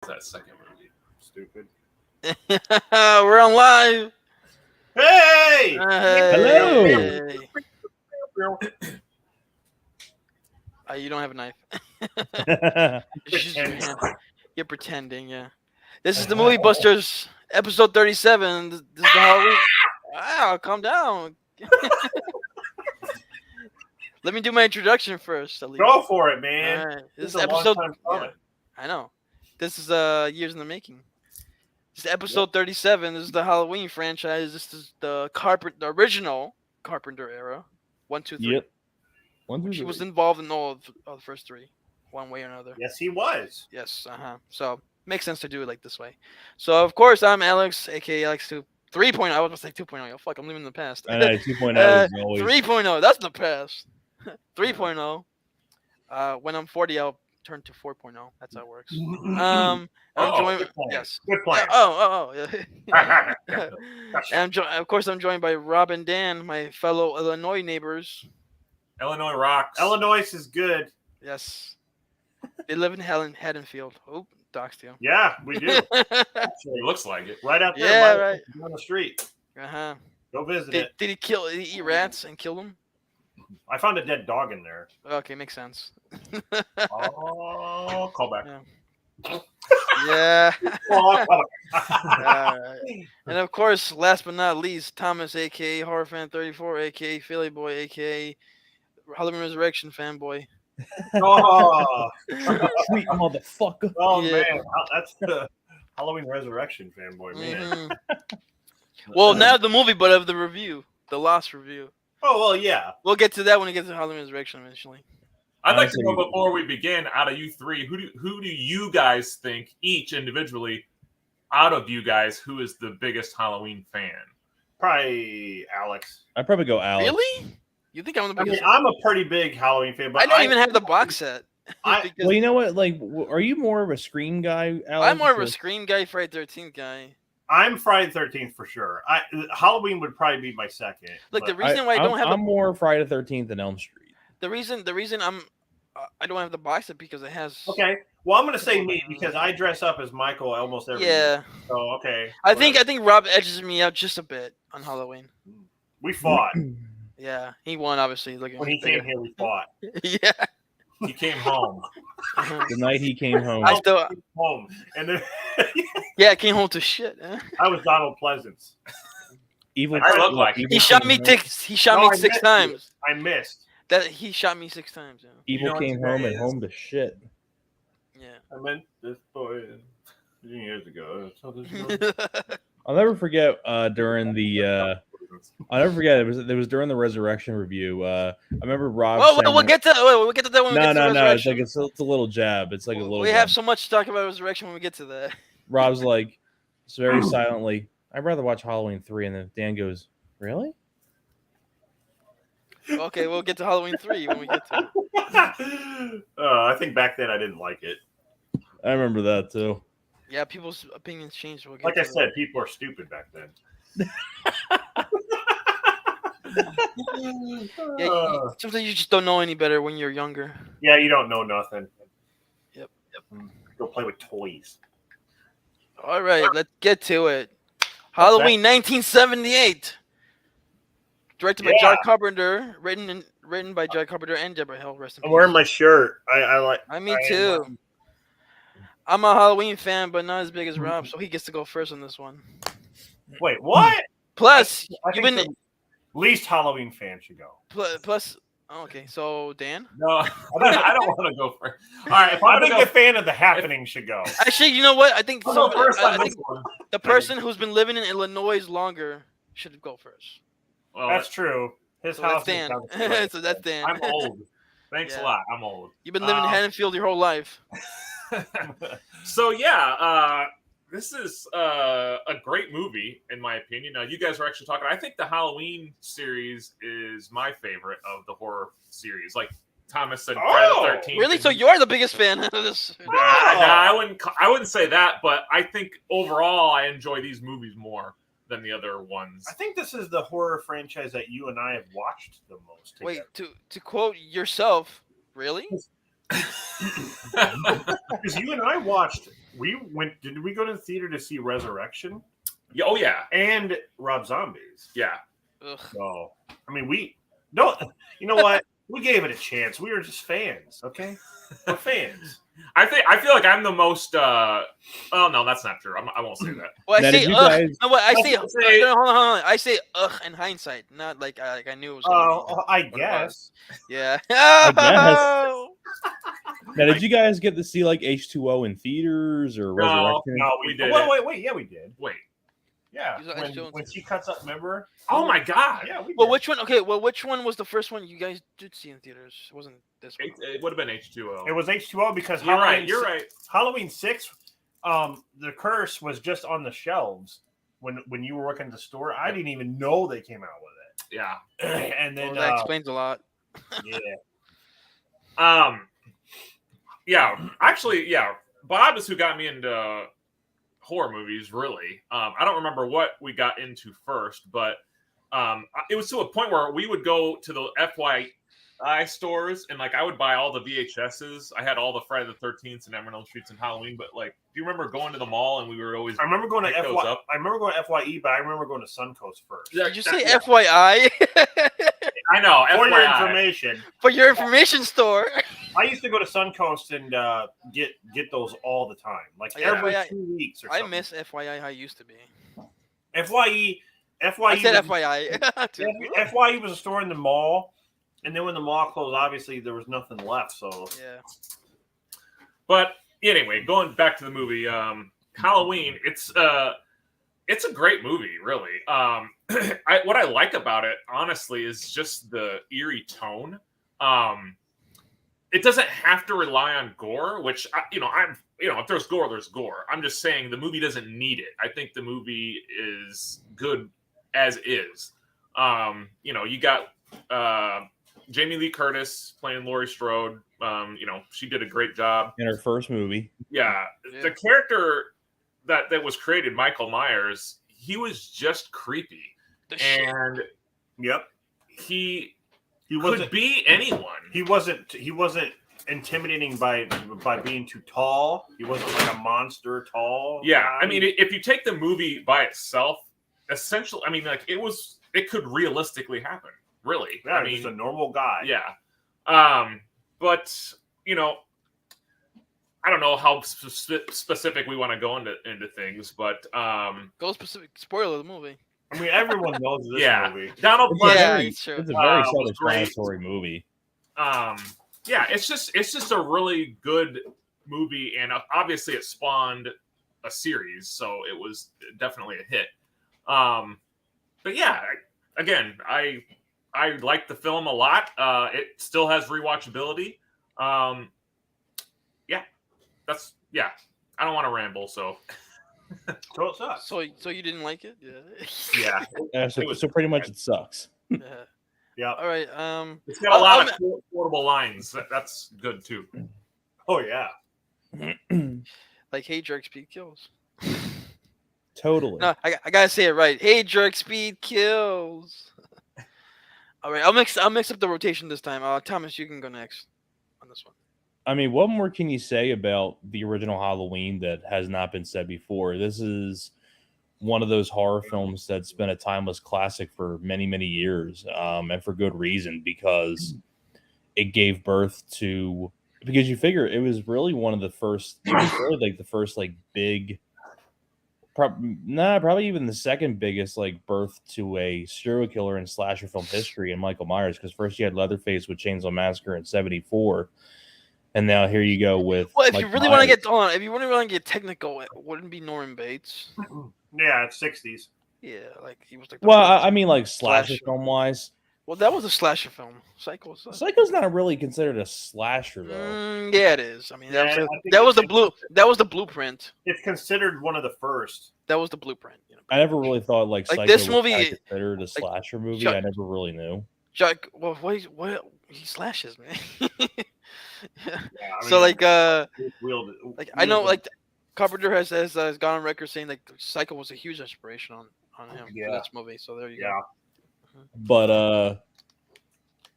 That second movie. Stupid. We're on live. Hey! Hello. Hey. You don't have a knife. Just use your hand. You're pretending, yeah. This is the Movie Busters, episode 37. This is the Halloween. Wow, calm down. Let me do my introduction first, at least. Go for it, man. All right. This is a long episode. time coming. I know. This is years in the making. This is episode 37. This is the Halloween franchise. This is the original Carpenter era. 1, 2, 3. Yep. 1, 2, 3. She was involved in all of the first three, one way or another. Yes, he was. Yes. So makes sense to do it like this way. So of course I'm Alex, aka Alex 3.0. I was going to say 2.0. Oh, fuck, I'm living in the past. I know 2.0 is always 3.0. That's the past. 3.0. When I'm 40, I'll turn to 4.0. That's how it works. I'm joined. Good plan. Yes. Good plan. Yeah. Gotcha. And of course, I'm joined by Rob and Dan, my fellow Illinois neighbors. Illinois rocks. Illinois is good. Yes. They live in Haddonfield. Oh, doxed you. Yeah, we do. It looks like it. Right out there. Yeah, right. On the street. Uh-huh. Go visit Did it. he eat rats and kill them? I found a dead dog in there. Okay, makes sense. Oh, call back. Yeah. Oh, call Alright. And of course, last but not least, Thomas, aka HorrorFan34, aka Philly Boy, aka Halloween Resurrection fanboy. Oh, sweet motherfucker. oh Yeah. man. That's the Halloween Resurrection fanboy, man. Mhm. Well, now the movie, but of the review, the Lost review. Oh, well, yeah. We'll get to that when we get to Halloween Resurrection eventually. I'd like to know before we begin, out of you three, who do you guys think each individually, out of you guys, who is the biggest Halloween fan? Probably Alex. I'd probably go Alex. Really? You think I'm the I mean, biggest? I'm a pretty big Halloween fan, but I don't even have the box set. I- Well, you know what? Like, are you more of a Scream guy, Alex? I'm more of a Scream guy, Friday 13th guy. I'm Friday the 13th for sure. Halloween would probably be my second. Look, the but reason why I don't have I'm more Friday the 13th than Elm Street. the reason I don't have the box set because it has. okay. Well, I'm gonna say me because I dress up as Michael almost every year. Yeah. So okay. I think Rob edges me out just a bit on Halloween. we fought Yeah, he won obviously. Look at when he came here. We fought. Yeah. He came home. The night he came home. I still. Home, and then Yeah, I came home to shit. I was Donald Pleasance. Evil. I look like Evil He shot me. came home. He shot No, me I 6 missed times. I missed. That he shot me 6 times. Yeah. Evil You know came what home today and is? home to shit. Yeah. I meant this boy 15 years ago. I'll never forget during the. I'll never forget it was during the Resurrection review. I remember Rob. Well, saying we'll get to we'll get to that when we get to no. It's Resurrection. like it's a little jab. It's like a little. We jab. have so much to talk about Resurrection when we get to that. Rob's like, very silently. I'd rather watch Halloween 3, and then Dan goes, "Really?" Okay, we'll get to Halloween 3 when we get to it. I think back then I didn't like it. I remember that too. Yeah, people's opinions change. We'll get Like to I that. said, people are stupid back then. Yeah, sometimes you just don't know any better when you're younger. Yeah, you don't know nothing. Yep. Go play with toys. All right, let's get to it. Halloween 1978. Directed by John Carpenter, written by John Carpenter and Deborah Hill. Rest in I'm peace. wearing my shirt. I like. Me too. I'm a Halloween fan, but not as big as Rob, so he gets to go first on this one. Wait, what? Plus, I you've think been the least Halloween fan should go. plus. Oh, okay, so Dan. No, I don't want to go first. All right, if I I'm think gonna the fan of the happening should go. Actually, you know what? I think I'll go first on I this think one. the person who's been living in Illinois longer should go first. Well, That's true. His So house that's Dan. is down the street. So that's Dan. I'm old. Thanks Yeah. a lot. I'm old. You've been living in Haddonfield your whole life. So yeah, this is a great movie in my opinion. Now you guys were actually talking. I think the Halloween series is my favorite of the horror series. Like Thomas said, Friday the 13th. Really? So you're the biggest fan of this? Nah, I wouldn't say that, but I think overall I enjoy these movies more than the other ones. I think this is the horror franchise that you and I have watched the most. Wait, to quote yourself, really? Because you and I watched Did we go to the theater to see Resurrection? Yeah, oh yeah, And Rob Zombies. yeah. Ugh. So I mean, we don't. You know what? We gave it a chance. We were just fans. Okay, we're fans. I feel like I'm the most. Oh no, that's not true. I won't say that. Well, I Now, say did you ugh. guys- No, what I say? I'll say- no, hold on. I say ugh in hindsight, not like I knew it was. Gonna be I what it guess. was. Yeah. guess. Oh! Now, did you guys get to see like H2O in theaters or Resurrection? No, We we did did. it. Wait. Yeah, we did. Wait. Yeah, You guys don't- when she cuts up, remember? Oh my god. Yeah, we Well, did. which one? Okay, well, which one was the first one you guys did see in theaters? It wasn't this one. It would have been H2O. It was H2O because You're right. You're right. Halloween 6, the curse was just on the shelves when you were working at the store. I didn't even know they came out with Yeah. it. And then Well, that explains a lot. yeah, Yeah. Actually, yeah. Bob is who got me into horror movies. Really. I don't remember what we got into first, but it was to a point where we would go to the FYI stores and like I would buy all the VHSs. I had all the Friday the 13th and Emerald Streets and Halloween. But like, do you remember going to the mall and we were always? I remember going to Pick those up. I remember going to FYE, but I remember going to Suncoast first. Did you say Yeah. FYI? I know. For your FYI. information, For your information store? I used to go to Suncoast and get those all the time, like Yeah. every FYI. 2 weeks or I something. miss FYI how it used to be. FYE. I said was- FYI. too. FYE was a store in the mall, and then when the mall closed, obviously there was nothing left. So Yeah. But anyway, going back to the movie, Halloween. It's a great movie, really. What I like about it, honestly, is just the eerie tone. It doesn't have to rely on gore, which if there's gore, there's gore. I'm just saying the movie doesn't need it. I think the movie is good as is. You got Jamie Lee Curtis playing Laurie Strode. She did a great job. In her first movie. Yeah, Yeah. the character that was created, Michael Myers, he was just creepy, The shit. and yep, he he could wasn't. be anyone. He wasn't intimidating by being too tall. He wasn't like a monster tall. Yeah, guy. I mean, if you take the movie by itself, essentially, I mean, like it could realistically happen. Really, yeah, I mean, just a normal guy. yeah. But I don't know how specific we want to go into things, but Go specific. Spoiler the movie. I mean, everyone knows this yeah, movie. Donald It's Pleasant. Yeah, a very, it's true. it's a very was great. self-explanatory movie. Yeah, it's just a really good movie, and obviously it spawned a series, so it was definitely a hit. But yeah, again, I like the film a lot. It still has rewatchability. Yeah, I don't want to ramble, so So it sucks. So you didn't like it? Yeah. yeah, So, It was- so pretty much it sucks. Yeah. Yeah. All right. it's got a lot I'm- of quotable lines. That's good too. Oh yeah. Like, hey, jerk, speed kills. Totally. No, I gotta say it right. Hey, jerk, speed kills. All right, I'll mix up the rotation this time. Thomas, you can go next on this one. I mean, what more can you say about the original Halloween that has not been said before? This is one of those horror films that's been a timeless classic for many, many years, and for good reason, because it gave birth to. Because you figure it was really one of the first. It was really like the first like big. Probably even the second biggest like birth to a serial killer in slasher film history in Michael Myers. Because first you had Leatherface with Chainsaw Massacre in '74. And now here you go with. Well, if Mike you really want to Myers. get on, if you really want to get technical, it wouldn't be Norman Bates. Yeah, it's 60s. Yeah, like he was like. The Well, first I mean, like slasher slasher. film wise, well, that was a slasher film. Psycho. Was Psycho's not really considered a slasher though. yeah, it is. I mean, Yeah, I think that was the it's- That was the blueprint. It's considered one of the first. That was the blueprint. You know. I never really thought like Like, Psycho this was movie- kinda considered a slasher movie. Chuck- I never really knew. Jack, well, what he slashes, man. Yeah, I So mean, like I know wielded- like Carpenter has gone on record saying like Psycho was a huge inspiration on him for Yeah. this movie. So there you yeah. go. But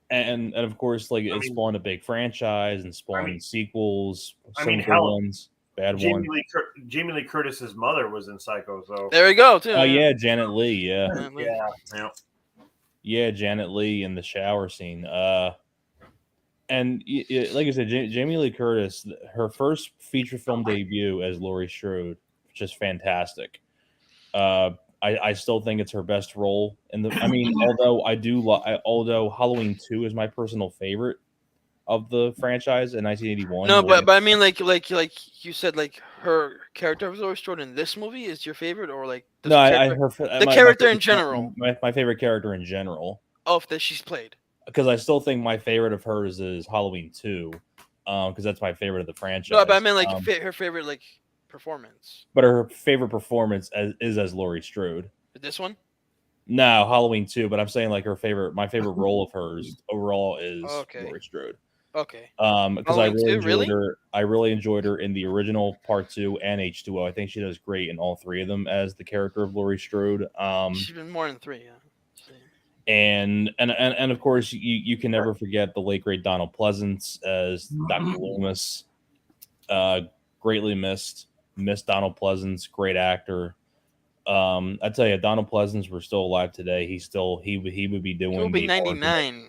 and of course like it I mean- spawned a big franchise and spawned mean- sequels, I some mean, good hell, ones. bad Jamie one. Lee Curtis's mother was in Psycho, so There we go, too. Oh yeah, Janet Leigh. Yeah, yeah. yeah, Janet Leigh in the shower scene. And like I said, Jamie Lee Curtis, her first feature film debut as Laurie Strode, just fantastic. I still think it's her best role in the. I mean, although Halloween 2 is my personal favorite of the franchise in 1981. No, but I mean, like you said, like her character of Laurie Strode in this movie is your favorite, or like No, the character in general. My favorite character in general. Of that she's played. Because I still think my favorite of hers is Halloween 2, because that's my favorite of the franchise. No, but I mean, like her favorite like performance. But her favorite performance is as Laurie Strode. This one? No, Halloween 2. But I'm saying like my favorite role of hers overall is Laurie Strode. Okay. Because I really enjoyed her in the original Part 2 and H2O. I think she does great in all three of them as the character of Laurie Strode. She's been more than 3, yeah. And of course you can never forget the late great Donald Pleasance as Dr. Loomis. Greatly missed Donald Pleasance, great actor. I tell you, Donald Pleasance were still alive today. He would be doing. He'll be 99.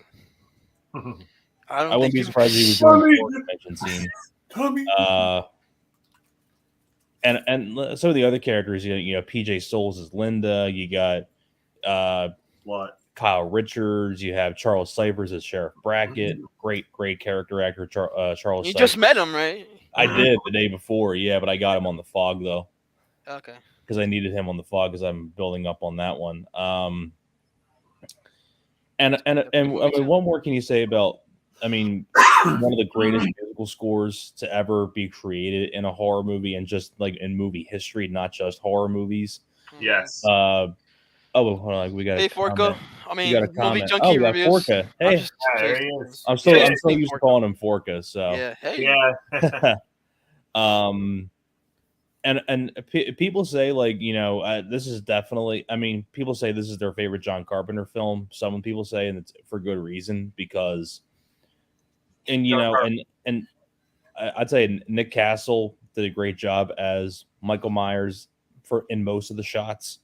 I wouldn't be surprised if he was doing the convention scene. And some of the other characters, you know, PJ Souls is Linda. You got Kyle Richards. You have Charles Cyphers as Sheriff Brackett. Great character actor, Charles. You just met him, right? I did the day before, yeah, but I got him on the Fog though. Okay. Because I needed him on the Fog because I'm building up on that one. And I mean, what more can you say about? I mean, one of the greatest musical scores to ever be created in a horror movie, and just like in movie history, not just horror movies. Yes. Hold on, we got. Hey, Forca. I mean, movie junkie we got reviews. Forca. Hey, there he is. I'm still used to calling him Forca. So yeah. Hey. Yeah. And people say, like, you know, this is definitely. I mean, people say this is their favorite John Carpenter film. Some people say, and it's for good reason, because, and you know, and I'd say Nick Castle did a great job as Michael Myers in most of the shots,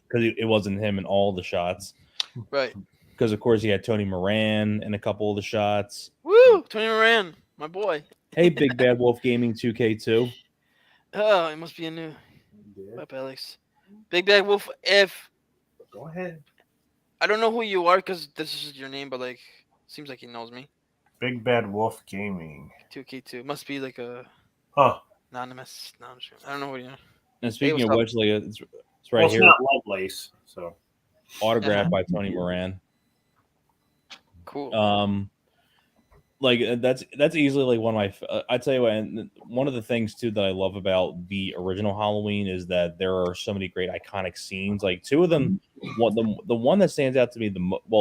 because it wasn't him in all the shots, right? Because of course he had Tony Moran in a couple of the shots. Woo, Tony Moran, my boy. Hey, Big Bad Wolf Gaming 2K2. Oh, it must be a new. Up, Alex. Big Bad Wolf. Go ahead. I don't know who you are because this is your name, but like, seems like he knows me. Big Bad Wolf Gaming. 2K2 must be like a anonymous. No, I'm sure. I don't know who you are. And speaking of which, like, it's right here. It's not Lovelace, so autographed by Tony Moran. Cool. Like that's easily like one of my. I tell you what, and one of the things too that I love about the original Halloween is that there are so many great iconic scenes. Like two of them, the one that stands out to me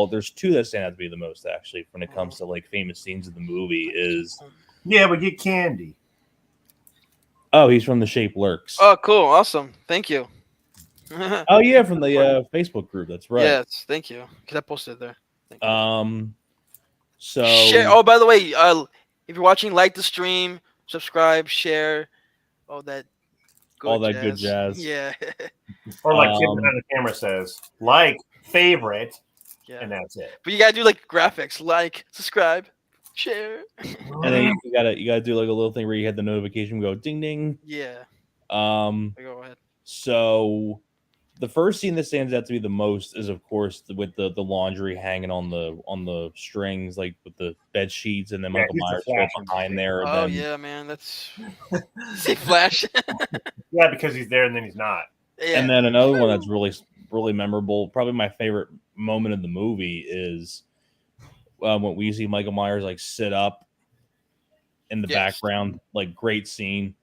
there's two that stand out to me the most actually when it comes to like famous scenes of the movie is. Yeah, but get Candy. Oh, he's from The Shape Lurks. Oh, cool, awesome, thank you. Oh yeah, from the Facebook group. That's right. Yes, thank you. Because I posted there. So share. Oh, by the way, if you're watching, like the stream, subscribe, share, all that good jazz. Yeah. Or like Kim on the camera says, like, favorite, and that's it. But you gotta do like graphics, like, subscribe, share. And then you gotta do like a little thing where you had the notification go ding ding. Yeah. Go ahead. So the first scene that stands out to me the most is, of course, with the laundry hanging on the strings, like with the bed sheets, and then Michael Myers behind there. Oh yeah, man, that's say Flash. Yeah, because he's there and then he's not. Yeah. And then another one that's really memorable, probably my favorite moment in the movie is when we see Michael Myers like sit up in the background, like great scene.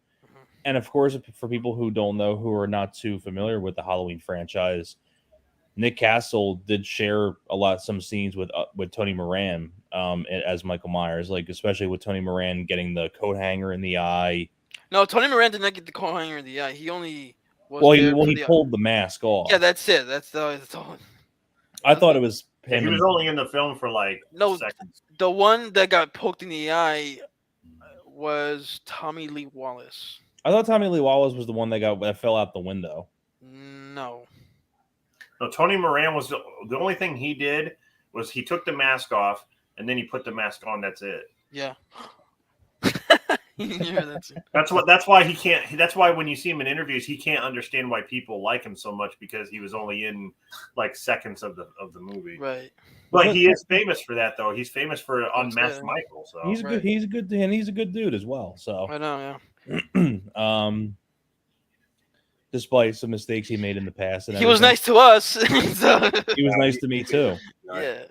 And of course, for people who don't know, who are not too familiar with the Halloween franchise, Nick Castle did share some scenes with Tony Moran as Michael Myers, like especially with Tony Moran getting the coat hanger in the eye. No, Tony Moran did not get the coat hanger in the eye. He only he pulled the mask off. Yeah, that's it. That's all. I thought it was him. He was only in the film for like seconds. The one that got poked in the eye was Tommy Lee Wallace. I thought Tommy Lee Wallace was the one that fell out the window. No. No, Tony Moran was the only thing he did was he took the mask off and then he put the mask on. That's it. Yeah. That's why he can't. That's why when you see him in interviews, he can't understand why people like him so much because he was only in like seconds of the movie. Right. But he is famous for that, though. He's famous for Unmasked Michael. So he's a good dude as well. So I know, yeah. Despite some mistakes he made in the past, and he was nice to us. So. He was nice to me too. Yeah.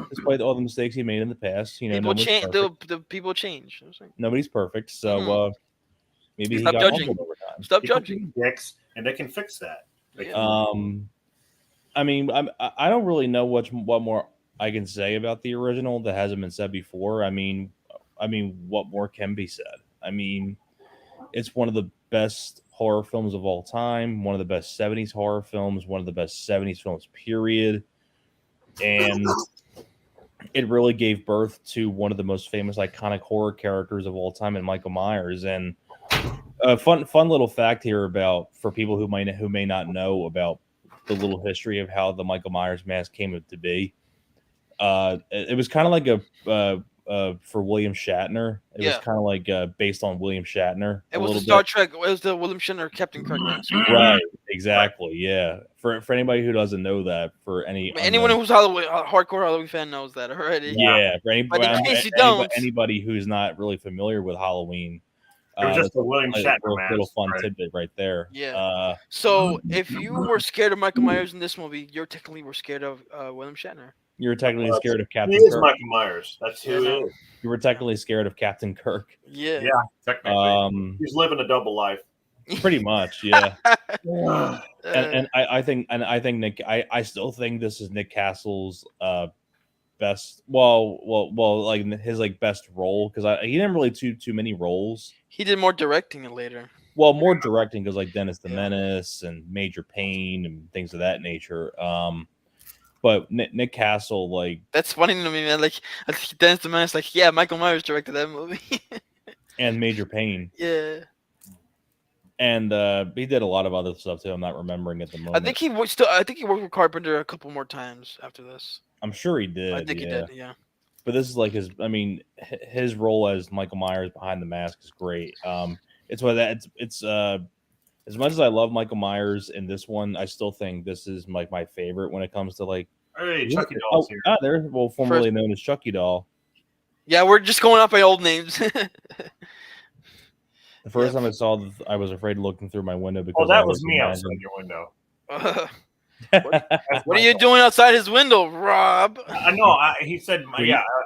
Despite all the mistakes he made in the past, people change. The people change. Nobody's perfect, so maybe he Stop got judging. humbled over time. Stop people judging. dicks, and they can fix that. I mean, I don't really know what more I can say about the original that hasn't been said before. I mean, what more can be said? I mean, it's one of the best horror films of all time, one of the best 70s horror films, one of the best 70s films, period. And it really gave birth to one of the most famous iconic horror characters of all time in Michael Myers. And a fun little fact here for people who may not know about the little history of how the Michael Myers mask came to be. It was kind of like for William Shatner. It was kind of like based on William Shatner. It was the Star Trek. It was the William Shatner Captain Kirk mask. Right. Exactly. Yeah. For anybody who doesn't know that, anyone who's a hardcore Halloween fan knows that already. Yeah. For anybody, but in case you don't, anybody who's not really familiar with Halloween, it was just a William Shatner mask. Little fun tidbit right there. Yeah. So if you were scared of Michael Myers in this movie, you technically were scared of William Shatner. You were technically scared of Captain Kirk. He is Kirk. Michael Myers. That's who he is. You were technically scared of Captain Kirk. Yeah. Technically. He's living a double life. Pretty much, yeah. and I think Nick. I still think this is Nick Castle's best. Well, like his best role because he didn't really do too many roles. He did more directing later. Well, more directing because Dennis the Menace and Major Payne and things of that nature. But Nick Castle, that's funny to me, man. I think Dennis the Menace, Michael Myers directed that movie. And Major Payne. Yeah. And he did a lot of other stuff too. I'm not remembering at the moment. I think he worked with Carpenter a couple more times after this. I'm sure he did. I think he did. Yeah. But this is his role as Michael Myers behind the mask is great. It's as much as I love Michael Myers in this one, I still think this is my favorite when it comes to Hey, Chucky Doll's here. Formerly known as Chucky Doll. Yeah, we're just going off by old names. The first time I saw I was afraid looking through my window because that was me outside your window. What are you doing outside his window, Rob? I know. He said,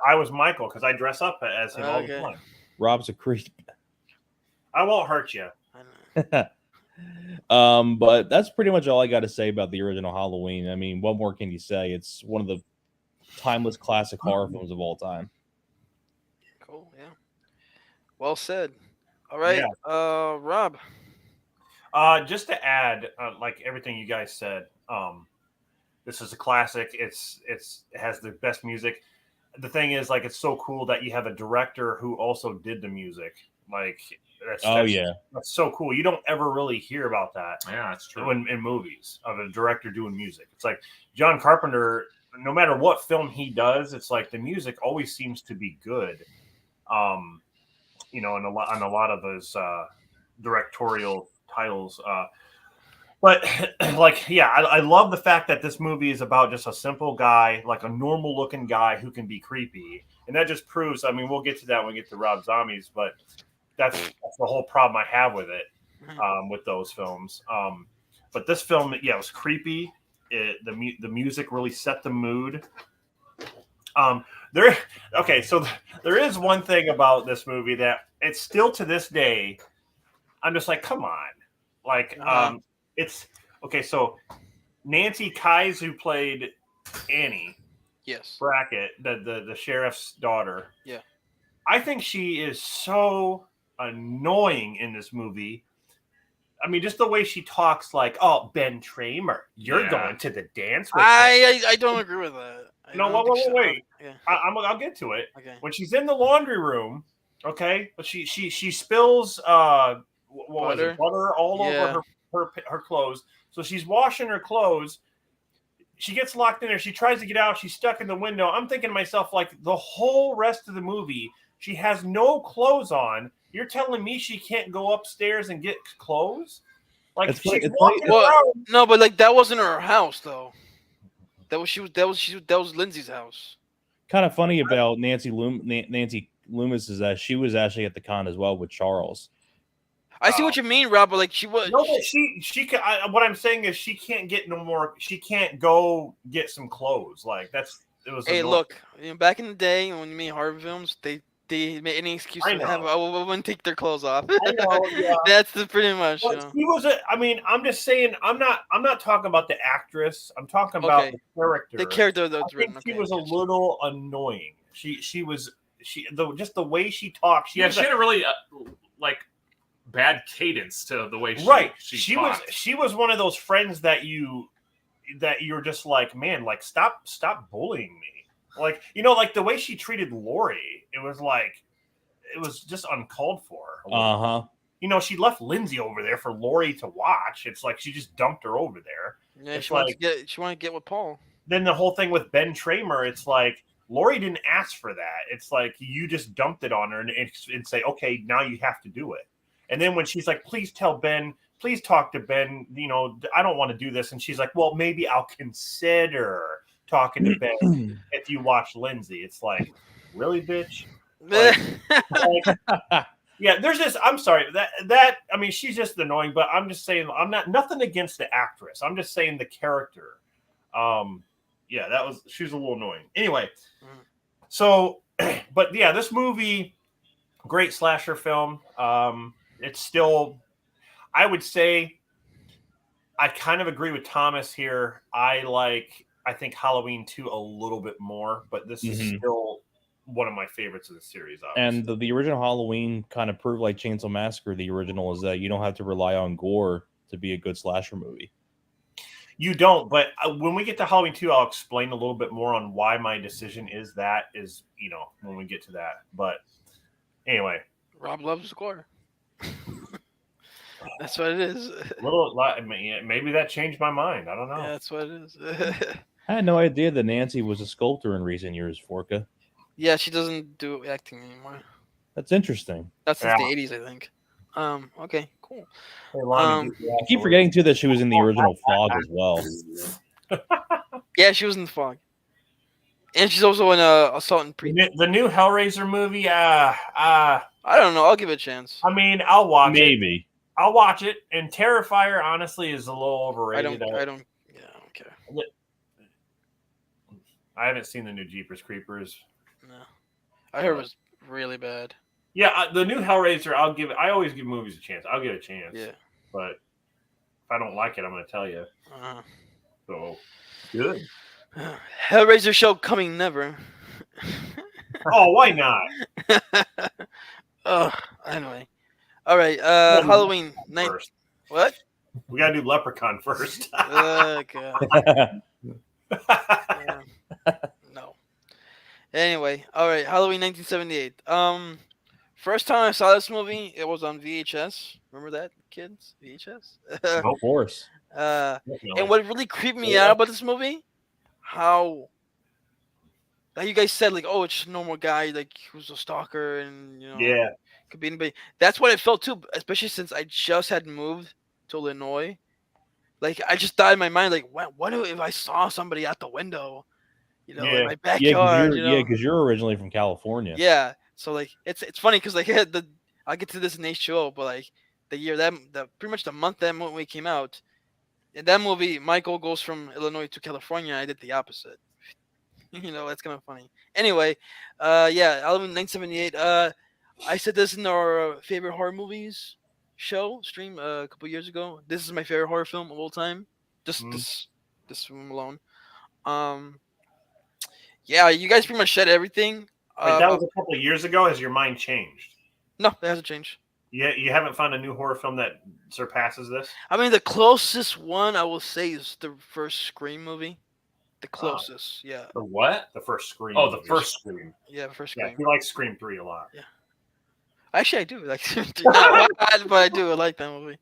I was Michael because I dress up as him all the time. Rob's a creep. I won't hurt you. But that's pretty much all I got to say about the original Halloween. I mean, what more can you say? It's one of the timeless classic horror films of all time. Cool. Yeah. Well said. All right. Yeah. Rob. Just to add, like everything you guys said, this is a classic. It has the best music. The thing is, it's so cool that you have a director who also did the music. That's so cool. You don't ever really hear about that. Yeah, that's true. In movies of a director doing music, it's like John Carpenter. No matter what film he does, it's like the music always seems to be good. On a lot of those directorial titles. But I love the fact that this movie is about just a simple guy, like a normal looking guy who can be creepy. And that just proves, we'll get to that when we get to Rob Zombies, but that's the whole problem I have with it, with those films. But this film, it was creepy. The music really set the mood. There is one thing about this movie that it's still to this day, I'm just like, come on. It's okay. So Nancy Kyes, who played Annie, yes, Brackett, the sheriff's daughter. Yeah. I think she is so annoying in this movie. I mean, just the way she talks, oh, Ben Tramer, you're going to the dance with I don't agree with that. Wait. Yeah. I'll get to it. Okay. When she's in the laundry room Okay, but she spills what was it, butter all over her clothes. So she's washing her clothes. She gets locked in there. She tries to get out. She's stuck in the window. I'm thinking to myself, like, the whole rest of the movie, she has no clothes on. You're telling me she can't go upstairs and get clothes? Like, she's walking around. No, but like that wasn't her house though. That was Lindsay's house. Kind of funny about Nancy Loomis is that she was actually at the con as well with Charles. I see what you mean, Rob, but like she was. No, but she can. What I'm saying is she can't get no more. She can't go get some clothes. Like it was. Hey, look, back in the day when you made horror films, they made any excuse to have a woman take their clothes off. I know, yeah. That's pretty much. She was I mean, I'm just saying. I'm not talking about the actress. I'm talking about the character. The character that's I think she was a little annoying. Just the way she talked. She had a really bad cadence to the way she talked. She was one of those friends that you're just like, man, like stop bullying me. Like, like the way she treated Lori, it was just uncalled for. She left Lindsay over there for Lori to watch. It's like she just dumped her over there. Yeah, she wanted to get with Paul. Then the whole thing with Ben Tramer, it's like Lori didn't ask for that. It's like you just dumped it on her and say, okay, now you have to do it. And then when she's like, please tell Ben, please talk to Ben, I don't want to do this. And she's like, well, maybe I'll consider talking to Ben if you watch Lindsay. It's like, really, bitch? Yeah, there's this. I'm sorry. That I mean, she's just annoying, but I'm just saying, nothing against the actress. I'm just saying the character. Yeah, she was a little annoying. Anyway, so, but yeah, this movie, great slasher film. It's still, I would say, I kind of agree with Thomas here. I think Halloween 2 a little bit more, but this is still one of my favorites of the series. Obviously. And the original Halloween kind of proved, like Chainsaw Massacre, the original, is that you don't have to rely on gore to be a good slasher movie. You don't, but when we get to Halloween 2, I'll explain a little bit more on why my decision is when we get to that. But anyway. Rob loves score. That's what it is. Maybe that changed my mind. I don't know. Yeah, that's what it is. I had no idea that Nancy was a sculptor in recent years, Forka. Yeah, she doesn't do acting anymore. That's interesting. That's since the 80s, I think. Okay, cool. I keep forgetting too that she was in the original Fog as well. Yeah, she was in the Fog, and she's also in Assault and Preach. The new Hellraiser movie. I don't know. I'll give it a chance. I mean, I'll watch it. Maybe I'll watch it. And Terrifier, honestly, is a little overrated. I don't care. I haven't seen the new Jeepers Creepers. No, I heard it was really bad. Yeah, the new Hellraiser, I always give movies a chance. I'll give it a chance. Yeah. But if I don't like it, I'm going to tell you. So, good. Hellraiser show coming never. Oh, why not? Anyway. All right, Halloween night. What? We got to do Leprechaun first. Okay. Yeah. No. Anyway, all right, Halloween 1978. First time I saw this movie, it was on VHS. Remember that, kids? VHS? Of course. And what really creeped me out about this movie, how you guys said, like, oh, it's just a normal guy, like, who's a stalker, and, could be anybody. That's what it felt, too, especially since I just had moved to Illinois. Like, I just thought in my mind, like, what if I saw somebody out the window, in my backyard? Because you're originally from California. Yeah. So, like, it's funny because, like, I'll get to this in H2O, but, like, the year pretty much the month that movie came out, in that movie, Michael goes from Illinois to California. I did the opposite. That's kind of funny. Anyway, Halloween 1978. I said this in our favorite horror movies stream a couple years ago. This is my favorite horror film of all time. Just this film alone. Yeah, you guys pretty much said everything. Wait, that was a couple of years ago. Has your mind changed? No, it hasn't changed. Yeah, you haven't found a new horror film that surpasses this? I mean, the closest one I will say is the first Scream movie. The closest, yeah. The what? The first Scream. Oh, the first Scream. Yeah, the first Scream. Yeah, he likes Scream 3 a lot. Yeah. Actually, I do. Like, not why, but I do. I like that movie.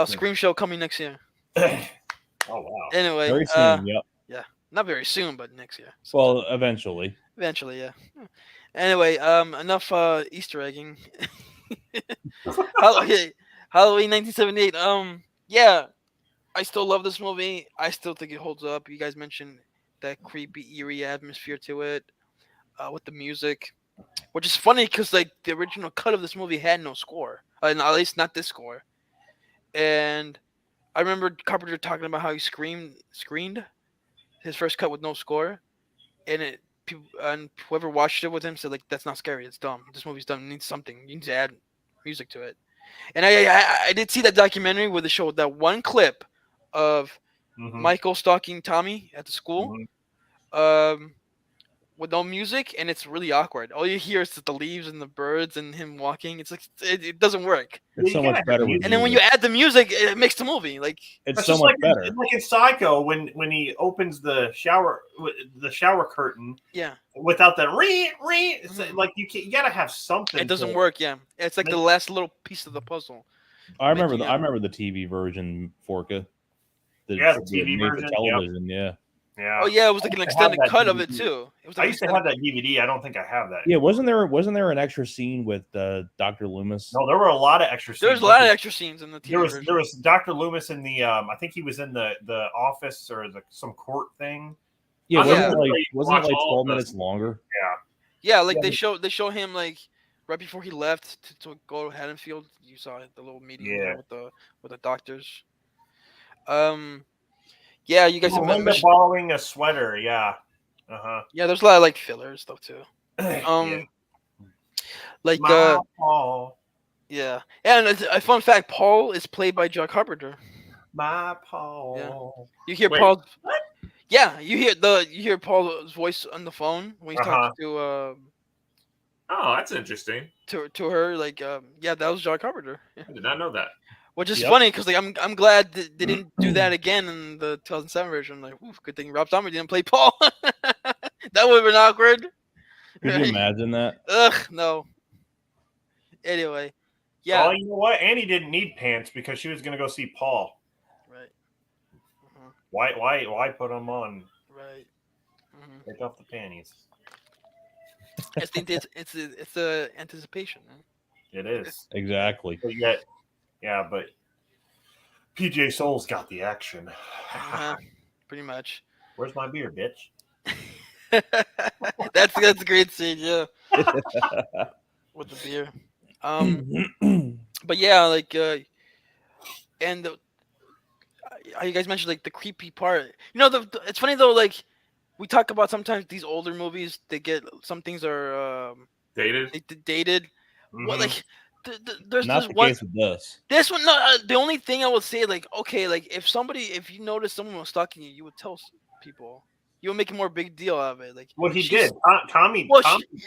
Scream Show coming next year. Oh wow. Anyway, Very soon. Yep. yeah, not very soon, but next year. Well, eventually. Eventually, yeah. Anyway, enough Easter egging. Okay, Halloween 1978. Yeah, I still love this movie. I still think it holds up. You guys mentioned that creepy, eerie atmosphere to it, with the music, which is funny because like the original cut of this movie had no score, at least not this score. And I remember Carpenter talking about how he screened his first cut with no score, and whoever watched it with him said like that's not scary, it's dumb. This movie's dumb. It needs something. You need to add music to it. And I did see that documentary where they showed that one clip of Michael stalking Tommy at the school, with no music, and it's really awkward. All you hear is the leaves and the birds and him walking. It's like it doesn't work. It's so much better with And then when you add the music, it makes the movie like it's so much better. It's like in Psycho when he opens the shower curtain. Yeah. Without the ring, it's like you gotta have something. It doesn't work. Yeah, it's like the last little piece of the puzzle. I remember the TV version, Forca. The TV version, television. Yep. Yeah. Oh yeah, it was like an extended cut of it too. It was like I used to have that DVD. I don't think I have that. Yeah, wasn't there an extra scene with Dr. Loomis? No, there were a lot of extra scenes. There was a lot of extra scenes in the TV version. There was Dr. Loomis in the I think he was in the office or some court thing. Yeah, wasn't it like 12 minutes longer? Yeah, like they show him like right before he left to go to Haddonfield. You saw the little meeting there with the doctors. Yeah, you guys remember borrowing a sweater. Yeah. Yeah, there's a lot of like filler stuff too. Like Paul. Yeah, and a fun fact: Paul is played by John Carpenter. My Paul. Yeah. You hear Paul. What? Yeah, you hear Paul's voice on the phone when he's talking to. Oh, that's interesting. To her, like, yeah, that was John Carpenter. Yeah. I did not know that. Which is funny because like I'm glad they didn't do that again in the 2007 version. Like, oof, good thing Rob Zombie didn't play Paul. That would have been awkward. Could you imagine that? Ugh, no. Anyway, yeah. Oh, you know what? Annie didn't need pants because she was gonna go see Paul. Right. Why put them on? Right. Take off the panties. It's the anticipation. Man. It is exactly. But yet, yeah, but PJ Souls got the action. Pretty much. Where's my beer, bitch? That's a great scene, yeah. With the beer. But yeah, like and you guys mentioned like the creepy part. You know, it's funny though, like we talk about sometimes these older movies, they get some things are dated. Dated. Well, like there's not this the one. Case with this. This one, no. The only thing I would say, like, okay, like if you notice someone was stalking you, you would tell people. You would make a more big deal out of it. Like what he did, Tommy. Well,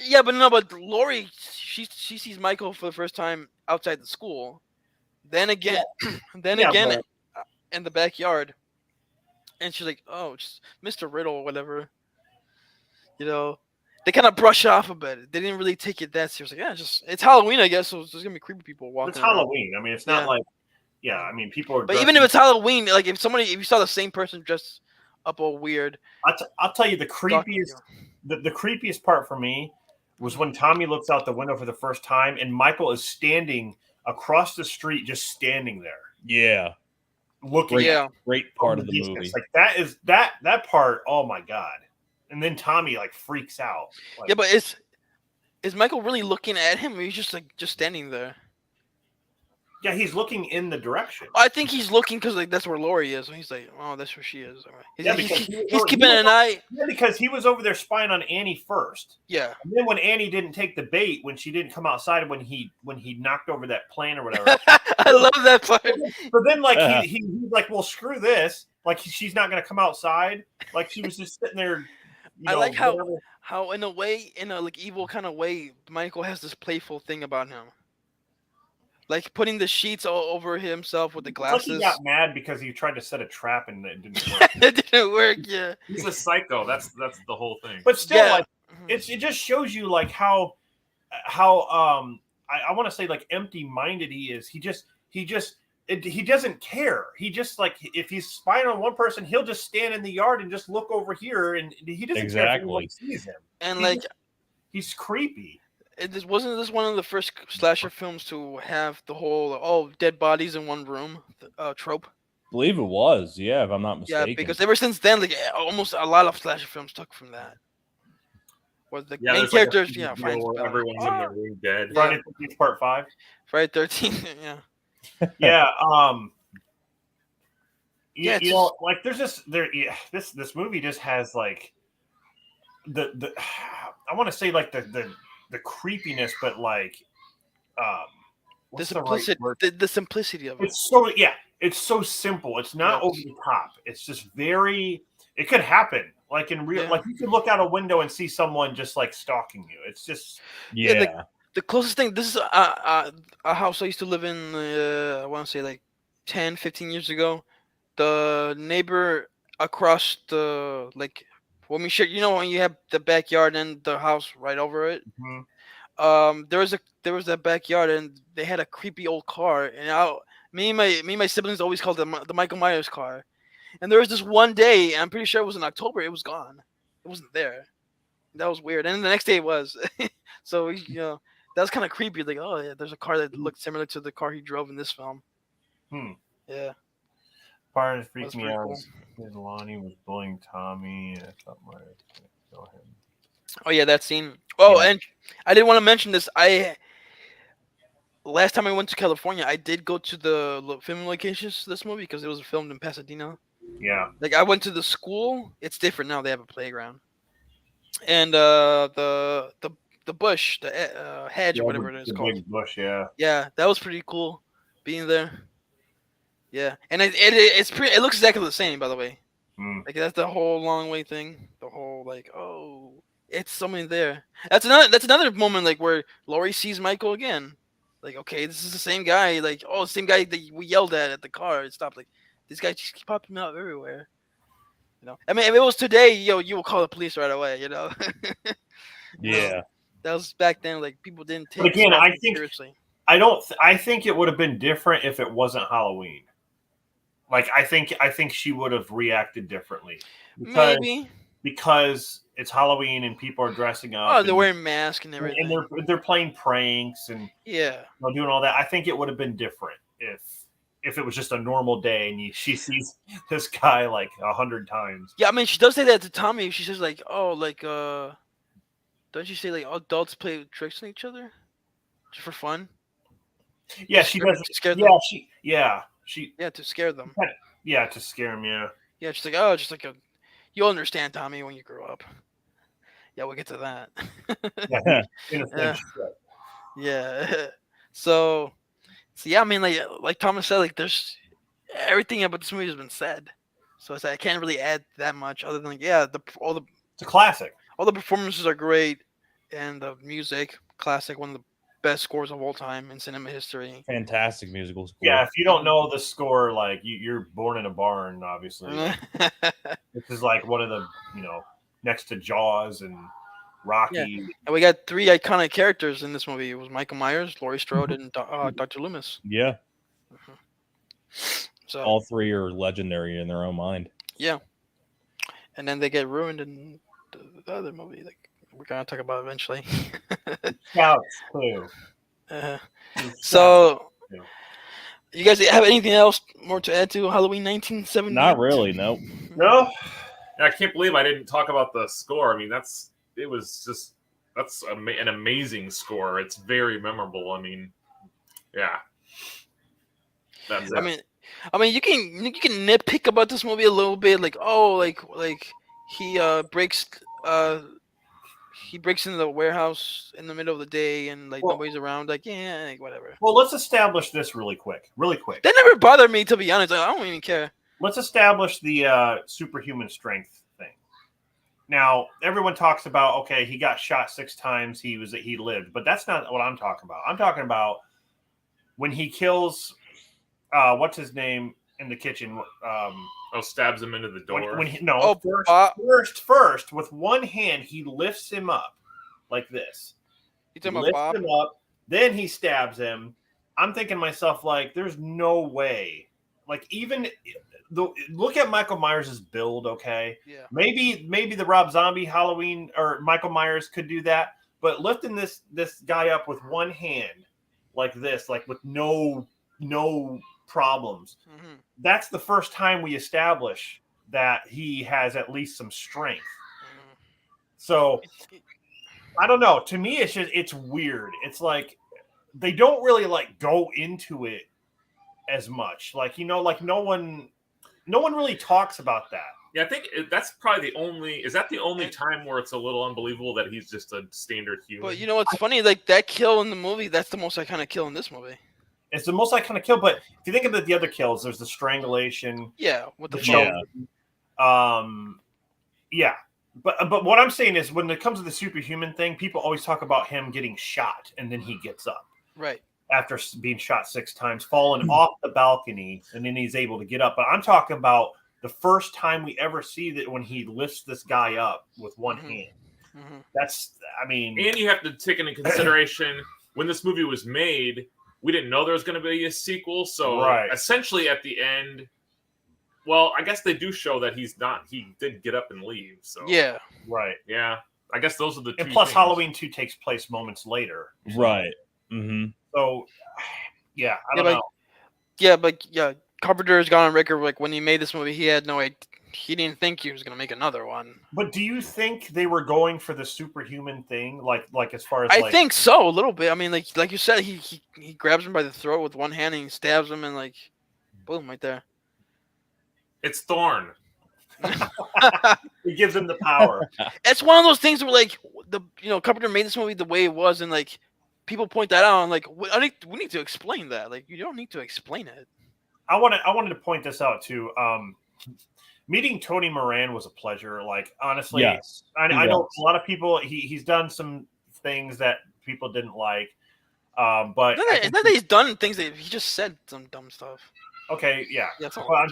yeah, but Lori, she sees Michael for the first time outside the school. Then again, in the backyard, and she's like, "Oh, just Mr. Riddle or whatever." You know, they kind of brush off a bit. They didn't really take it that seriously. Yeah, it's Halloween, I guess. So there's gonna be creepy people walking. It's Halloween. I mean, it's not like, I mean, people are. But even if it's Halloween, like if you saw the same person dressed up all weird, I'll tell you the creepiest. The creepiest part for me was when Tommy looks out the window for the first time and Michael is standing across the street, just standing there. Yeah. Looking great part of the movie. Like that is that part, oh my God. And then Tommy like freaks out. Like, yeah, but is Michael really looking at him or he's just standing there? Yeah, he's looking in the direction. I think he's looking because like that's where Lori is. And he's like, oh, that's where she is. He's keeping an eye. Yeah, because he was over there spying on Annie first. Yeah. And then when Annie didn't take the bait, when she didn't come outside, when he knocked over that plane or whatever. I love that part. But then like he's like, well, screw this. Like she's not gonna come outside. Like she was just sitting there. I like how in a way, in a like evil kind of way, Michael has this playful thing about him. Like putting the sheets all over himself with the glasses. It's like he got mad because he tried to set a trap and it didn't work. It didn't work. Yeah, he's a psycho. That's the whole thing. But still, like it just shows you like how how I want to say like empty-minded he is. He doesn't care. He just like if he's spying on one person, he'll just stand in the yard and just look over here, and he doesn't care if anyone sees him. And he's creepy. Wasn't this one of the first slasher films to have the whole dead bodies in one room trope? I believe it was, yeah, if I'm not mistaken. Yeah, because ever since then, like almost a lot of slasher films took from that. Was the main characters, everyone's in their room dead. Friday 13th Part 5. Friday 13th, yeah. Yeah. You know, like there's this movie just has like the I want to say like the creepiness, but like the simplicity, the simplicity of it. It's so simple. It's not over the top. It's just very. It could happen, like in real. Like you could look out a window and see someone just like stalking you. It's just the closest thing. This is a house I used to live in. I want to say like 10, 15 years ago. The neighbor across the when we share, when you have the backyard and the house right over it. Mm-hmm. There was that backyard and they had a creepy old car, and me and my siblings always called it the Michael Myers car. And there was this one day, and I'm pretty sure it was in October, it was gone. It wasn't there. That was weird. And then the next day it was. So that was kind of creepy. Like, oh yeah, there's a car that looked similar to the car he drove in this film. Yeah. Part that freaked me out was Lonnie was bullying Tommy. I thought Myers was going to kill him. Oh yeah, that scene. Oh, and I didn't want to mention this. Last time I went to California, I did go to the filming locations for this movie because it was filmed in Pasadena. Yeah. Like I went to the school. It's different now. They have a playground. And the bush, the hedge, or whatever it is called. Big bush, yeah. Yeah, that was pretty cool being there. Yeah, and it's pretty. It looks exactly the same, by the way. Like that's the whole long way thing. The whole it's something there. That's another moment like where Laurie sees Michael again. Like, okay, this is the same guy. Like, the same guy that we yelled at the car. It stopped. Like, this guy just keeps popping up everywhere. I mean, if it was today, you will call the police right away. Yeah. That was back then. Like, people didn't take it seriously. I think it would have been different if it wasn't Halloween. Like, I think she would have reacted differently. Maybe. Because it's Halloween and people are dressing up. Oh, they're wearing masks and everything. And they're playing pranks and doing all that. I think it would have been different if it was just a normal day and she sees this guy like 100 times. Yeah, I mean, she does say that to Tommy. She says like, don't you say like adults play tricks on each other just for fun? Yeah, she does. To scare them. To scare them. Yeah, to scare them. Yeah. Yeah, she's like, you'll understand, Tommy, when you grow up. Yeah, we'll get to that. Yeah. So yeah, I mean, like Thomas said, like there's everything about this movie has been said, so I can't really add that much other than it's a classic. All the performances are great, and the music classic, one of the best scores of all time in cinema history. Fantastic musical score. Yeah, if you don't know the score, like you're born in a barn, obviously. This is like one of the next to Jaws and Rocky. Yeah. And we got 3 iconic characters in this movie. It was Michael Myers, Laurie Strode, and Dr. Loomis. Yeah. So all 3 are legendary in their own mind. Yeah. And then they get ruined in the other movie, like we're gonna talk about eventually. Scouts too. So, you guys have anything else more to add to Halloween 1970? Not really. No. No. I can't believe I didn't talk about the score. I mean, that's an amazing score. It's very memorable. I mean, yeah. That's it. I mean, you can nitpick about this movie a little bit, like he breaks into the warehouse in the middle of the day and nobody's around. Whatever. Well, let's establish this really quick. That never bothered me, to be honest. I don't even care. Let's establish the superhuman strength thing. Now, everyone talks about, okay, he got shot 6 times, he lived, but that's not what I'm talking about. I'm talking about when he kills, what's his name in the kitchen? Stabs him into the door. First, with one hand, he lifts him up like this. You talking about lifts Bob? him up, then he stabs him. I'm thinking to myself, like, there's no way. Like, even look at Michael Myers' build, okay? Yeah. Maybe the Rob Zombie Halloween or Michael Myers could do that, but lifting this guy up with one hand like this, like with no problems. Mm-hmm. That's the first time we establish that he has at least some strength. Mm-hmm. So I don't know. To me, it's weird. It's like they don't really like go into it as much. Like, like no one really talks about that. Yeah, I think that's probably the only. Is that the only time where it's a little unbelievable that he's just a standard human? But you know what's funny? Like that kill in the movie, that's the most iconic kill in this movie. It's the most iconic kill, but if you think of the other kills, there's the strangulation. Yeah, with the choke. phone. Yeah. But what I'm saying is when it comes to the superhuman thing, people always talk about him getting shot and then he gets up. Right. After being shot 6 times, falling off the balcony, and then he's able to get up. But I'm talking about the first time we ever see that when he lifts this guy up with one hand. Mm-hmm. That's, I mean... And you have to take into consideration, when this movie was made, we didn't know there was going to be a sequel. So essentially at the end, well, I guess they do show that he did get up and leave. So yeah. Right. Yeah. I guess those are the two And plus things. Halloween 2 takes place moments later. So. Right. Mm-hmm. So, I don't know. Yeah, but Carpenter has gone on record like when he made this movie, he had no idea. He didn't think he was going to make another one. But do you think they were going for the superhuman thing? Like as far as I think so, a little bit. I mean, like you said, he grabs him by the throat with one hand and he stabs him and like, boom, right there. It's Thorn. He gives him the power. It's one of those things where like Carpenter made this movie the way it was, and like people point that out, and like we need to explain that. Like you don't need to explain it. I wanted to point this out too. Meeting Tony Moran was a pleasure. Like honestly, yes, I know a lot of people. He's done some things that people didn't like, but it's not that he's done things that he just said some dumb stuff. Okay, yeah. That's all. Well, I'm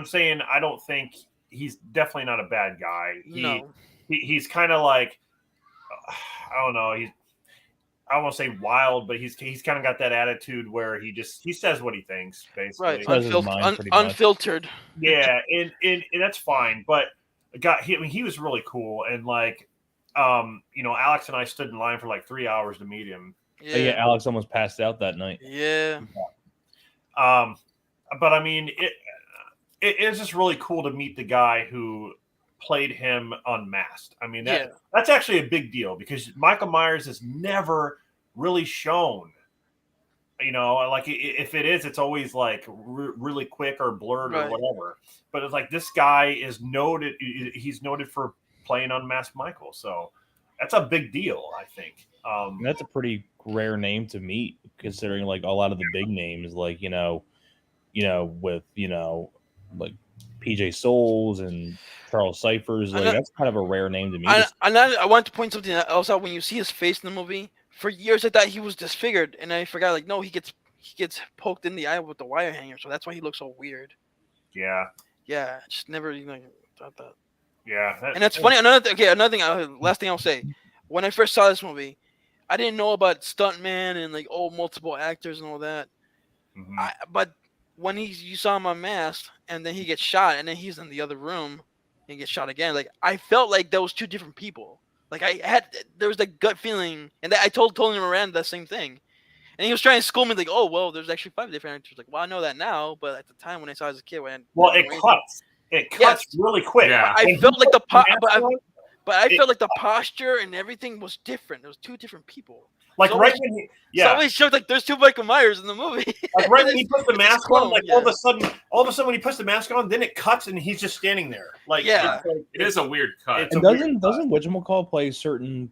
saying I don't think he's definitely not a bad guy. He's kind of like I don't know. I won't say wild, but he's kind of got that attitude where he says what he thinks, basically. Right, unfiltered. Yeah, and that's fine. But he was really cool, and like, Alex and I stood in line for like 3 hours to meet him. Yeah, Alex almost passed out that night. Yeah. But I mean, it's just really cool to meet the guy who played him unmasked. I mean, that's actually a big deal because Michael Myers is never really shown. Like if it is, it's always like really quick or blurred or whatever. But it's like this guy is noted. He's noted for playing unmasked Michael. So that's a big deal, I think. That's a pretty rare name to meet, considering like a lot of the big names, like with like PJ Souls and Charles Cyphers, like that's kind of a rare name to me. I wanted to point something else out. When you see his face in the movie, for years I thought he was disfigured, and I forgot. Like, no, he gets poked in the eye with the wire hanger, so that's why he looks so weird. Yeah. Yeah, just never thought that. Yeah, and that's funny. Another thing. Last thing I'll say. When I first saw this movie, I didn't know about stuntman and like multiple actors and all that. Mm-hmm. But when you saw him unmasked and then he gets shot and then he's in the other room and gets shot again, like I felt like there was two different people. Like there was that gut feeling, and I told Tony Moran the same thing, and he was trying to school me like, oh well, there's actually 5 different actors. Like, well, I know that now, but at the time when I saw it as a kid, it cuts really quick. Yeah. I felt like I felt like the posture and everything was different. There was 2 different people. Like so right when So always showed like there's 2 Michael Myers in the movie. Like right when he puts the mask on, like all of a sudden when he puts the mask on, then it cuts and he's just standing there. Like it is a weird cut. And doesn't whatchamacall play certain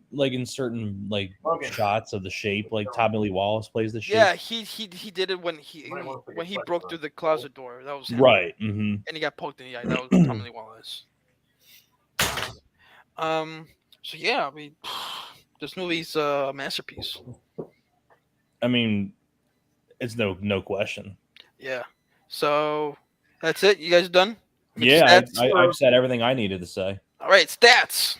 shots of the shape, like Tommy Lee Wallace plays the shape? Yeah, he did it when he broke through the closet door. That was him. Right. Mm-hmm. And he got poked in the eye. That was Tommy Lee Wallace. So yeah, I mean, this movie's a masterpiece. I mean, it's no question. Yeah. So that's it. You guys done? Yeah, I've said everything I needed to say. All right, stats.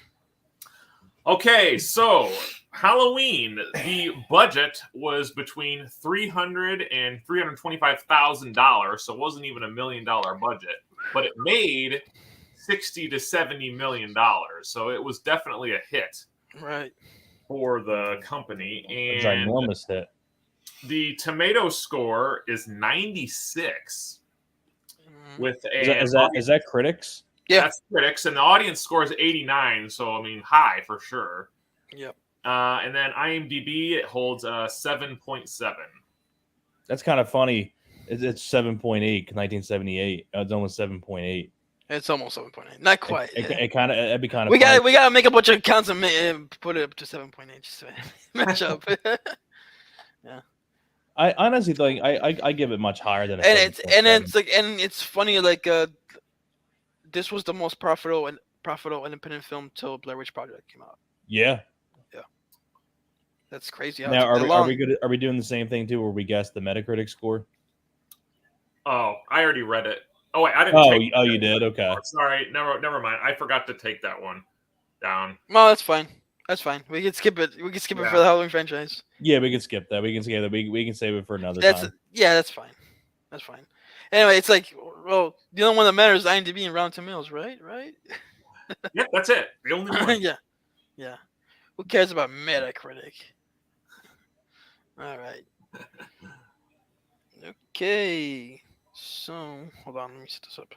Okay, so Halloween, the budget was between $300,000 and $325,000, so it wasn't even $1 million budget, but it made $60 to $70 million. So it was definitely a hit Right. for the company. It's And an enormous hit. the tomato score is 96 with a Is that critics? Yeah. That's critics, and the audience score is 89. So I mean, high for sure. Yep. And then IMDb, it holds 7.7. That's kind of funny. It's 7.8, 1978. It's almost 7.8. It's almost 7.8. Not quite. It kind of it'd be kind of. We gotta make a bunch of counts and put it up to 7.8 just to match up. I honestly think I give it much higher than. It's funny, like this was the most profitable independent film till Blair Witch Project came out. Yeah. That's crazy. Now are we doing the same thing too, where we guess the Metacritic score? Oh, I already read it. Oh wait, I didn't. You did. Okay. Sorry, never mind. I forgot to take that one down. No, that's fine. That's fine. We can skip it. We can skip it for the Halloween franchise. Yeah, we can skip that. We can skip that. We can save it for another time. Yeah, that's fine. That's fine. Anyway, it's like, well, the only one that matters is IMDb and Rotten Tomatoes, right? Right? Yeah, that's it. The only one. Yeah. Who cares about Metacritic? All right. Okay. So, hold on. Let me set this up.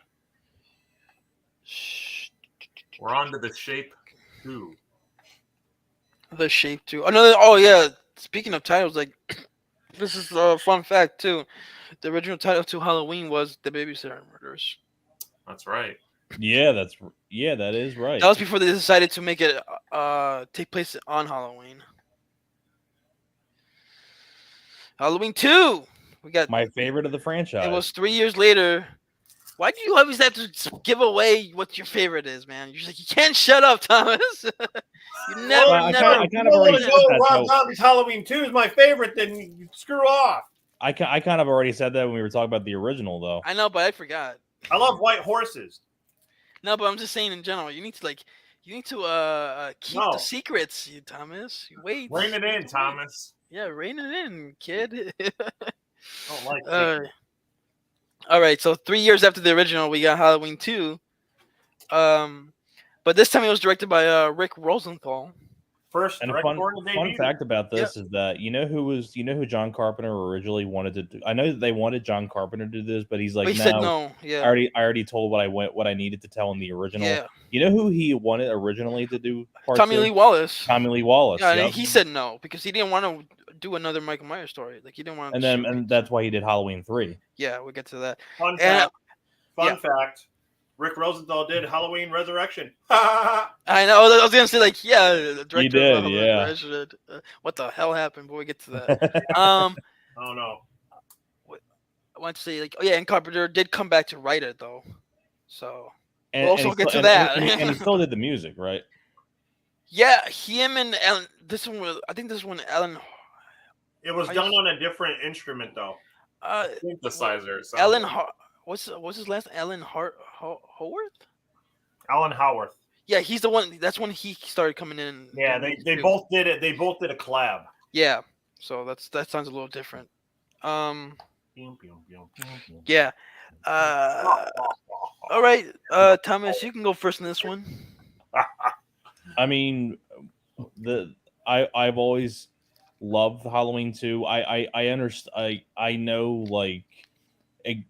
We're on to the Shape 2. The Shape 2. Oh, yeah. Speaking of titles, like, this is a fun fact, too. The original title to Halloween was The Babysitter Murders. That's right. Yeah, that is right. That was before they decided to make it take place on Halloween. Halloween 2. We got my favorite of the franchise. It was 3 years later. Why do you always have to give away what your favorite is, man? You're just like, you can't shut up, Thomas. You never. I kind of already said that. Rob Zombie's Halloween 2 is my favorite. Then you screw off. I kind of already said that when we were talking about the original, though. I know, but I forgot. I love white horses. No, but I'm just saying in general. You need to keep the secrets, you Thomas. You wait. Rein it in, Thomas. Yeah, rein it in, kid. Don't like all right, so 3 years after the original, we got Halloween 2. But this time it was directed by Rick Rosenthal. First and a fun fact about this is that you know who John Carpenter originally wanted to do. I know that they wanted John Carpenter to do this, but he's like, he said no. Yeah, I already told what I needed to tell in the original. Yeah. You know who he wanted originally to do part Tommy 2? Lee Wallace. Tommy Lee Wallace. Yeah, yep. and he said no because he didn't want to do another Michael Myers story. Like he didn't want. And that's why he did Halloween 3. Yeah, we'll get to that. Fun fact. Rick Rosenthal did Halloween Resurrection. I know. I was gonna say like, yeah, the director. He did, yeah. What the hell happened? Before we get to that, oh no. I want to say like, oh yeah, and Carpenter did come back to write it though, so we'll also get to that. And he still did the music, right? Yeah, him and Alan. I think this one, Alan. It was done on a different instrument though. Synthesizer. Alan. What's his last? Alan Haworth? Alan Haworth. Yeah, he's the one. That's when he started coming in. Yeah, they both did it. They both did a collab. Yeah, so that sounds a little different. Yeah. All right, Thomas, you can go first in this one. I mean, I've always loved Halloween 2. I understand. I know like.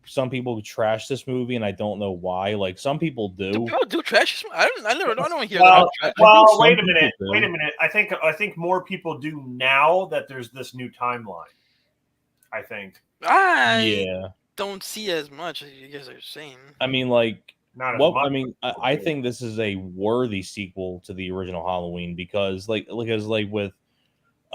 Some people trash this movie, and I don't know why. Like some people do. People do trash this movie? I don't hear that. Well, wait a minute. I think more people do now that there's this new timeline. I think. I don't see as much as you guys are saying. I mean, like, not as much. I mean, I think this is a worthy sequel to the original Halloween because with.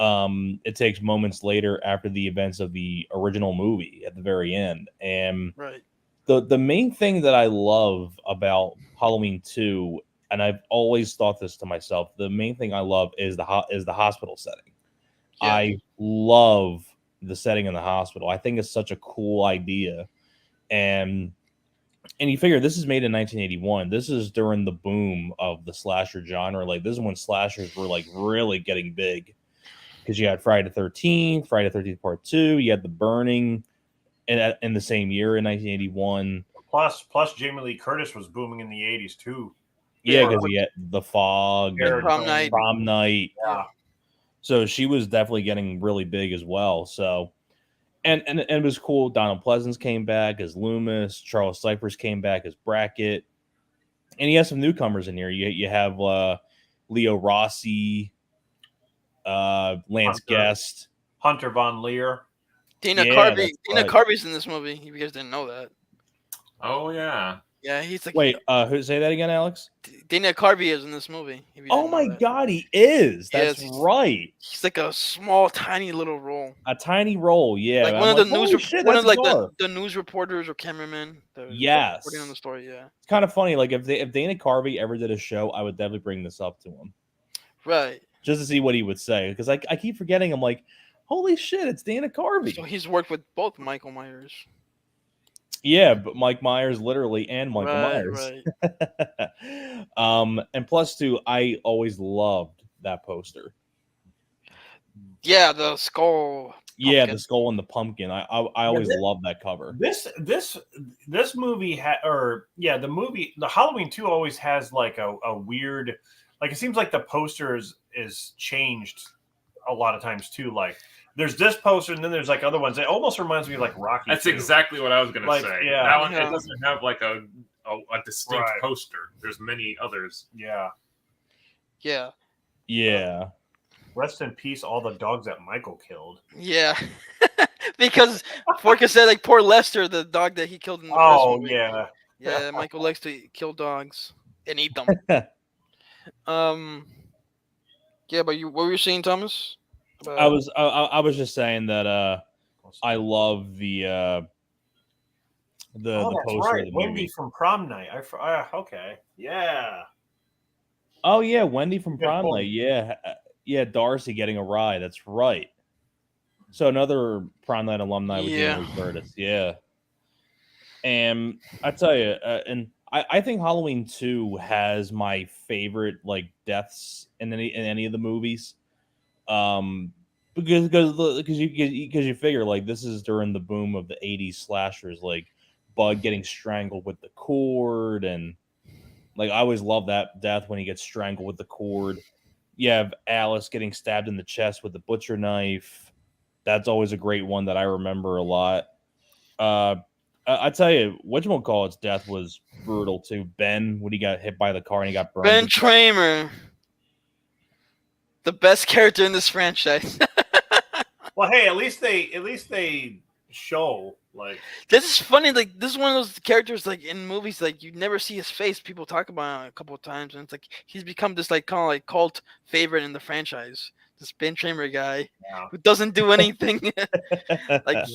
It takes moments later after the events of the original movie at the very end. And right. The main thing that I love about Halloween 2, and I've always thought this to myself, the main thing I love is the hospital setting. Yeah. I love the setting in the hospital. I think it's such a cool idea. And you figure this is made in 1981. This is during the boom of the slasher genre. Like this is when slashers were like really getting big. because you had Friday the 13th, Friday the 13th Part 2, you had The Burning in the same year in 1981. Plus Jamie Lee Curtis was booming in the 80s too. Yeah, Yeah. because he had The Fog, and Prom Night. Prom Night. Yeah. So she was definitely getting really big as well. So, and it was cool. Donald Pleasance came back as Loomis. Charles Cyphers came back as Brackett, and you have some newcomers in here. You have Leo Rossi, Lance Guest, Hunter Von Leer. Dana Yeah, Carvey. that's Dana right. Carvey's in this movie. If you guys didn't know that. Oh yeah. Yeah, he's like. Wait, who say that again, Alex? Dana Carvey is in this movie. If you Oh didn't know my that. God, he is. That's Yes. right. He's like a small, tiny little role. A tiny role, yeah. Like I'm one of the news, holy shit, one of that's like Gar. the news reporters or cameramen. that was Yes. reporting on the story. Yeah, It's kind of funny. Like if Dana Carvey ever did a show, I would definitely bring this up to him right. just to see what he would say, because I keep forgetting. I'm like, holy shit, it's Dana Carvey. So he's worked with both Michael Myers. Yeah, but Mike Myers literally and Michael right, Myers. Right. And plus two, I always loved that poster. Yeah, the skull. Yeah, pumpkin. the skull and the pumpkin. I always loved that cover. This movie the Halloween 2 always has like a weird, like it seems like the poster is changed a lot of times too. Like there's this poster and then there's like other ones. It almost reminds me of like Rocky. That's 2. exactly what I was gonna say. Yeah. That one, Yeah. it doesn't have like a distinct Right. poster. There's many others. Yeah. Yeah, Yeah. Rest in peace, all the dogs that Michael killed. yeah. Because Forka said like poor Lester, the dog that he killed in the Oh first movie. yeah. Yeah, Michael likes to kill dogs and eat them. Yeah, but what were you saying, Thomas? I was just saying that I love the Oh, that's poster right. of the Wendy movie. from Prom Night. Okay. Yeah. Oh yeah, Wendy from Yeah, Prom cool. Night. Yeah, Darcy getting a ride. That's right. So another Prom Night alumni with Yeah. Jamie Lee Curtis. Yeah, and I tell you, and I think Halloween 2 has my favorite like deaths in any of the movies. Because you figure like this is during the boom of the 80s slashers, like Bud getting strangled with the cord, and like I always love that death when he gets strangled with the cord. You have Alice getting stabbed in the chest with the butcher knife. That's always a great one that I remember a lot. I tell you, whatchamacallit's death was brutal too. Ben, when he got hit by the car and he got burned. Ben Tramer, the best character in this franchise. Well, hey, at least they show like This is funny. Like this is one of those characters like in movies like you never see his face. People talk about him a couple of times, and it's like he's become this like kind of like cult favorite in the franchise. This Ben Tramer guy who doesn't do anything. Like,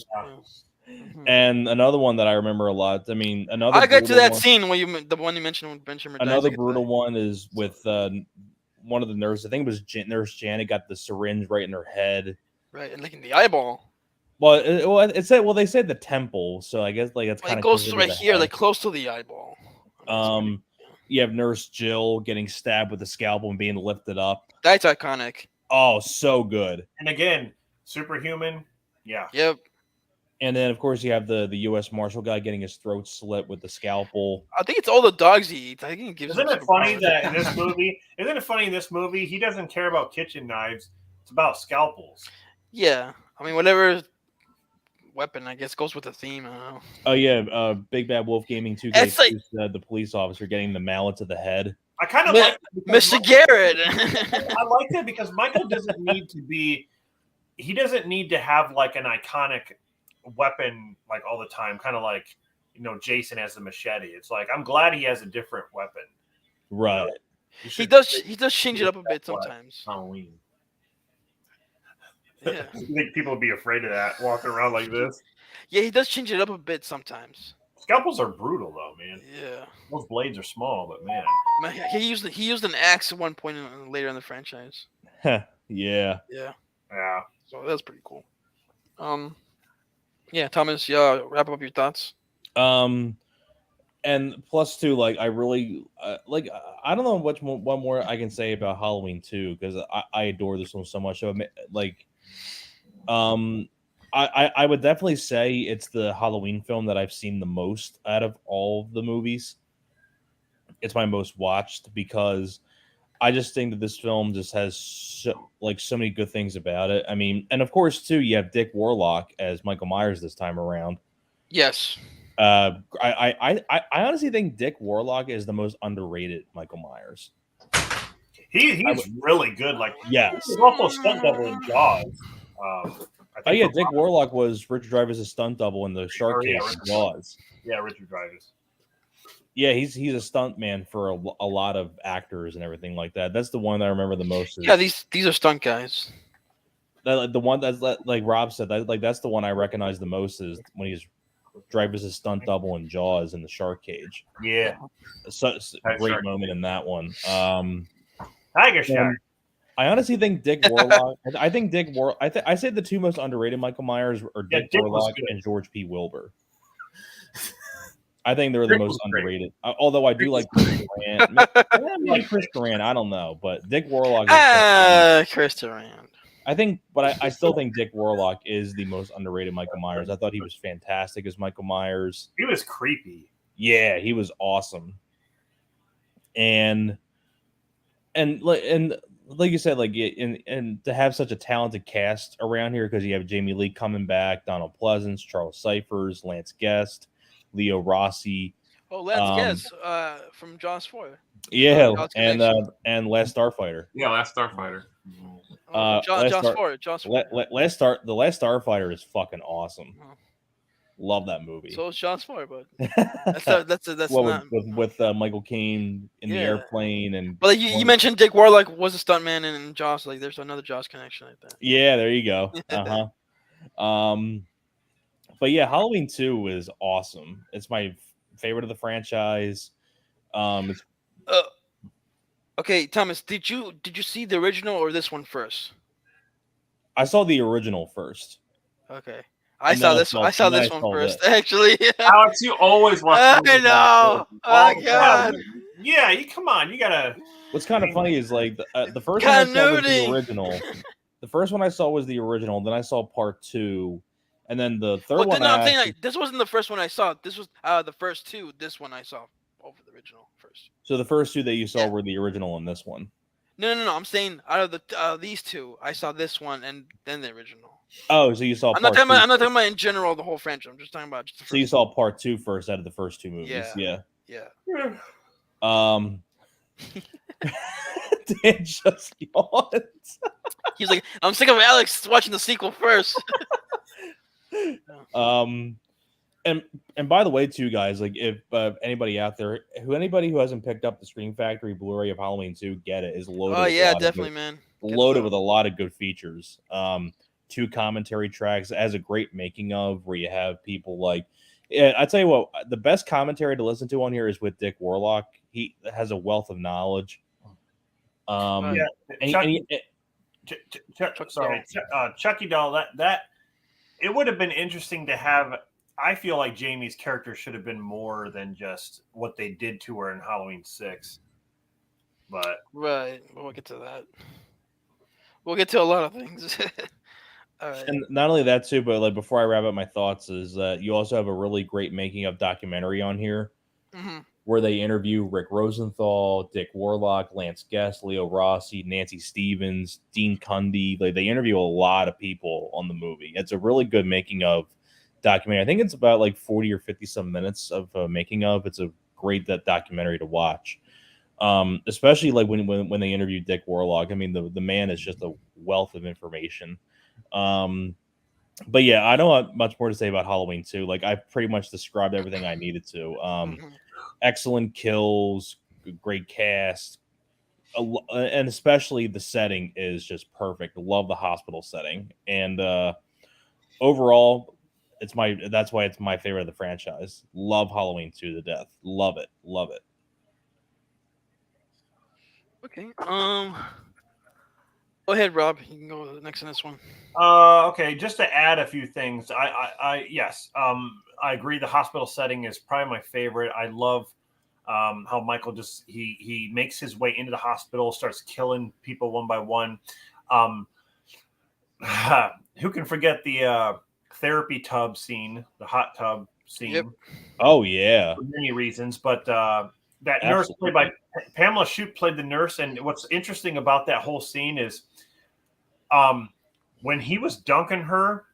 And another one that I remember a lot. I mean, another. I got to brutal that one- scene when the one you mentioned when Ben Tramer dies. Another I get to brutal that. one is with one of the nurses. I think it was Nurse Janet got the syringe right in her head. Right, and like in the eyeball. Well, it said. Well, they said the temple, so I guess like it's Like kind it of goes right here, like close to the eyeball. You have Nurse Jill getting stabbed with a scalpel and being lifted up. That's iconic. Oh, so good. and again, superhuman. Yeah. Yep. And then of course you have the U.S. Marshal guy getting his throat slit with the scalpel. I think it's all the dogs he eats. I think he gives. Isn't them it funny superpowers. that in this movie? Isn't it funny in this movie? He doesn't care about kitchen knives. It's about scalpels. Yeah, I mean whatever weapon I guess goes with the theme. I don't know. Oh yeah, Big Bad Wolf Gaming 2 It's like- the police officer getting the mallet to the head. I kind of Mi- like that because Mr. Garrett. I like that because Michael doesn't need to be. He doesn't need to have like an iconic weapon like all the time. Kind of like Jason has the machete. It's like I'm glad he has a different weapon. Right. he does change it up a bit sometimes. Halloween. Yeah, You think people would be afraid of that walking around like this? yeah, he does change it up a bit sometimes. Scalpels are brutal though, man. Yeah, Those blades are small, but man. Man, he used an axe at one point later in the franchise. Yeah. Yeah, Yeah. so that's pretty cool. Yeah, Thomas, yeah, wrap up your thoughts. and plus two, like I really like. I don't know what more I can say about Halloween 2 because I adore this one so much. So like, um, I would definitely say it's the Halloween film that I've seen the most out of all the movies. It's my most watched because I just think that this film just has so many good things about it. I mean, and of course too, you have Dick Warlock as Michael Myers this time around. Yes. I honestly think Dick Warlock is the most underrated Michael Myers. He's really good. Like, yes, he's also stunt double in Jaws. Oh yeah, Dick Warlock was Richard Dreyfuss' stunt double in the Shark Cage in Jaws. Yeah, Richard Dreyfuss. Yeah, he's a stunt man for a lot of actors and everything like that. That's the one that I remember the most. Yeah, these are stunt guys. The one that's like Rob said, that's the one I recognize the most is when he's Dreyfuss' stunt double in Jaws in the Shark Cage. Yeah, such a great moment in that one. Tiger Shark. I honestly think Dick Warlock. I think Dick Warlock. I say the two most underrated Michael Myers are Dick Warlock and George P. Wilbur. I think they're the most underrated. Although I do like Chris Durant. Maybe Chris Durant. I don't know, but Dick Warlock. Chris Durant. I think, but I still think Dick Warlock is the most underrated Michael Myers. I thought he was fantastic as Michael Myers. He was creepy. Yeah, he was awesome. And like you said, like and to have such a talented cast around here because you have Jamie Lee coming back, Donald Pleasance, Charles Cyphers, Lance Guest, Leo Rossi. Oh, Lance Guest from Jaws 4. Yeah, and Last Starfighter. Yeah, Last Starfighter. Jaws 4. The Last Starfighter is fucking awesome. Oh. Love that movie. So it's Jaws 4, but that's well, not with Michael Caine in the airplane and. But you mentioned Dick Warlock was a stuntman in Jaws. Like, there's another Jaws connection like that. Yeah, there you go. But yeah, Halloween 2 is awesome. It's my favorite of the franchise. Okay, Thomas, did you see the original or this one first? I saw the original first. Okay. I saw this one first, actually. Alex, you always watch. I know. Oh God. Yeah, come on. You gotta. What's kind of funny is like the first one I saw was the original. The first one I saw was the original. Then I saw part 2, and then the third one. I'm saying like this wasn't the first one I saw. This was the first 2. This one I saw over the original first. So the first 2 that you saw were the original and this one. No. I'm saying out of these 2, I saw this one and then the original. Oh, so you saw. I'm not talking about in general the whole franchise. I'm just talking about. So you saw part 2 first out of the first 2 movies. Yeah. Dan just yawned. He's like, I'm sick of Alex watching the sequel first. And by the way, too, guys, like if anybody out there, anybody who hasn't picked up the Scream Factory Blu-ray of Halloween 2, get it. Is loaded. Oh yeah, definitely, man. Loaded with a lot of good features. 2 commentary tracks. It has a great making of where you have people like. Yeah, I tell you what, the best commentary to listen to on here is with Dick Warlock. He has a wealth of knowledge. Chucky Doll. That it would have been interesting to have. I feel like Jamie's character should have been more than just what they did to her in Halloween 6. But right, we'll get to that. We'll get to a lot of things. All right. And not only that too, but like before I wrap up my thoughts, is that you also have a really great making of documentary on here, where they interview Rick Rosenthal, Dick Warlock, Lance Guest, Leo Rossi, Nancy Stevens, Dean Cundy. Like they interview a lot of people on the movie. It's a really good making of documentary. I think it's about like 40 or 50 some minutes of making of. It's a great documentary to watch. Especially like when they interview Dick Warlock. I mean, the man is just a wealth of information. But yeah, I don't have much more to say about Halloween 2. Like I pretty much described everything I needed to. Excellent kills, great cast, and especially the setting is just perfect. Love the hospital setting, and overall, that's why it's my favorite of the franchise. Love Halloween 2 to death. Love it. Okay. Go ahead, Rob. You can go next on this one. Okay, just to add a few things. Yes, I agree. The hospital setting is probably my favorite. I love how Michael just he makes his way into the hospital, starts killing people one by one. Who can forget the therapy tub scene, the hot tub scene? Yep. Oh yeah, For many reasons, but that nurse Absolutely. played by Pamela Shoot played the nurse, and what's interesting about that whole scene is, when he was dunking her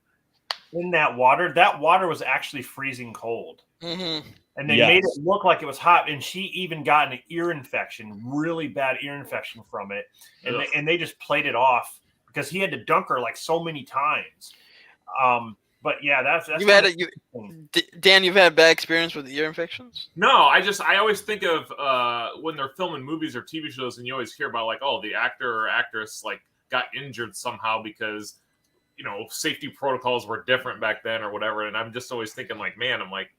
in that water was actually freezing cold, Mm-hmm. and they made it look like it was hot, and she even got an ear infection, really bad ear infection from it, and they just played it off because he had to dunk her like so many times. But yeah, that's Dan. You've had bad experience with ear infections? No, I always think of when they're filming movies or TV shows, and you always hear about like, oh, the actor or actress like got injured somehow because safety protocols were different back then or whatever. And I'm just always thinking like, man, I'm like,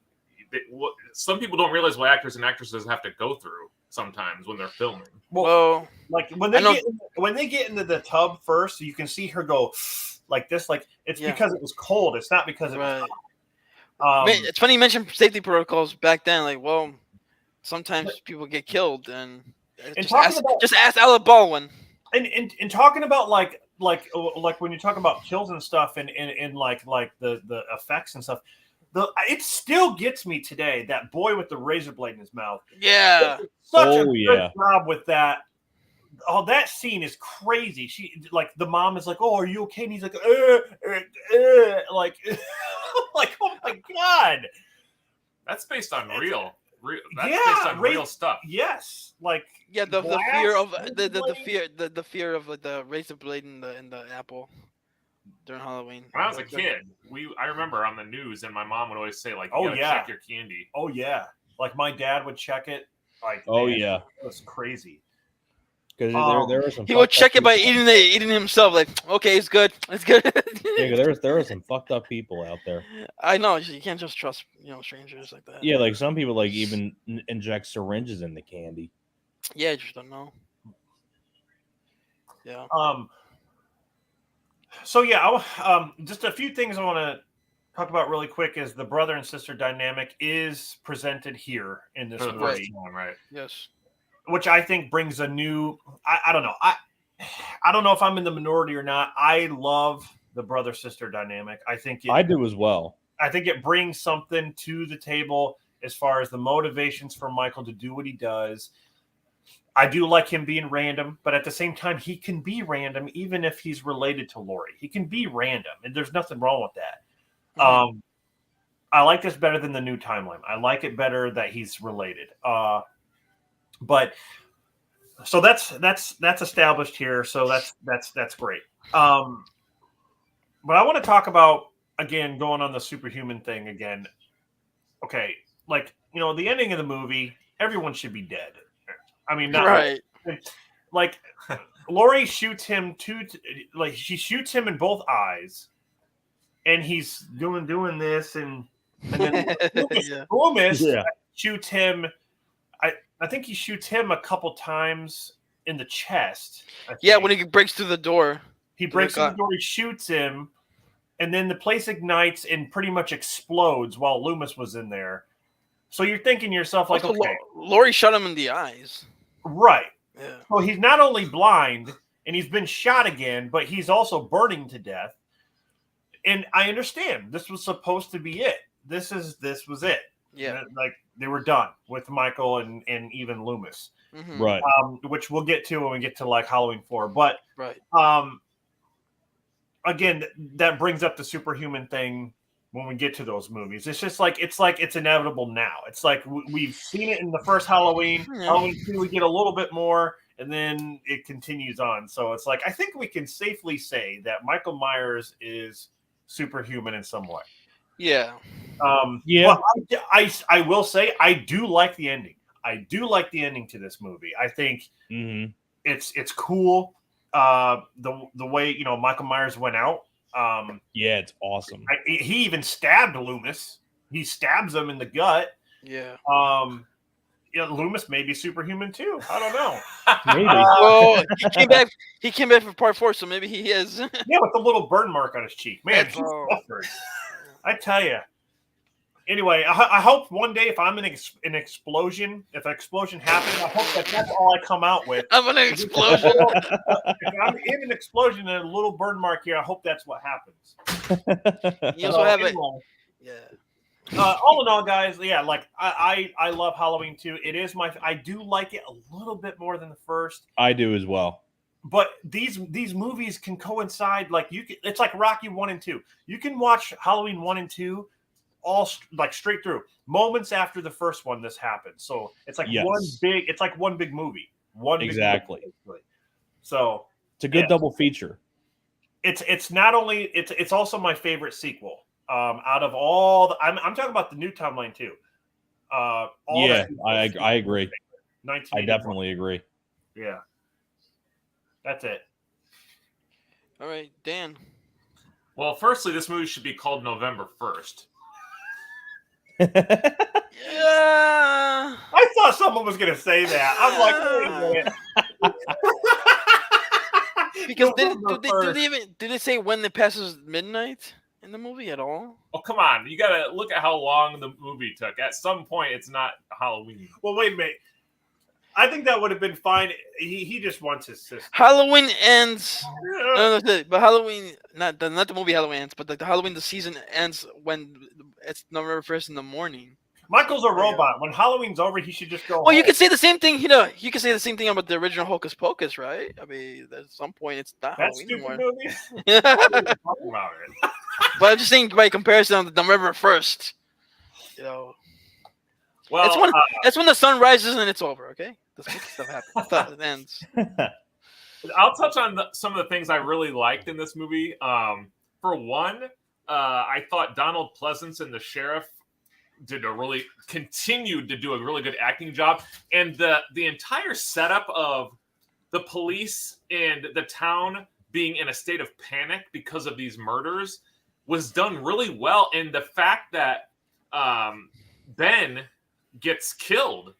some people don't realize what actors and actresses have to go through sometimes when they're filming. Well, like when they get into the tub first, you can see her go like this, like it's because it was cold. It's not because it was hot. It's funny you mentioned safety protocols back then. Like, well, sometimes people get killed, and just ask Alec Baldwin. And talking about like when you talk about kills and stuff, and like the effects and stuff, it still gets me today. That boy with the razor blade in his mouth. Yeah, such a good job with that. Oh, that scene is crazy. She like the mom is like, "Oh, are you okay?" And he's like, like, like, oh my god, that's based on real. That's based on real stuff. Yes, like the fear of the fear of like, the razor blade in the apple during Halloween. When I was a kid, I remember on the news, and my mom would always say like, "Oh, you gotta check your candy." Oh yeah, like my dad would check it. Like, oh man, yeah, it was crazy. Because there are some. He would check it by eating himself. Like, okay, it's good. It's good. Yeah, there are some fucked up people out there. I know you can't just trust strangers like that. Yeah, like some people like even inject syringes in the candy. Yeah, I just don't know. Yeah. So yeah, just a few things I want to talk about really quick is the brother and sister dynamic is presented here in this movie, right? Yes. Which I think brings a new. I don't know. I don't know if I'm in the minority or not. I love the brother sister dynamic. I think I do as well. I think it brings something to the table as far as the motivations for Michael to do what he does. I do like him being random, but at the same time, he can be random even if he's related to Laurie. He can be random, and there's nothing wrong with that. Mm-hmm. I like this better than the new timeline. I like it better that he's related. But so that's established here. So that's great. But I want to talk about, again, going on the superhuman thing again. Okay, like the ending of the movie, everyone should be dead. I mean, not right. Like Laurie shoots him she shoots him in both eyes, and he's doing this, and then Loomis shoots him. I think he shoots him a couple times in the chest. Yeah, when he breaks through the door. He breaks through the door, he shoots him, and then the place ignites and pretty much explodes while Loomis was in there. So you're thinking to yourself, like, also, okay. Laurie shot him in the eyes. Right. Yeah. So he's not only blind and he's been shot again, but he's also burning to death. And I understand this was supposed to be it. This was it. Yeah. Like they were done with Michael and even Loomis. Mm-hmm. Right. Which we'll get to when we get to like Halloween 4. But right. Again, that brings up the superhuman thing when we get to those movies. It's just like it's inevitable now. It's like we've seen it in the first Halloween. Yeah. Halloween 2, we get a little bit more, and then it continues on. So it's like I think we can safely say that Michael Myers is superhuman in some way. Yeah. Yeah. I will say I do like the ending. I do like the ending to this movie. I think it's cool. The way Michael Myers went out. Yeah, it's awesome. He even stabbed Loomis. He stabs him in the gut. Yeah. Loomis may be superhuman too. I don't know. Maybe. Well, he came back. He came back for part 4, so maybe he is. Yeah, with the little burn mark on his cheek. Man, That's he's all. suffered. I tell you. Anyway, I hope one day if I'm in an explosion, if an explosion happens, I hope that's all I come out with. I'm an explosion. If I'm in an explosion and a little burn mark here, I hope that's what happens. You also have it. Anyway, Yeah. all in all, guys, yeah, like I love Halloween 2. It is I do like it a little bit more than the first. I do as well. But these movies can coincide. Like it's like Rocky 1 and 2. You can watch Halloween 1 and 2 all like straight through. Moments after the first one, this happened. So it's like one big movie. Exactly. Big movie, so it's a good double feature. It's not only it's also my favorite sequel. Out of all I'm talking about the new timeline too. I agree. I definitely agree. Yeah. That's it. All right, Dan. Well, firstly, this movie should be called November 1st. Yeah. I thought someone was going to say that. I'm like, wait a minute. Because did they say when it passes midnight in the movie at all? Oh, come on. You got to look at how long the movie took. At some point, it's not Halloween. Well, wait a minute. I think that would have been fine. He just wants his sister. Halloween ends. No, but Halloween, not the movie Halloween ends, but the Halloween, the season ends when it's November 1st in the morning. Michael's a robot. When Halloween's over, he should just go Well, home. you could say the same thing. You know, you could say the same thing about the original Hocus Pocus, right? I mean, at some point, it's not That's Halloween stupid anymore. movie. Talking about it. But I'm just saying by comparison on the November 1st, you know. Well, that's when the sun rises and it's over, okay? That's when stuff happens. Stuff ends. I'll touch on some of the things I really liked in this movie. For one, I thought Donald Pleasance and the sheriff continued to do a really good acting job. And the entire setup of the police and the town being in a state of panic because of these murders was done really well. And the fact that Ben gets killed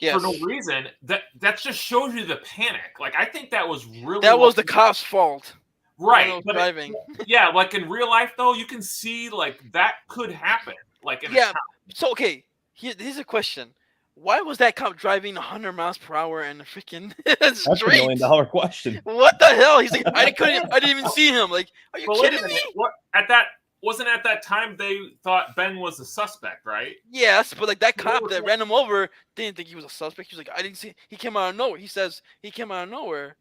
for no reason, that just shows you the panic. Like, I think that was really the cop's fault. Right. But driving. Like in real life though, you can see like that could happen. Like in a town. So okay, here's a question. Why was that cop driving 100 miles per hour in the freaking street? That's $1 million question. What the hell? He's like, I didn't even see him. Like, are you kidding me? What wasn't at that time they thought Ben was a suspect, right? Yes, but like that cop that ran him over didn't think he was a suspect. He was like, I didn't see. He came out of nowhere. He says he came out of nowhere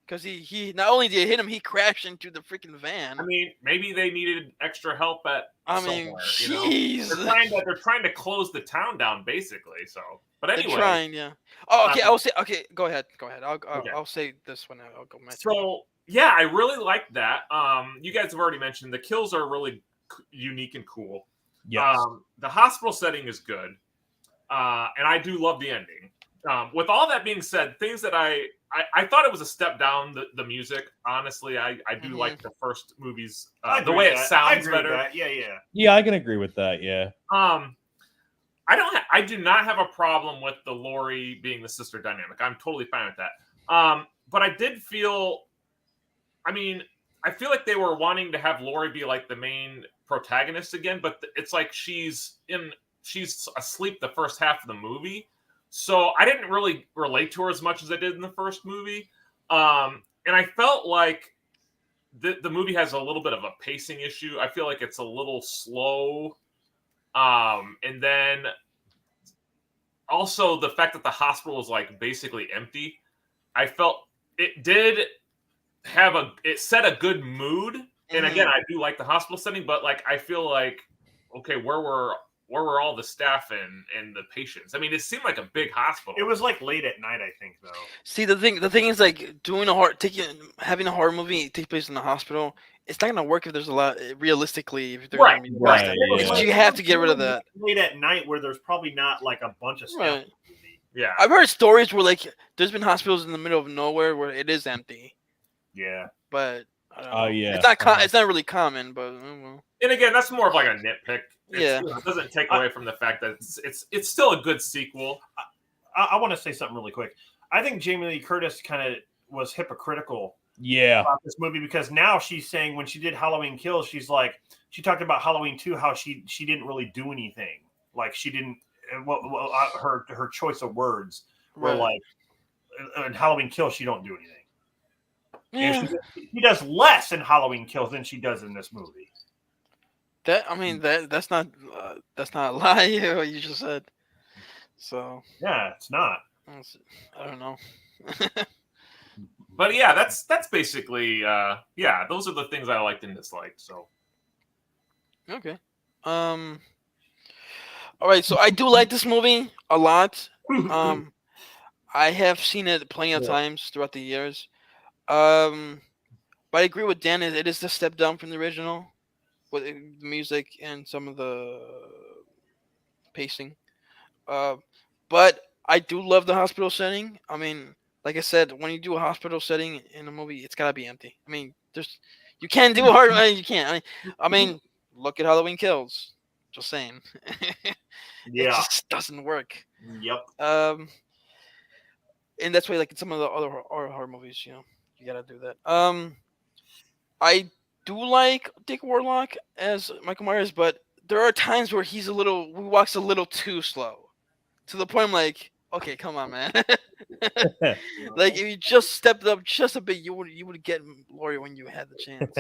because he not only did he hit him, he crashed into the freaking van. I mean, maybe they needed extra help at somewhere. Jeez. You know? They're trying to close the town down, basically. So, but anyway, they're trying, yeah. Oh, okay. I'll say. Okay, go ahead. I'll say this one. I'll go. So. Yeah, I really like that. You guys have already mentioned the kills are really unique and cool. Yes. The hospital setting is good, and I do love the ending. With all that being said, things that I thought it was a step down. The music, honestly, I do like the first movie's the way it sounds better. Yeah, I can agree with that. Yeah. I do not have a problem with the Laurie being the sister dynamic. I'm totally fine with that. But I did feel. I mean, I feel like they were wanting to have Laurie be like the main protagonist again, but it's like she's asleep the first half of the movie. So I didn't really relate to her as much as I did in the first movie. And I felt like the movie has a little bit of a pacing issue. I feel like it's a little slow. And then also the fact that the hospital is like basically empty. I felt it did it set a good mood, and again, I do like the hospital setting, but like I feel like, okay, where were all the staff and the patients? I mean, it seemed like a big hospital. It was like late at night, I think, though. See, the thing is like having a horror movie take place in the hospital. It's not gonna work if there's a lot realistically. If right. Yeah. You have to get rid of that. Late at night, where there's probably not like a bunch of stuff. Right. Yeah, I've heard stories where like there's been hospitals in the middle of nowhere where it is empty. Yeah, but I don't know. Oh yeah. It's not it's not really common, but well. And again, that's more of like a nitpick. Yeah. It doesn't take away from the fact that it's still a good sequel. I want to say something really quick. I think Jamie Lee Curtis kind of was hypocritical Yeah. about this movie because now she's saying when she did Halloween Kills, she talked about Halloween 2, how she didn't really do anything. Like she didn't. Her choice of words were like, in Halloween Kills, she don't do anything. Yeah. And she does less in Halloween Kills than she does in this movie. That's not a lie. What you just said. So Yeah, it's not. I don't know. But yeah, that's basically those are the things I liked and disliked. So Okay. All right. So I do like this movie a lot. I have seen it plenty of times throughout the years. But I agree with Dan. It is a step down from the original, with the music and some of the pacing. But I do love the hospital setting. I mean, like I said, when you do a hospital setting in a movie, it's gotta be empty. I mean, you can't do a hard. You can't. I mean, look at Halloween Kills. Just saying. Yeah. It just doesn't work. Yep. And that's why, like in some of the other horror movies, you gotta do that. I do like Dick Warlock as Michael Myers, but there are times where he walks a little too slow, to the point I'm like, okay, come on, man. Like if you just stepped up just a bit, you would get Laurie when you had the chance.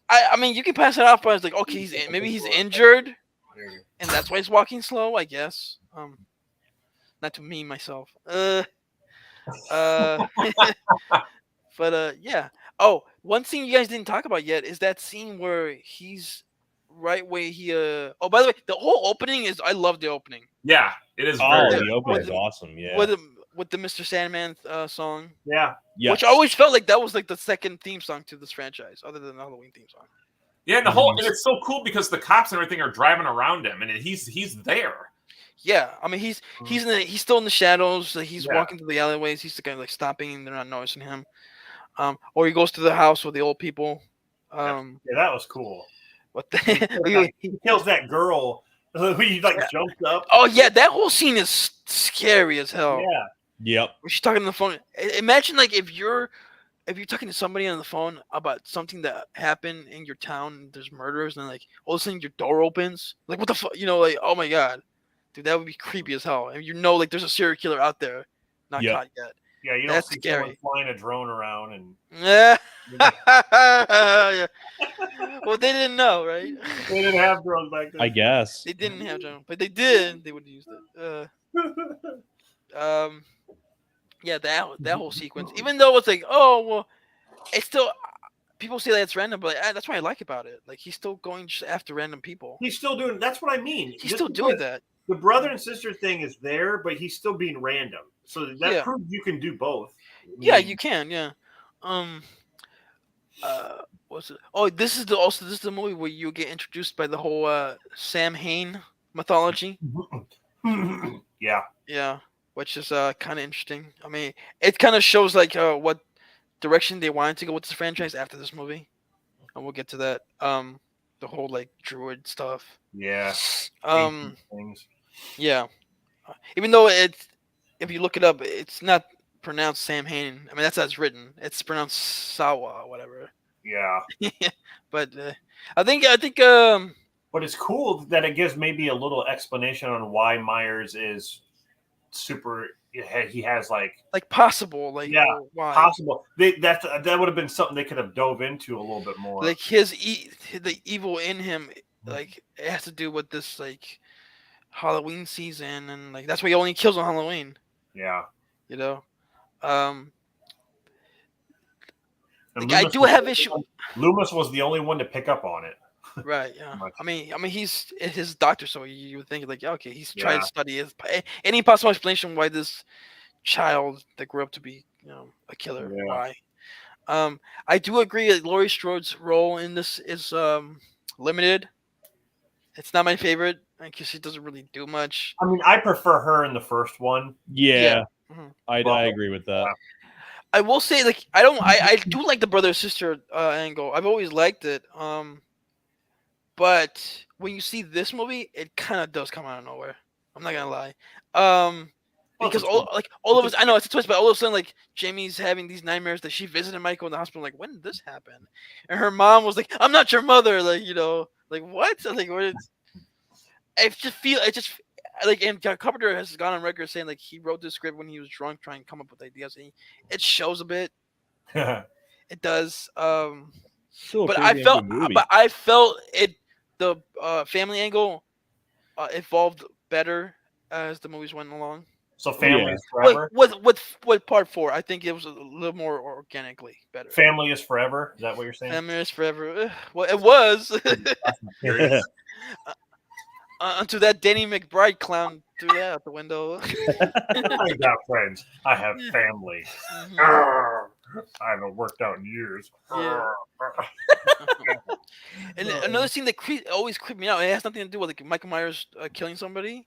I mean, you can pass it off, but it's like, okay, maybe he's injured, and that's why he's walking slow, I guess. Not to me myself. But yeah. Oh, one thing you guys didn't talk about yet is that scene where he's right where he. Oh, by the way, the whole opening is. I love the opening. yeah, it is. The opening is awesome. Yeah. With the Mr. Sandman song. Yeah. Yes. Which I always felt like that was like the second theme song to this franchise, other than the Halloween theme song. Yeah, and and it's so cool because the cops and everything are driving around him, and he's there. Yeah, I mean he's still in the shadows. He's walking through the alleyways. He's kind of like stopping, and they're not noticing him. Or he goes to the house with the old people. Yeah, that was cool. What he kills that girl who he jumps up. Oh yeah, that whole scene is scary as hell. Yeah. Yep. When she's talking on the phone. Imagine like if you're talking to somebody on the phone about something that happened in your town, and there's murders, and like all of a sudden your door opens. Like what the fuck? Like, oh my god, dude, that would be creepy as hell. And like there's a serial killer out there, not caught yet. Yeah, you don't see someone flying a drone around and. Yeah. Yeah. Well, they didn't know, right? They didn't have drones back then. I guess they didn't have drones, but they did. They would have used it. Yeah, that whole sequence. Even though it's like, oh well, it's still people say that it's random, but that's what I like about it. Like he's still going just after random people. He's still doing. That's what I mean. He's still doing that. The brother and sister thing is there, but he's still being random. So that proves you can do both. Yeah, you can. Yeah. What's it? Oh, this is the movie where you get introduced by the whole Sam Hain mythology. Yeah. Yeah, which is kind of interesting. I mean, it kind of shows like what direction they wanted to go with this franchise after this movie, and we'll get to that. The whole like druid stuff. Yeah. Things. Yeah. Even though if you look it up, it's not pronounced Sam Hain. I mean, that's how it's written. It's pronounced Sawa or whatever. Yeah. But I think. But it's cool that it gives maybe a little explanation on why Myers is super. He has like possible, why possible. That would have been something they could have dove into a little bit more. Like the evil in him, like it has to do with this like Halloween season, and like that's why he only kills on Halloween. Yeah. Like, I do have issue. Loomis was the only one to pick up on it. Right. Yeah. I mean, he's his doctor, so you would think like, okay, he's trying to study any possible explanation why this child that grew up to be, a killer. Yeah. Why? I do agree that Laurie Strode's role in this is limited. It's not my favorite because she doesn't really do much. I mean, I prefer her in the first one. Yeah. Mm-hmm. I agree with that. I will say, like, I do like the brother sister angle. I've always liked it. But when you see this movie, it kind of does come out of nowhere. I'm not gonna lie. Well, it's Because a twist. all of It's us, a I know it's a twist, but all of a sudden, like, Jamie's having these nightmares that she visited Michael in the hospital. Like, when did this happen? And her mom was like, "I'm not your mother." Like, like what? Like, what? It just like, and Carpenter has gone on record saying like he wrote this script when he was drunk, trying to come up with ideas. And it shows a bit. It does. Still a But pretty damn good movie. I felt it. The family angle evolved better as the movies went along. So family Yeah. is forever. With part 4, I think it was a little more organically better. Family is forever. Is that what you're saying? Family is forever. Well, it was Curious. until that Danny McBride clown threw that out the window. I got friends. I have family. Mhm. I haven't worked out in years. Yeah. And another scene that always creeped me out. It has nothing to do with like Michael Myers killing somebody.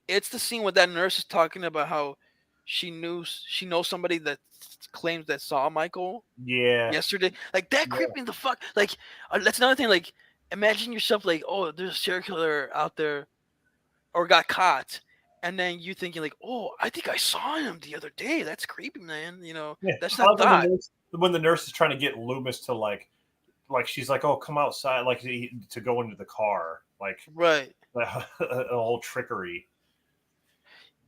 It's the scene where that nurse is talking about how she knows somebody that claims that saw Michael Yeah. yesterday. Like that creeped me the fuck. Like that's another thing. Like imagine yourself like, oh, there's a serial killer out there, or got caught, and then you thinking like, oh, I think I saw him the other day. That's creepy, man. Yeah. That's I not love thought. when the nurse is trying to get Loomis to like she's like, oh, come outside, like to go into the car, like Right. a whole trickery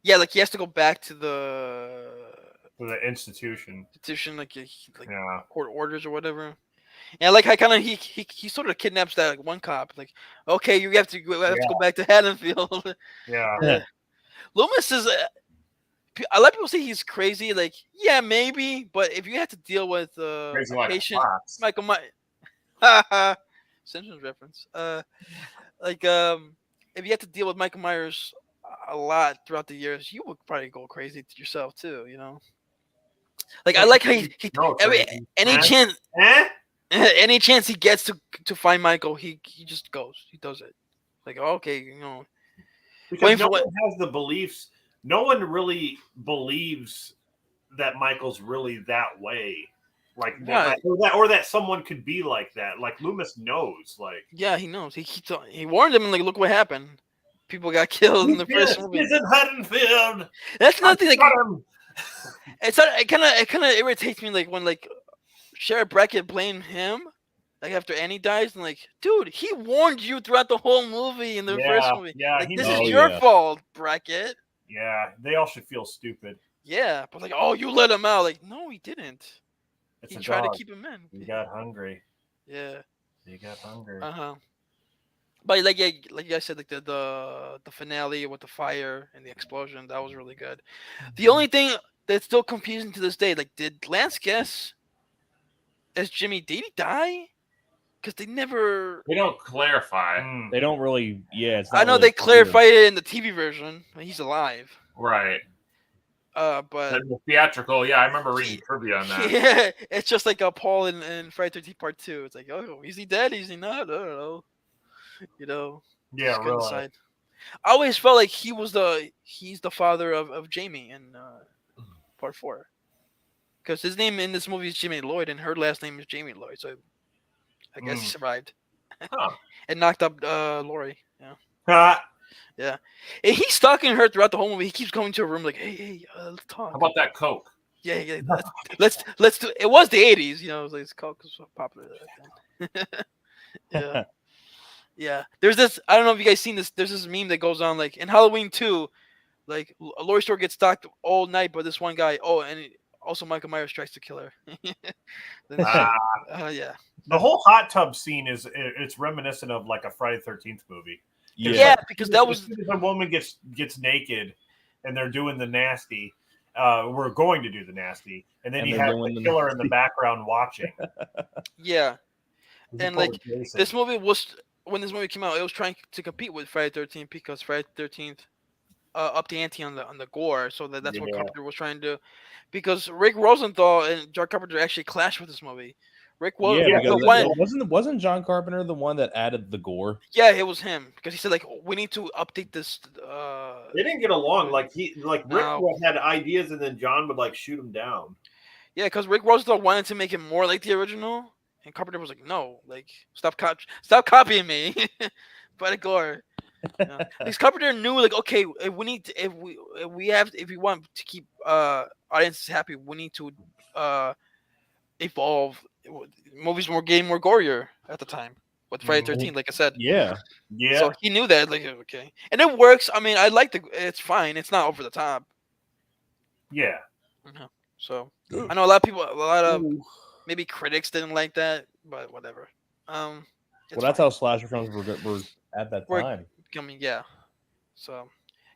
Yeah, like he has to go back to the for the institution. institution, like Yeah. court orders or whatever. And like I kind of he sort of kidnaps that one cop. Like, okay, you have to go back to Haddonfield. Yeah. Loomis is. A lot of people say he's crazy. Like, yeah, maybe, but if you have to deal with Crazy a like a patient, fox. Michael Myers, Simpsons reference. Like if you have to deal with Michael Myers a lot throughout the years, you would probably go crazy to yourself too. Like I like how he No, crazy. any chance Eh? any chance he gets to find Michael, he just goes. He does it. Like, okay, Because Waiting no for one has the beliefs. No one really believes that Michael's really that way, like Right. or that someone could be like that. Like Loomis knows, like yeah, he knows. He warned him, and like, look what happened. People got killed in the first movie. He's in Haddonfield. That's another thing. Like, Got him. it kind of irritates me, like when like Sheriff Brackett blamed him, like after Annie dies, and like, dude, he warned you throughout the whole movie in the first movie. Yeah, like he this knows. is your fault, Brackett. Yeah, they all should feel stupid. Yeah, but like, oh, you let him out. Like, no, he didn't. It's He a tried dog. to keep him in. He got hungry. Yeah. He got hungry. But like I said, like the finale with the fire and the explosion, that was really good. The only thing that's still confusing to this day, like, did Lance guess as Jimmy, did he die? Because they never. They don't clarify. They don't really. Yeah, it's. I Not know really they clear. clarified it in the TV version. He's alive. Right. But And the theatrical, yeah, I remember reading trivia on that. yeah, it's just like Paul in Friday 13th Part 2. It's like, oh, is he dead? Is he not? I don't know. Yeah, just couldn't really. decide. I always felt like he's the father of Jamie in Part 4, because his name in this movie is Jimmy Lloyd, and her last name is Jamie Lloyd. So I guess he survived Huh. and knocked up Lori. Yeah. Ha! Yeah, and he's stalking her throughout the whole movie. He keeps going to her room like, "Hey, let's talk." How about that Coke? Yeah, let's do. It was the '80s, it was like Coke was so popular back then. Yeah. There's this. I don't know if you guys seen this. There's this meme that goes on like in Halloween 2, like a Lori store gets stalked all night by this one guy. Oh, and also Michael Myers tries to kill her. Yeah. The whole hot tub scene it's reminiscent of like a Friday 13th movie. Yeah, because that was as soon as a woman gets naked and they're doing the nasty. We're going to do the nasty, and then you have the killer in the background watching. Yeah, and like this movie was when this movie came out, it was trying to compete with Friday 13th because Friday 13th upped the ante on the gore, so that's what Carpenter was trying to do. Because Rick Rosenthal and John Carpenter actually clashed with this movie. Rick was wasn't John Carpenter the one that added the gore? Yeah, it was him because he said like we need to update this. They didn't get along. Like Rick had ideas and then John would like shoot him down. Yeah, because Rick Rosenthal wanted to make it more like the original, and Carpenter was like, "No, like stop copying me." But Gore. Yeah. Because Carpenter knew, like, okay, if we need to, if we want to keep audiences happy, we need to evolve. Movies were getting more gorier at the time with Friday 13th, like I said. Yeah. Yeah. So he knew that, like, okay, and it works. I mean, I like it's fine. It's not over the top. Yeah. So I know a lot of maybe critics didn't like that, but whatever. Well, that's how slasher films were at that time. I mean, yeah. So,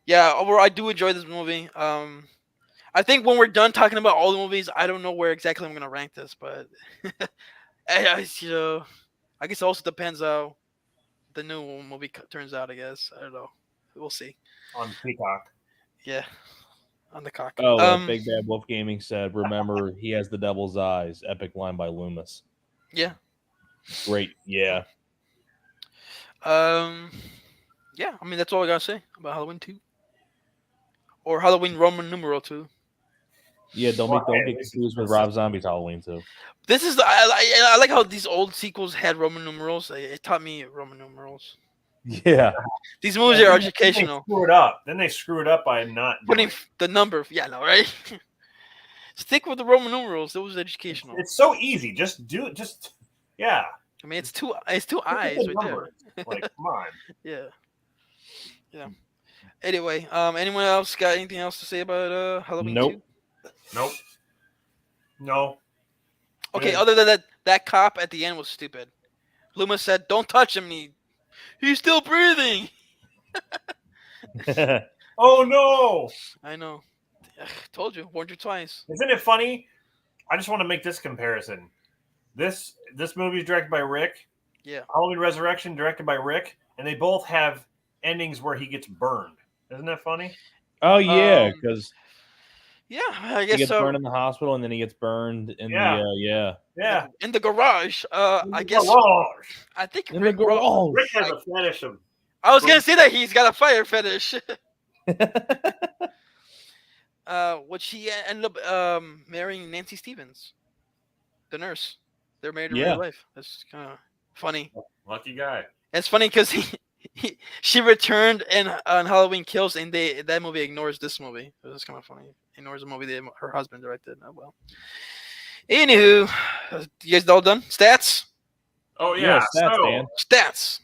yeah. Overall, I do enjoy this movie. I think when we're done talking about all the movies, I don't know where exactly I'm gonna rank this, but I guess it also depends how the new movie turns out. I guess I don't know. We'll see. On Peacock. Yeah, on the cock. Oh, Big Bad Wolf Gaming said, "Remember, he has the devil's eyes." Epic line by Loomis. Yeah. Great. Yeah. Yeah. I mean, that's all I gotta say about Halloween 2, or Halloween Roman numeral 2. Yeah. Don't get confused with Rob Zombie's Halloween 2. This is I like how these old sequels had Roman numerals. It taught me Roman numerals. Yeah. These movies are educational. Then they screw it up by not putting the number. Yeah, no, right? Stick with the Roman numerals. It was educational. It's so easy. Just do it. Yeah. I mean, it's two eyes right there. Like, come on. Yeah. Anyway, anyone else got anything else to say about Halloween 2? Nope. No. Okay, other than that cop at the end was stupid. Loomis said, "Don't touch him." He's still breathing. Oh no! I know. Told you, warned you twice. Isn't it funny? I just want to make this comparison. This movie is directed by Rick. Yeah. Halloween Resurrection directed by Rick, and they both have endings where he gets burned. Isn't that funny? Oh yeah, because I guess he gets so. burned in the hospital, and then he gets burned in the in the garage. I guess. Garage. I think in Rick, the garage. Rick has a fetish of. I was gonna say that he's got a fire fetish. Which he ended up marrying Nancy Stevens, the nurse. They're married in real life. That's kind of funny. Lucky guy. It's funny because she returned on Halloween Kills, and that movie ignores this movie. It was kind of funny. Ignores a movie that her husband directed. Oh well. Anywho, you guys all done? Stats? Oh yeah. Stats.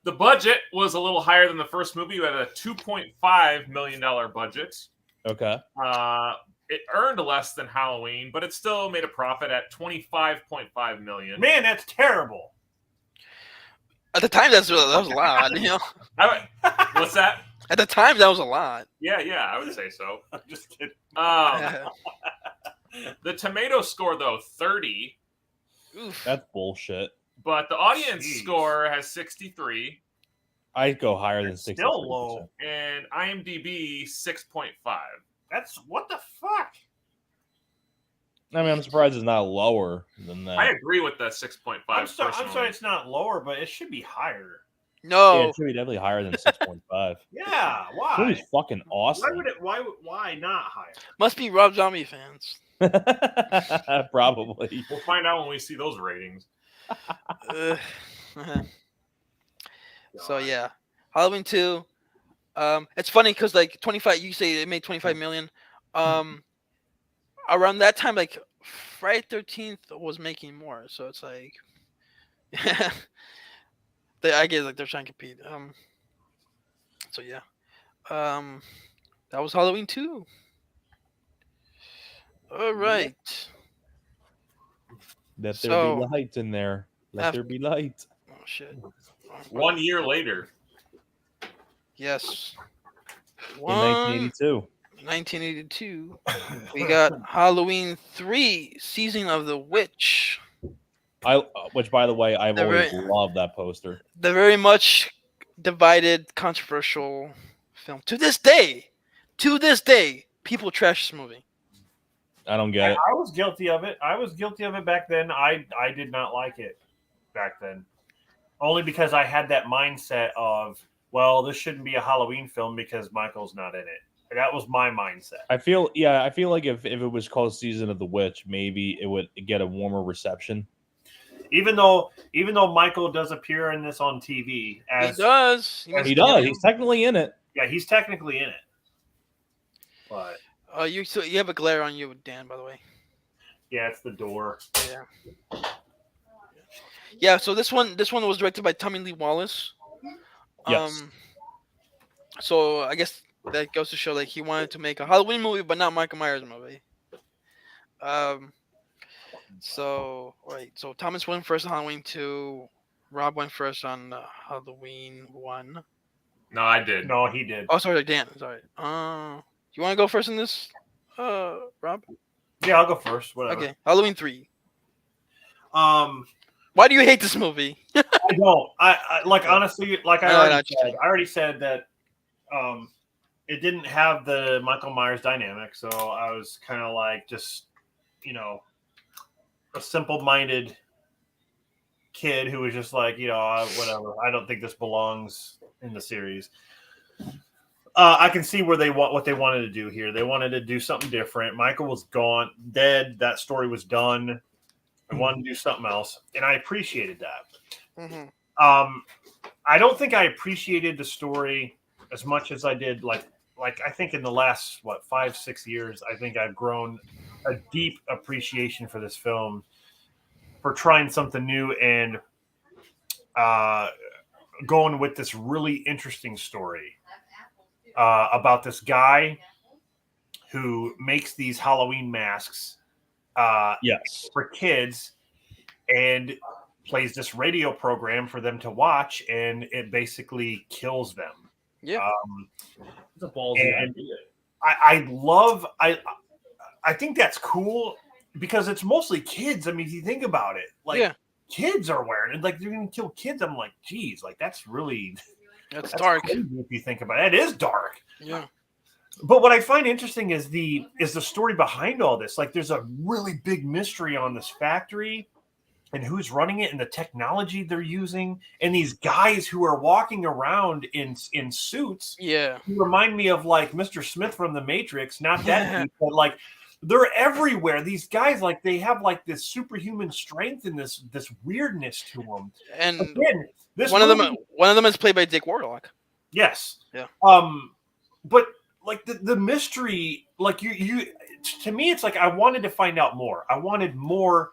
The budget was a little higher than the first movie. We had a $2.5 million budget. Okay. It earned less than Halloween, but it still made a profit at $25.5 million. Man, that's terrible. At the time, that was a lot. You know. What's that? At the time, that was a lot. Yeah, I would say so. I'm just kidding. The tomato score, though, 30. Oof. That's bullshit. But the audience score has 63. I'd go higher than 60. Still low. And IMDb 6.5. That's what the fuck. I mean, I'm surprised it's not lower than that. I agree with the 6.5. I'm sorry it's not lower, but it should be higher. No, yeah, it should be definitely higher than 6.5. Yeah, why? It was fucking awesome. Why not higher? Must be Rob Zombie fans. Probably. We'll find out when we see those ratings. So yeah, Halloween 2. It's funny because like 25. You say it made 25 million. Around that time, like Friday 13th was making more. So it's like, I guess like they're trying to compete. So yeah, that was Halloween 2. All right. Let there be light in there. Let there be light. Oh shit. 1 year later. Yes. In 1982. 1982. We got Halloween 3, Season of the Witch. Which, by the way, I've always loved that poster. The very much divided, controversial film. To this day, people trash this movie. I don't get it. I was guilty of it. Back then. I did not like it back then. Only because I had that mindset of, well, this shouldn't be a Halloween film because Michael's not in it. That was my mindset. I feel like if it was called Season of the Witch, maybe it would get a warmer reception. Even though Michael does appear in this on TV, He does. He does. He's technically in it. Yeah, he's technically in it. But you have a glare on you, Dan. By the way. yeah, it's the door. Yeah. Yeah. So this one was directed by Tommy Lee Wallace. Yes. So I guess that goes to show like he wanted to make a Halloween movie, but not Michael Myers movie. So Thomas went first on Halloween 2. Rob went first on Halloween 1. No, I did. No, he did. Oh, sorry, Dan. Sorry. You want to go first in this, Rob? Yeah, I'll go first. Whatever. Okay. Halloween 3. Why do you hate this movie? I don't. I like honestly, like I already said that. It didn't have the Michael Myers dynamic, so I was kind of like just, a simple-minded kid who was just like, whatever. I don't think this belongs in the series. I can see where what they wanted to do here. They wanted to do something different. Michael was gone, dead. That story was done. I wanted to do something else, and I appreciated that. Mm-hmm. I don't think I appreciated the story as much as I did like I think in the last 5-6 years, I think I've grown a deep appreciation for this film, for trying something new and going with this really interesting story about this guy who makes these Halloween masks for kids and plays this radio program for them to watch, and it basically kills them. Yeah. It's a ballsy idea. I think that's cool because it's mostly kids. I mean, if you think about it, kids are wearing it. Like, they're going to kill kids. I'm like, geez, like that's that's dark. If you think about it, it is dark. Yeah. But what I find interesting is the story behind all this. Like, there's a really big mystery on this factory and who's running it and the technology they're using, and these guys who are walking around in suits. Yeah. Who remind me of like Mr. Smith from The Matrix. Not that deep, but like they're everywhere. These guys, like, they have like this superhuman strength and this weirdness to them. And again, one of them is played by Dick Warlock. Yes. Yeah. But like the mystery, like you to me, it's like I wanted to find out more. I wanted more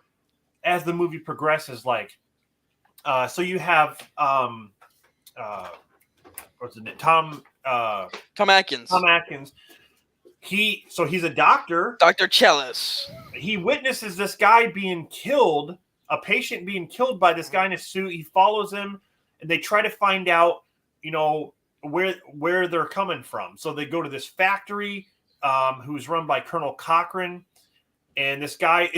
as the movie progresses. Like, so you have what's his name? Tom Atkins. Tom Atkins. He's a doctor. Dr. Chalice. He witnesses this guy being killed, a patient being killed by this guy in a suit. He follows him, and they try to find out, where they're coming from. So they go to this factory, who's run by Colonel Cochran, and this guy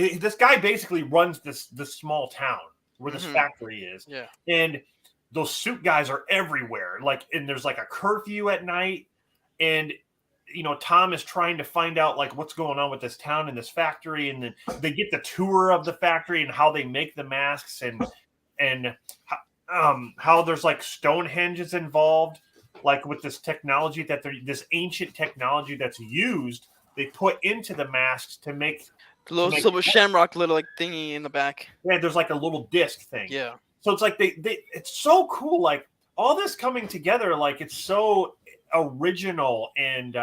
basically runs this small town where this factory is. Yeah, and those suit guys are everywhere. Like, and there's like a curfew at night, and Tom is trying to find out like what's going on with this town and this factory, and then they get the tour of the factory and how they make the masks, and how there's like Stonehenge is involved, like with this technology this ancient technology that's used, they put into the masks to make the little silver shamrock little like thingy in the back. Yeah, there's like a little disc thing. Yeah. So it's like they it's so cool, like all this coming together, like it's so original and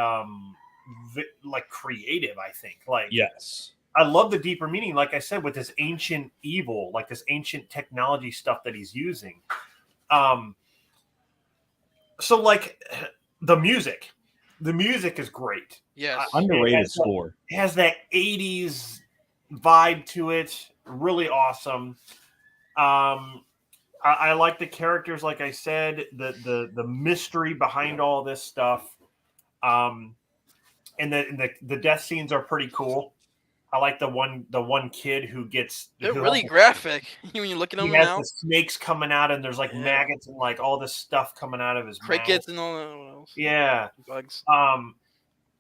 like creative, I think. Like, yes, I love the deeper meaning, like I said, with this ancient evil, like this ancient technology stuff that he's using. So like the music is great. Yes. Underrated score. It has that 80s vibe to it. Really awesome. I like the characters, like I said, the mystery behind all this stuff. And the death scenes are pretty cool. I like the one kid who gets. They're really graphic when you look at them he has now. The snakes coming out, and there's like maggots and like all this stuff coming out of his crickets mouth. and all that else. Yeah, bugs.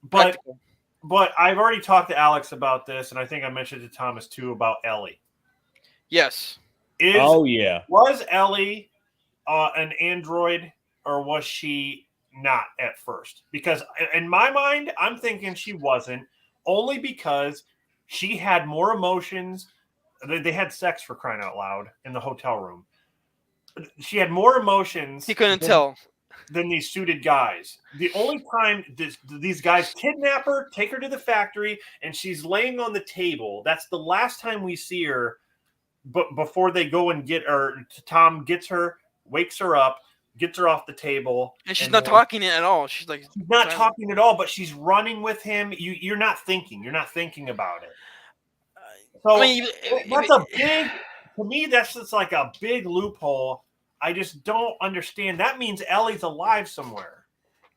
But I've already talked to Alex about this, and I think I mentioned to Thomas too about Ellie. Yes. Was Ellie an android, or was she not at first, because in my mind, I'm thinking she wasn't, only because she had more emotions. They had sex, for crying out loud, in the hotel room. She had more emotions. He couldn't tell. Than these suited guys. The only time these guys kidnap her, take her to the factory, and she's laying on the table. That's the last time we see her. But before they go and get her, Tom gets her, wakes her up, gets her off the table, and she's not talking at all. She's like, she's not talking at all, but she's running with him. You're not thinking. You're not thinking about it. So I mean, that's a big. To me, that's just like a big loophole. I just don't understand. That means Ellie's alive somewhere.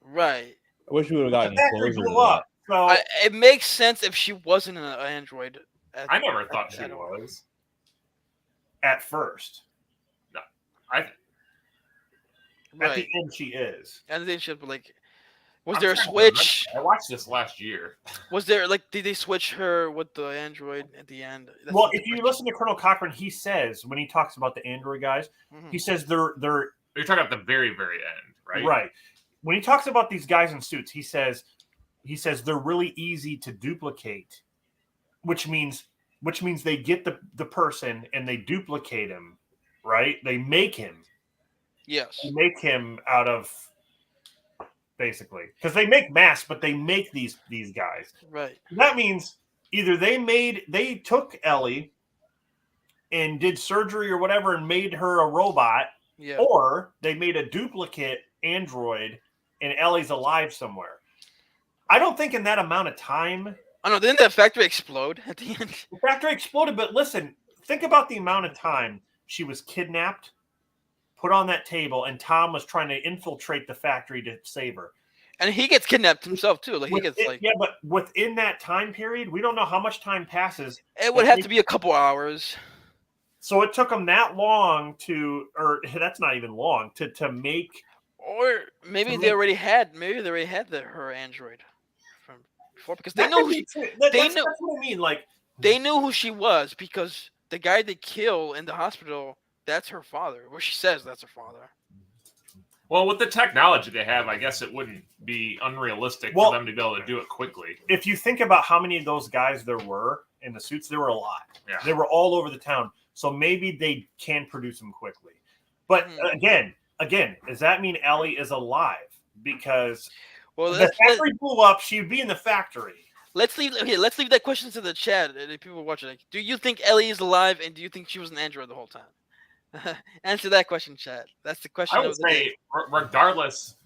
Right. I wish we would have gotten closer to blew that. up. So it makes sense if she wasn't an android. I never thought she was. At first. No. At the end, she is. And then she was like, was there a switch? I watched this last year. Was there, like, did they switch her with the android at the end? Well, if you listen to Colonel Cochran, he says, when he talks about the android guys, he says they're You're talking about the very, very end, right? Right. When he talks about these guys in suits, he says they're really easy to duplicate, which means they get the person and they duplicate him, right? They make him. Yes. They make him out of, basically, because they make masks, but they make these guys. Right. That means either they took Ellie and did surgery or whatever and made her a robot, or they made a duplicate android and Ellie's alive somewhere. I don't think in that amount of time. I know. Didn't that factory explode at the end? The factory exploded, but listen, think about the amount of time she was kidnapped, put on that table, and Tom was trying to infiltrate the factory to save her. And he gets kidnapped himself too. Like yeah, but within that time period, we don't know how much time passes. It would have to be a couple hours. So it took them that long or that's not even long to make. Or maybe they already had her android from before, because they know that's what I mean. Like, they knew who she was, because the guy they kill in the hospital, that's her father. Well, she says that's her father. Well, with the technology they have, I guess it wouldn't be unrealistic for them to be able to do it quickly. If you think about how many of those guys there were in the suits, there were a lot. Yeah. They were all over the town. So maybe they can produce them quickly. But again, does that mean Ellie is alive? Because the factory blew up, she'd be in the factory. Let's leave that question to the chat. If people watching, like, do you think Ellie is alive, and do you think she was an android the whole time? Answer that question, chat. That's the question. I would say, regardless,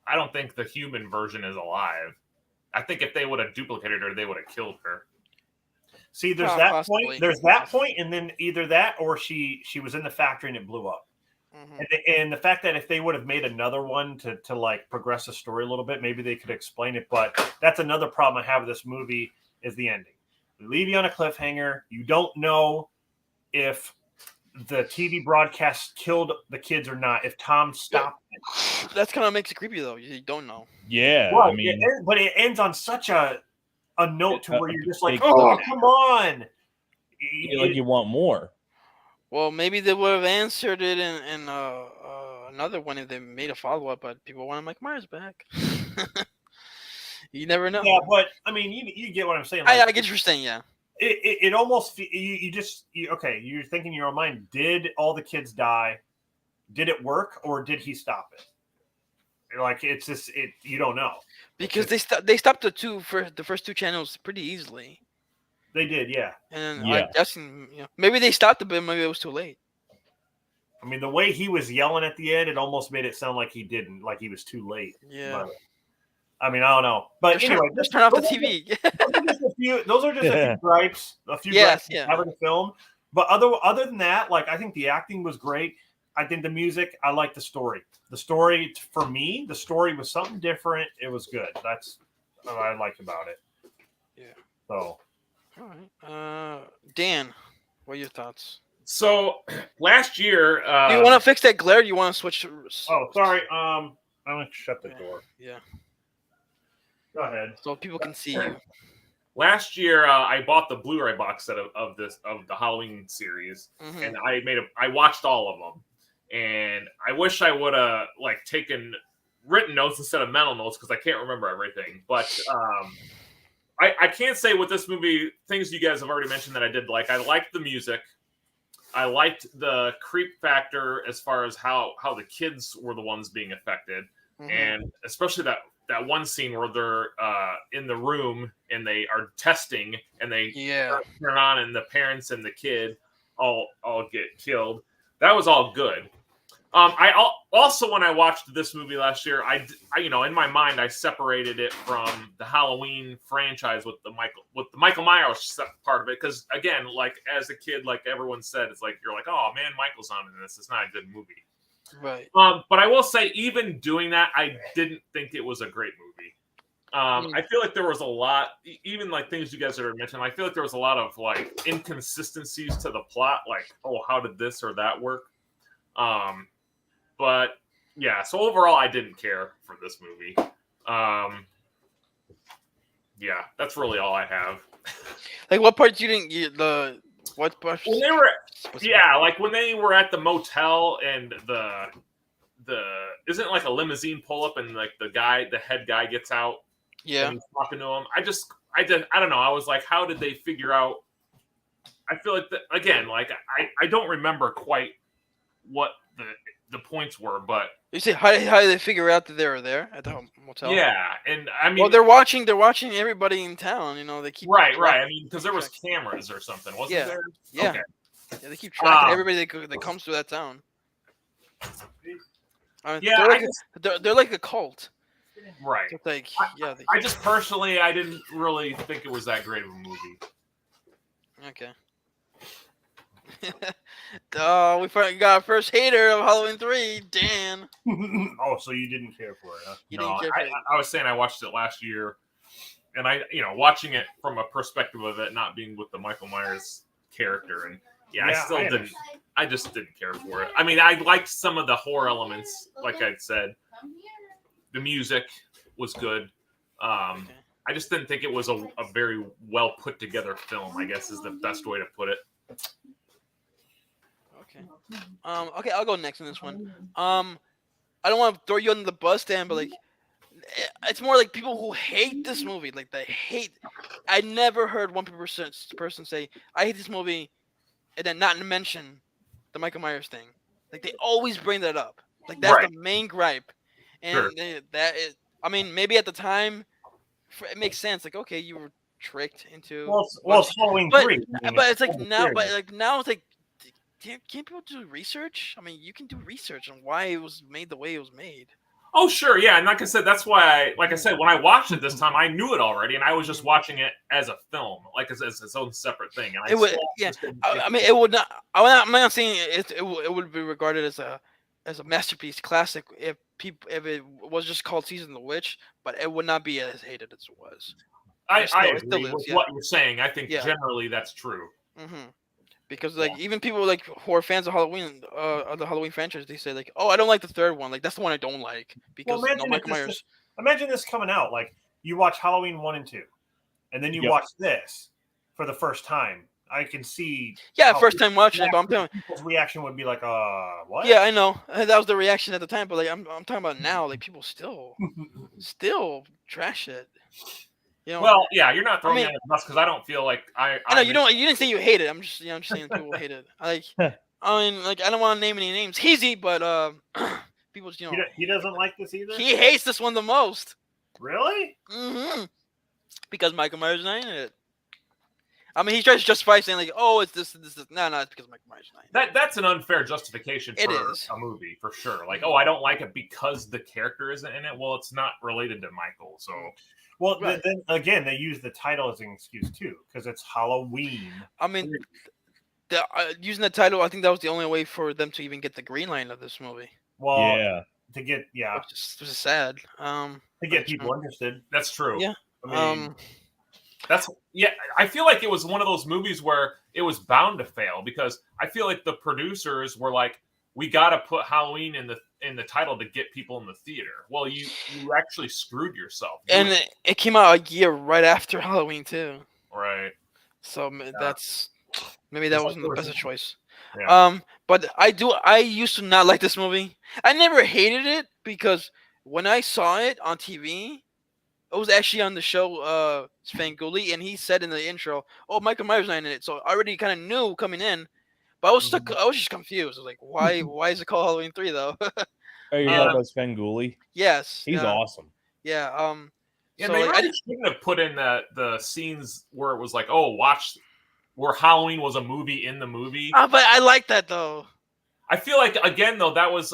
I don't think the human version is alive. I think if they would have duplicated her, they would have killed her. See, there's that point. There's that point, and then either that or she was in the factory and it blew up. And the fact that if they would have made another one to like progress the story a little bit, maybe they could explain it. But that's another problem I have with this movie is the ending. They leave you on a cliffhanger. You don't know if the TV broadcast killed the kids or not, if Tom stopped it. That's kind of makes it creepy, though. You don't know. Yeah, well, I mean, but it ends on such a note to where you're just like, oh, come on. Like you want more. Well, maybe they would have answered it in another one if they made a follow-up, but people want Mike Myers back. You never know. Yeah, but, I mean, you get what I'm saying. Like, I get what you're saying, yeah. It almost, you're thinking in your own mind, did all the kids die? Did it work, or did he stop it? Like, it's just, you don't know. Because they stopped the first two channels pretty easily. They did, yeah. And I'm guessing, maybe they stopped it, but maybe it was too late. I mean, the way he was yelling at the end, it almost made it sound like he didn't, like he was too late. Yeah. But, I mean, I don't know. But anyway, just turn off the TV. Those are just a few gripes, gripes having the film. But other than that, like, I think the acting was great. I think the music, I like the story. The story, for me, the story was something different. It was good. That's what I liked about it. Yeah. So. All right. Dan, what are your thoughts? So, last year... do you want to fix that glare? Or do you want to switch? Oh, sorry. I'm going to shut the door. Yeah. Go ahead. So people can see you. Last year, I bought the Blu-ray box set of the Halloween series, and I watched all of them. And I wish I would have taken written notes instead of mental notes because I can't remember everything. But I can't say with this movie things you guys have already mentioned that I did like. I liked the music. I liked the creep factor as far as how the kids were the ones being affected, and especially that one scene where they're in the room and they are testing and they turn on and the parents and the kid all get killed. That was all good. I also, when I watched this movie last year, I in my mind I separated it from the Halloween franchise with the Michael Myers part of it because again, like as a kid, like everyone said, it's like you're like, oh man, Michael's on in this. It's not a good movie, right? But I will say, even doing that, I didn't think it was a great movie. I feel like there was a lot, even like things you guys already mentioned. I feel like there was a lot of like inconsistencies to the plot, like how did this or that work? But yeah, so overall, I didn't care for this movie. Yeah, that's really all I have. Like, what parts you didn't get? What parts? When they were, like when they were at the motel and the isn't like a limousine pull up and like the head guy gets out. Yeah, and he's talking to him. I don't know. I was like, how did they figure out? I feel like again, like I don't remember quite what the points were, but you say how did they figure out that they were there at the motel? Yeah, and I mean, well, they're watching everybody in town. They keep right. I mean, because there was cameras or something, wasn't there? Yeah. Okay. Yeah, they keep tracking everybody that comes through that town. I mean, they're like a cult. Right. It's like, I just personally, I didn't really think it was that great of a movie. Okay. We finally got our first hater of Halloween 3, Dan. Oh, so you didn't care for it, huh? No, I was saying I watched it last year, and watching it from a perspective of it not being with the Michael Myers character, and I just didn't care for it. I mean, I liked some of the horror elements, like I said. The music was good. I just didn't think it was a very well put together film, I guess is the best way to put it. Okay, I'll go next on this one. I don't want to throw you under the bus, Dan, but like, it's more like people who hate this movie. Like they hate. I never heard one person say I hate this movie, and then not mention the Michael Myers thing. Like they always bring that up. Like that's the main gripe, and that is. I mean, maybe at the time, it makes sense. Like, okay, you were tricked into. Well, it's Halloween 3. But it's like now, it's like. Can't people do research? I mean, you can do research on why it was made the way it was made. Oh, sure, yeah, and like I said, that's why when I watched it this time, I knew it already, and I was just watching it as a film, like as its own separate thing. And I mean, it would not. I'm not saying it would be regarded as a masterpiece classic if it was just called Season of the Witch, but it would not be as hated as it was. I agree with what you're saying. I think generally that's true. Mm-hmm. Because even people who are fans of Halloween, of the Halloween franchise, they say like, "Oh, I don't like the third one. Like that's the one I don't like because no Michael Myers." Imagine this coming out like you watch Halloween 1 and 2, and then you watch this for the first time. I can see. Yeah, first time watching it, but I'm telling people's reaction would be like, what?" Yeah, I know that was the reaction at the time, but like I'm talking about now, like people still trash it. Well, yeah, you're not throwing me under the bus because I don't feel like I know you don't. You didn't say you hate it. I'm just saying people hate it. I mean, like I don't want to name any names, Heezy, but people, he doesn't like this either. He hates this one the most. Really? Mm-hmm. Because Michael Myers is not in it. I mean, he tries to justify saying like, "Oh, it's this." No, it's because Michael Myers is not in it. That's an unfair justification for a movie for sure. Like, I don't like it because the character isn't in it. Well, it's not related to Michael, so. Well, then again, they use the title as an excuse too, because it's Halloween. I mean, using the title, I think that was the only way for them to even get the green line of this movie. Well, which is sad. To get people interested. That's true. Yeah. I feel like it was one of those movies where it was bound to fail because I feel like the producers were like, we got to put Halloween in the title to get people in the theater. Well, you actually screwed yourself. And it came out a year right after Halloween too. Right. So that's maybe that wasn't the best choice. Yeah. But I used to not like this movie. I never hated it because when I saw it on TV, it was actually on the show Svengoolie, and he said in the intro, "Oh, Michael Myers not in it." So I already kind of knew coming in, but I was stuck. I was just confused. I was like, "Why is it called Halloween 3 though?" Oh, you're talking about Svengoolie? Yes, He's awesome. yeah. Yeah, So they like, really shouldn't have put in the scenes where it was like, oh, watch, where Halloween was a movie in the movie. but I like that though. I feel like, again, though, that was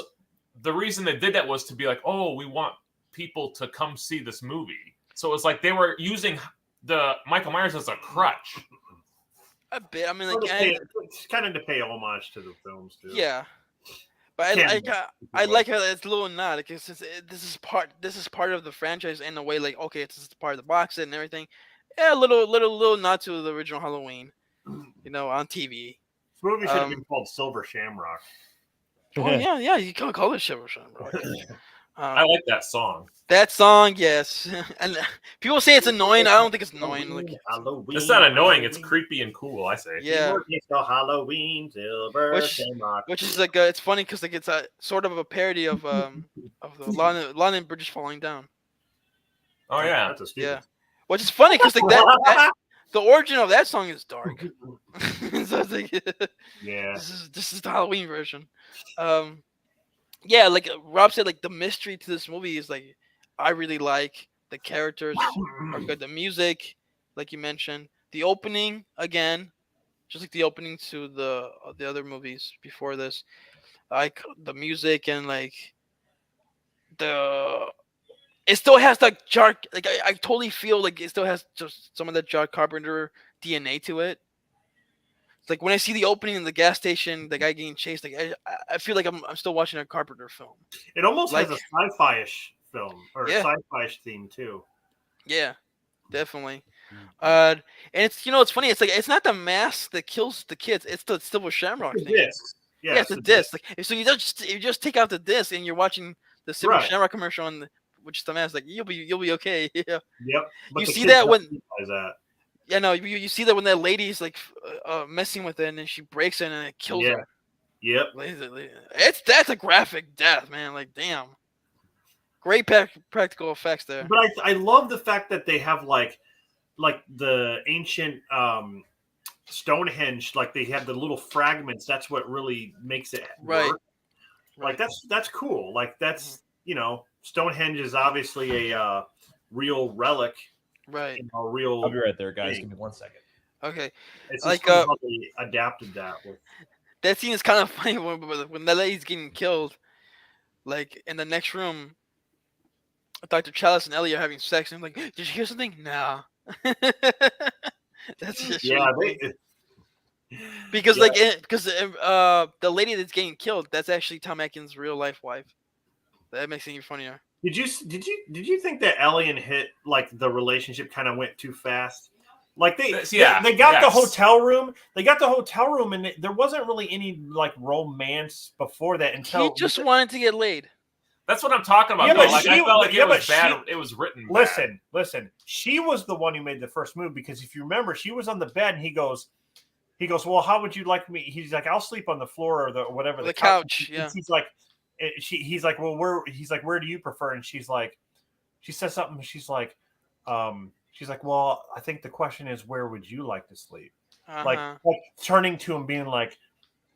the reason they did that was to be like, oh, we want people to come see this movie. So it was like they were using the Michael Myers as a crutch. A bit. I mean, Sort like, of it's kind of to pay homage to the films too. yeah. But I like how it's a little nod because this is part of the franchise in a way. Like, okay, it's part of the box set and everything. Yeah, a little nod to the original Halloween, on TV. This movie should have been called Silver Shamrock. Oh yeah, you can't call it Shiver Shamrock. I like that song. That song, yes. And people say it's annoying. I don't think it's annoying. Like, Halloween. It's not annoying. It's creepy and cool, I say. yeah. It's the Halloween Silver Shamrock. Which is like it's funny because like it's a sort of a parody of the London Bridge falling down. Oh yeah. That's a stupid. Yeah. Which is funny because like that the origin of that song is dark. So it's like, Yeah. This is the Halloween version. Yeah, like Rob said, like the mystery to this movie is like I really like the characters are good, the music, like you mentioned, the opening again, just like the opening to the other movies before this, like the music and like it still has that I totally feel like it still has just some of that John Carpenter DNA to it. Like when I see the opening in the gas station, the guy getting chased, like I feel like I'm still watching a Carpenter film. It almost Like- has a sci-fi-ish film or Yeah. sci-fi-ish theme too. Yeah, definitely. And it's it's funny. It's like it's not the mask that kills the kids. It's the Silver Shamrock The thing. disc. Yeah, Yeah, it's the disc. Like so you just take out the disc and you're watching the Silver Right. Shamrock commercial on which is the mask. Like you'll be okay. Yeah. Yep. But You the see kids that don't when- realize that. Yeah, no, you see that when that lady's like messing with it and then she breaks it and it kills Yeah. her. Yep. That's a graphic death, man. Like damn. Great practical effects there. But I love the fact that they have like the ancient Stonehenge, like they have the little fragments. That's what really makes it Right. work. Like that's cool. Like that's Stonehenge is obviously a real relic, Right. a real. I'll be right there, guys. Give me 1 second. Okay. It's Like, like how they adapted that. That scene is kind of funny when that lady's getting killed. Like in the next room, Dr. Chalice and Ellie are having sex, and I'm like, "Did you hear something?" Nah. That's just really funny. Because the lady that's getting killed, that's actually Tom Atkins' real life wife. That makes it even funnier. Did you think that Ellie and Hit, like the relationship kind of went too fast? Like they got the hotel room. They got the hotel room, and there wasn't really any like romance before that until He just wanted to get laid. That's what I'm talking about. Yeah, though. but Like, I felt like it was bad. It was written bad. Listen. She was the one who made the first move because if you remember, she was on the bed and he goes, well, how would you like me? He's like, I'll sleep on the floor or the whatever. The couch. Yeah. He's like, he's like, well, where do you prefer? And she's like, she says something. She's like, well, I think the question is, where would you like to sleep? Like turning to him, being like,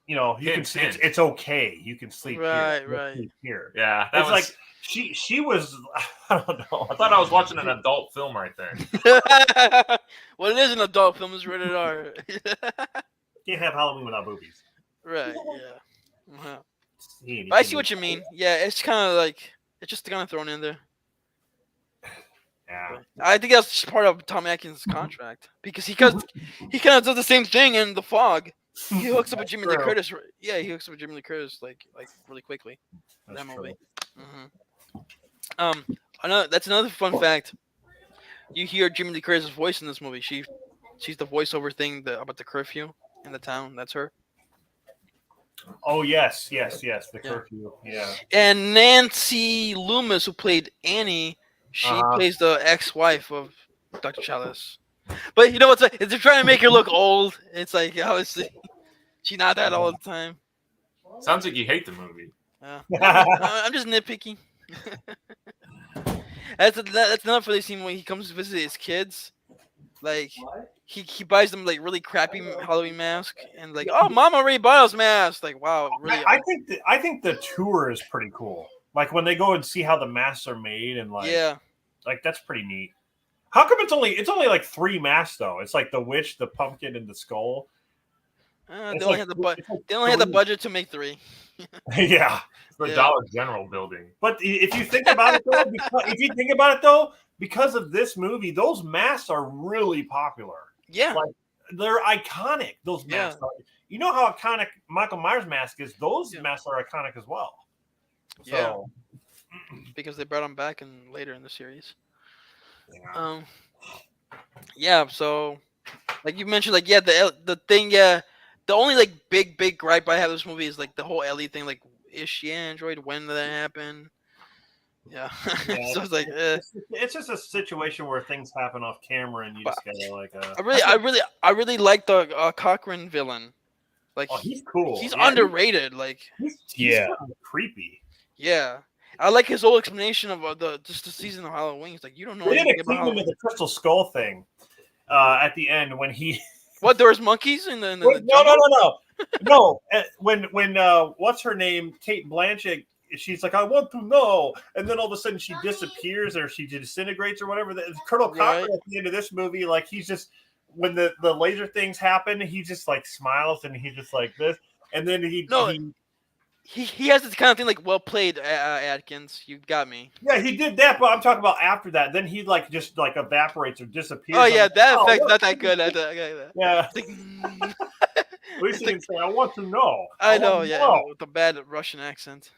you can see it's okay. You can sleep here. Right. Sleep here. Yeah, it's like she was. I don't know. I thought I was watching an adult film right there. Well, it is an adult film. It's rated R. Can't have Halloween without boobies. Right. Yeah. Uh-huh. But I see what you mean. Yeah, it's kind of like it's just kind of thrown in there. Yeah. I think that's just part of Tom Atkins' contract because he kind of does the same thing in The Fog. He hooks up with Jimmy Lee Curtis. Yeah, he hooks up with Jimmy Lee Curtis like really quickly. That movie. That's another fun fact. You hear Jimmy Lee Curtis' voice in this movie. She's the voiceover thing about the curfew in the town. That's her. Oh yes, the curfew. Yeah. And Nancy Loomis, who played Annie, she plays the ex-wife of Dr. Chalice. But you know what's like? They're trying to make her look old. It's like obviously she's not that all the time. Sounds like you hate the movie. I'm just nitpicky. That's another funny scene when he comes to visit his kids. Like he buys them like really crappy Halloween mask and like, oh, mom already bought us masks. Like, wow, really? I think the tour is pretty cool. Like when they go and see how the masks are made and like Yeah. like that's pretty neat. How come it's only like 3 masks though? It's like the witch, the pumpkin, and the skull. They It's only like- had the it's like they only had the 3. budget to make 3. Yeah. The Yeah. Dollar General building. But if you think about it though, because of this movie, those masks are really popular. Yeah. Like they're iconic. Those Yeah. masks are. You know how iconic Michael Myers mask is? Those Yeah. masks are iconic as well. Yeah. So, Because they brought him back later in the series. yeah. Yeah. So, like you mentioned, like the thing, the only like big gripe I have with this movie is like the whole Ellie thing. Like, is she an android? When did that happen? Yeah. Yeah, So it's like, it's just a situation where things happen off camera, and you just gotta like. I really like the Cochrane villain. Like, Oh, he's cool. he's Yeah, underrated. Like, He's Yeah. fucking creepy. yeah. I like his whole explanation of the season of Halloween. It's like, you don't know They anything didn't about include him in Halloween. the Crystal Skull thing at the end when he. What? There was monkeys in the Wait, jungle? no. When what's her name? Kate Blanchett. She's like, I want to know, and then all of a sudden she disappears or she disintegrates or whatever. Colonel Cochrane at the end of this movie, like he's just when the laser things happen, he just like smiles and he's just like this, and then he has this kind of thing like, well played, Atkins. You got me. yeah, he did that, but I'm talking about after that. Then he like just like evaporates or disappears. Oh yeah, I'm like, that oh, effect's what? not that good. That. Yeah, It's like, at least he didn't say, I want to know. I know, want to yeah, know." with the bad Russian accent.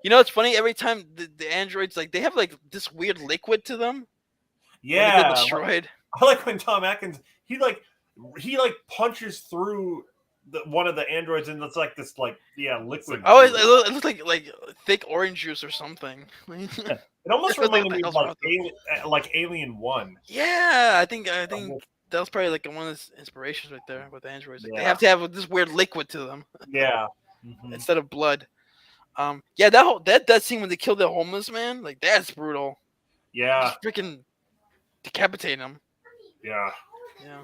You know, it's funny. Every time the androids like they have like this weird liquid to them. When they Yeah, get destroyed. I like when Tom Atkins he punches through one of the androids and it's like this liquid. Oh, it looks like thick orange juice or something. It almost What the reminded me of hell's like Alien 1. Yeah, I think that was probably like one of the inspirations right there with the androids. Like, Yeah. They have to have this weird liquid to them Yeah. Mhm. instead of blood. Yeah, that scene when they killed the homeless man, like that's brutal. Yeah. Just freaking decapitate him. Yeah. Yeah.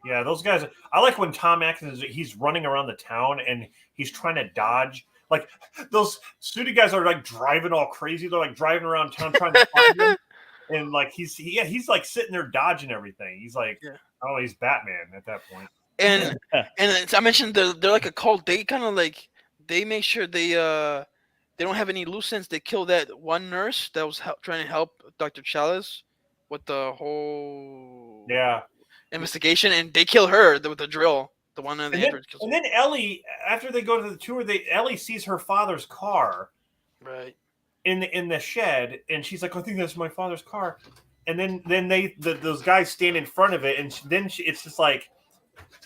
Yeah, those guys. I like when Tom Atkins he's running around the town and he's trying to dodge. Like those suited guys are like driving all crazy. They're like driving around town trying to find him, and like he's like sitting there dodging everything. He's like, oh, he's Batman at that point. And I mentioned they're like a cult. They kind of like they make sure they don't have any loose ends. They kill that one nurse that was trying to help Dr. Chalice with the whole investigation, and they kill her with the drill. The one on the android kills. And then Ellie, after they go to the tour, Ellie sees her father's car, right, in the shed, and she's like, I think that's my father's car. And then those guys stand in front of it, and then it's just like.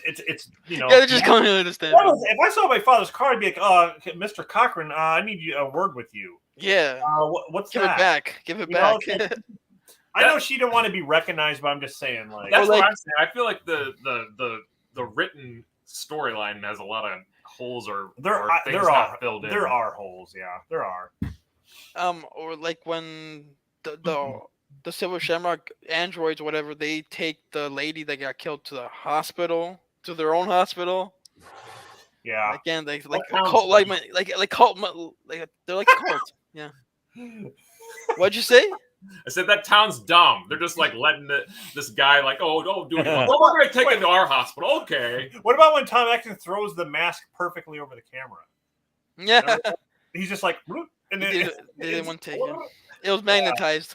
It's yeah, they're just coming to understand. If I saw my father's car, I'd be like, Mr. Cochrane, I need a word with you. Yeah. What's Give that? it back. Give it You back. know, I know she didn't want to be recognized, but I'm just saying, like That's what I'm saying. I feel like the written storyline has a lot of holes or things not filled in. There are holes, yeah, there are. Or like when the Silver Shamrock androids or whatever, they take the lady that got killed to the hospital, to their own hospital. Yeah. Again, like a cult, like cult, like they're like a cult. Yeah. What'd you say? I said that town's dumb. They're just like letting this guy like, do it. Well, we're gonna take him to our hospital. Okay. What about when Tom Atkins throws the mask perfectly over the camera? Yeah. He's just like, and then they didn't want to take it. It was magnetized.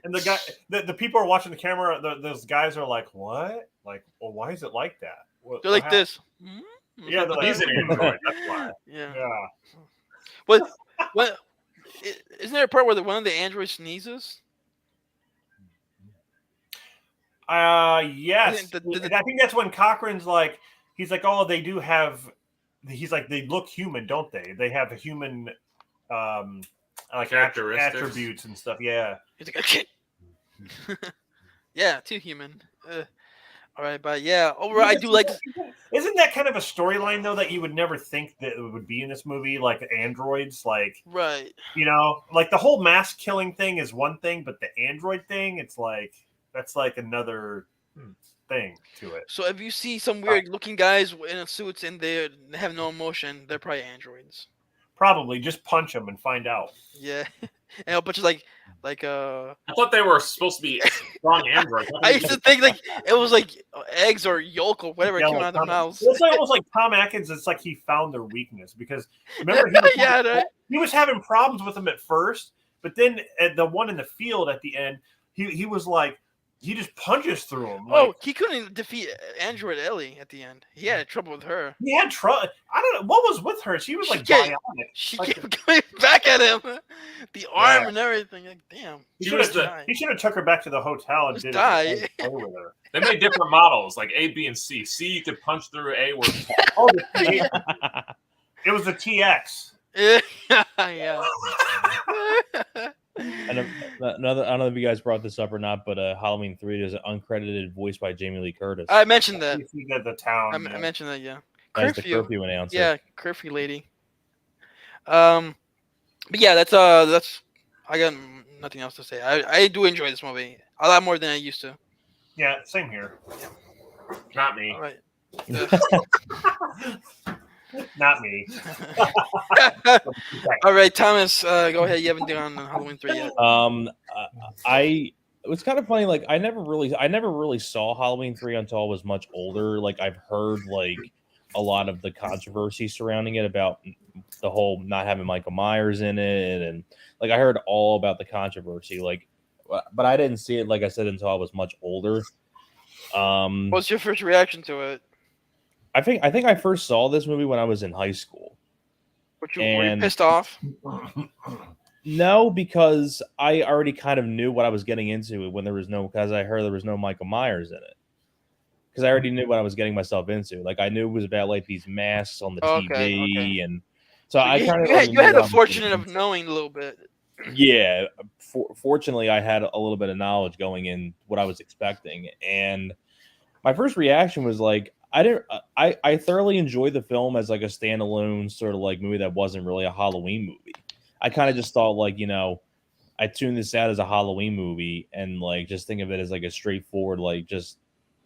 And the guy, the people are watching the camera. Those guys are like, "What? Like, well, why is it like that?" They're like this. Yeah, they're like, he's an android. That's why. Yeah. Yeah. What? Isn't there a part where one of the androids sneezes? Yes. I think that's when Cochrane's like, he's like, oh, they do have. He's like, they look human, don't they? They have a human. Like characteristics, attributes and stuff. Yeah. He's like, okay. Yeah, too human. All right, but yeah, overall, I do like this. Isn't that kind of a storyline though that you would never think that it would be in this movie? Like androids, like Right. like the whole mass killing thing is one thing, but the android thing, it's like that's like another thing to it. So if you see some weird looking guys in suits and they have no emotion, they're probably androids. Probably just punch them and find out. Yeah, and a bunch of like I thought they were supposed to be strong androids. I used to think like it was like eggs or yolk or whatever came out of their mouths. It's like almost like Tom Atkins. It's like he found their weakness because remember he was, right. he was having problems with them at first, but then at the one in the field at the end, he was like he just punches through him. Like, He couldn't defeat Android Ellie at the end. He had trouble with her. he had trouble. I don't know what was with her. She was like kept- bionic. She Like, kept coming back at him, the arm and everything. Like, damn. he should have took her back to the hotel and Just did die. it with her. They made different models, like A, B, and C. C, you could punch through. A, were Oh, it was the TX. Yeah. And another, I don't know if you guys brought this up or not, but Halloween 3 is an uncredited voice by Jamie Lee Curtis I mentioned that. You see the town. I mentioned that. Yeah. as the curfew announcer. Yeah, curfew lady. But yeah, that's I got nothing else to say. I do enjoy this movie a lot more than I used to. Yeah, same here. not me. All right. Not me. All right, Thomas, go ahead. You haven't done Halloween 3 yet. It was kind of funny. Like I never really saw Halloween 3 until I was much older. Like I've heard like a lot of the controversy surrounding it about the whole not having Michael Myers in it, and like I heard all about the controversy. Like, but I didn't see it, like I said, until I was much older. What's your first reaction to it? I think I first saw this movie when I was in high school. Were you pissed off? No, because I already kind of knew what I was getting into because I heard there was no Michael Myers in it. Because I already knew what I was getting myself into. Like I knew it was about like these masks on the TV, and so I kind of you had the fortune of knowing a little bit. Yeah, fortunately, I had a little bit of knowledge going in what I was expecting, and my first reaction was like, I thoroughly enjoyed the film as like a standalone sort of like movie that wasn't really a Halloween movie. I kind of just thought like, I tuned this out as a Halloween movie and like just think of it as like a straightforward like just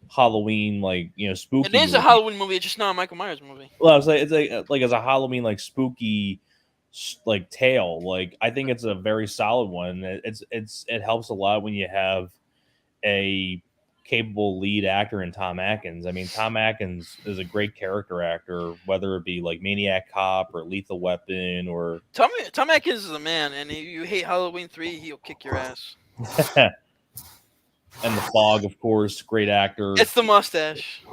Halloween like spooky. It is a Halloween movie. It's just not a Michael Myers movie. Well, I was like, it's like as a Halloween like spooky like tale. Like I think it's a very solid one. It helps a lot when you have a capable lead actor in Tom Atkins. I mean, Tom Atkins is a great character actor, whether it be like Maniac Cop or Lethal Weapon or Tom Atkins is a man, and if you hate Halloween 3, he'll kick your ass. And The Fog, of course, great actor. It's the mustache.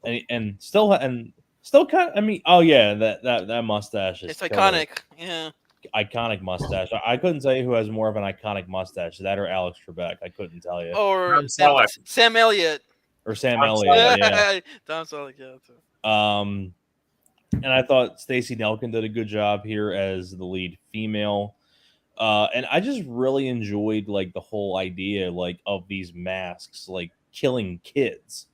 And still kind of, I mean, oh yeah, that mustache is iconic. Yeah. Iconic mustache. I couldn't tell you who has more of an iconic mustache, that or Alex Trebek. I couldn't tell you. Or Sam Elliott. Or Sam Elliott. Yeah. Tom Selleck, yeah. And I thought Stacey Nelkin did a good job here as the lead female. And I just really enjoyed like the whole idea like of these masks like killing kids.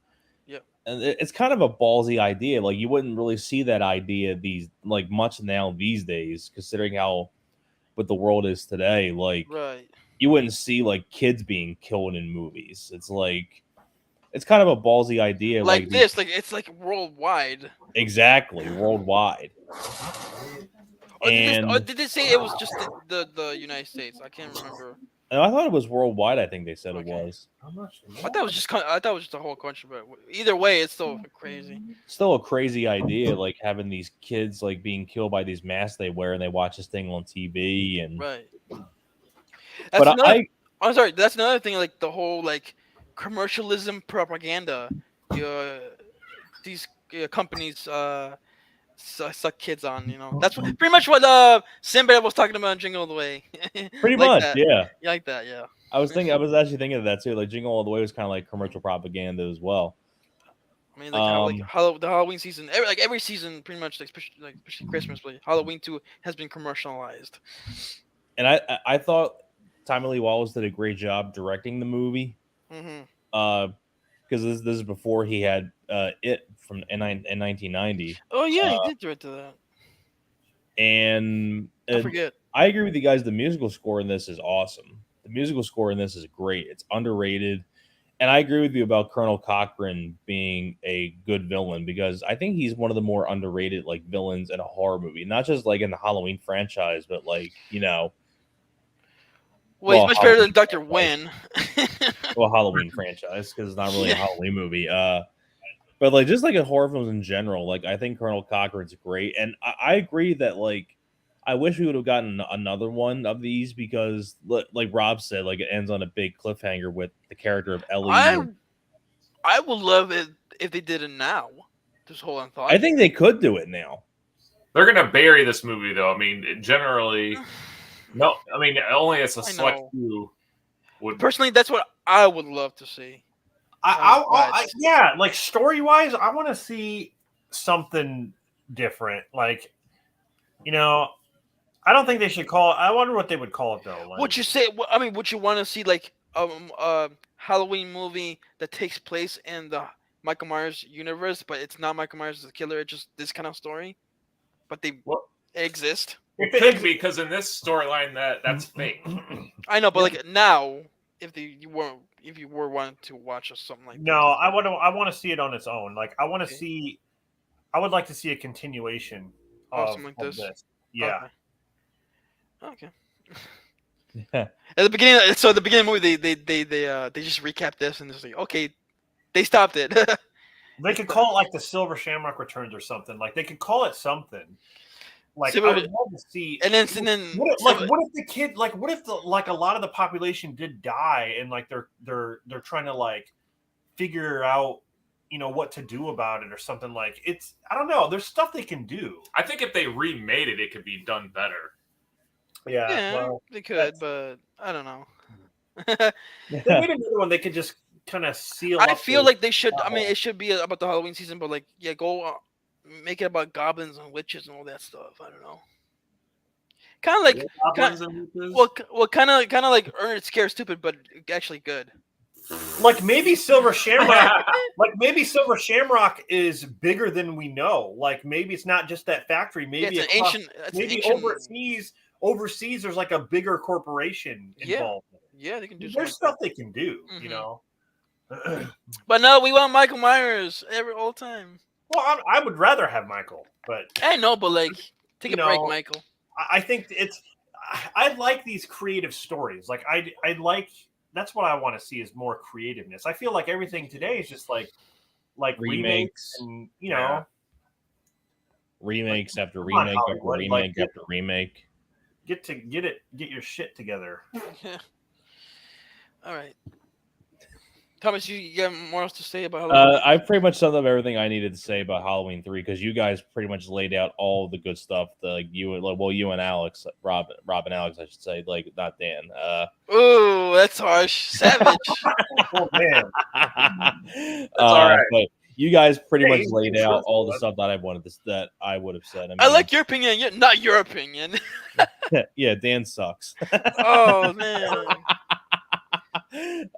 And it's kind of a ballsy idea. Like you wouldn't really see that idea much now these days, considering how what the world is today. Like you wouldn't see like kids being killed in movies. It's like it's kind of a ballsy idea. Like this, like it's like worldwide. Exactly, worldwide. Did they say it was just the United States? I can't remember. I thought it was worldwide. I think they said it was. I thought it was just the whole country, but either way, it's still crazy. Still a crazy idea, like having these kids like being killed by these masks they wear, and they watch this thing on TV, and right. I'm sorry. That's another thing. Like the whole like commercialism propaganda. These companies suck kids on, That's pretty much what Sinbad was talking about in Jingle All the Way. Pretty like much, that. yeah. You like that, yeah. I was actually thinking of that too. Like Jingle All the Way was kind of like commercial propaganda as well. I mean, like the Halloween season, every season, pretty much, especially Christmas, but Halloween 2 has been commercialized. And I thought Tommy Lee Wallace did a great job directing the movie. Mm-hmm. because this is before he had It from in 1990. Oh yeah, he did direct to that. And I forget. I agree with you guys. The musical score in this is awesome. The musical score in this is great. It's underrated. And I agree with you about Colonel Cochran being a good villain because I think he's one of the more underrated like villains in a horror movie, not just like in the Halloween franchise, but like, you know. Well, he's much better than Dr. Wen. Well, Halloween franchise because it's not really a Halloween movie. But like just like in horror films in general, like I think Colonel Cochran's great, and I agree that like I wish we would have gotten another one of these because, like Rob said, like it ends on a big cliffhanger with the character of Ellie. I would love it if they did it now. This whole anthology. I think they could do it now. They're gonna bury this movie, though. I mean, generally, no. I mean, only as a select few would. Personally, that's what I would love to see. Yeah, like story wise, I want to see something different. Like, you know, I don't think they should call it. I wonder what they would call it though. Like, would you say? I mean, would you want to see like a Halloween movie that takes place in the Michael Myers universe, but it's not Michael Myers as the killer? It's just this kind of story, but they exist. It could be because in this storyline that's fake. I know, but like now, if you were wanting to watch something like no, I want to see it on its own. Like I want to see. I would like to see a continuation of something like this. Yeah. Okay. At the beginning, of the movie, they just recap this and it's like, okay, they stopped it. They could call it like the Silver Shamrock Returns or something. Like they could call it something. Like I would love to see. And then what if the kid what if a lot of the population did die and like they're trying to like figure out what to do about it or something. Like it's I don't know. There's stuff they can do. I think if they remade it, it could be done better. Yeah, well, they could, but I don't know. They made another one. They could just kind of seal. I feel like they should. I mean, it should be about the Halloween season, but like, yeah, go make it about goblins and witches and all that stuff. I don't know. Kind of like, kind of like Ernest Scare Stupid, but actually good. Like maybe Silver Shamrock. Maybe Silver Shamrock is bigger than we know. Like maybe it's not just that factory. Maybe it's ancient. Overseas, there's like a bigger corporation involved. Yeah, they can do. There's stuff they can do. But no, we want Michael Myers all the time. Well, I would rather have Michael, but I know, but like, take a break, Michael. I think I like these creative stories. Like I like. That's what I want to see is more creativeness. I feel like everything today is just like remakes and remakes after remake after remake after remake. Get your shit together. All right. Thomas, you got more else to say about Halloween? I pretty much summed up everything I needed to say about Halloween 3 because you guys pretty much laid out all the good stuff. You and Alex, Rob and Alex, I should say, like not Dan. Ooh, that's harsh, savage. Oh man, that's all right. But you guys pretty much laid out all the stuff that I would have said. I like your opinion, not your opinion. Yeah, Dan sucks. Oh man.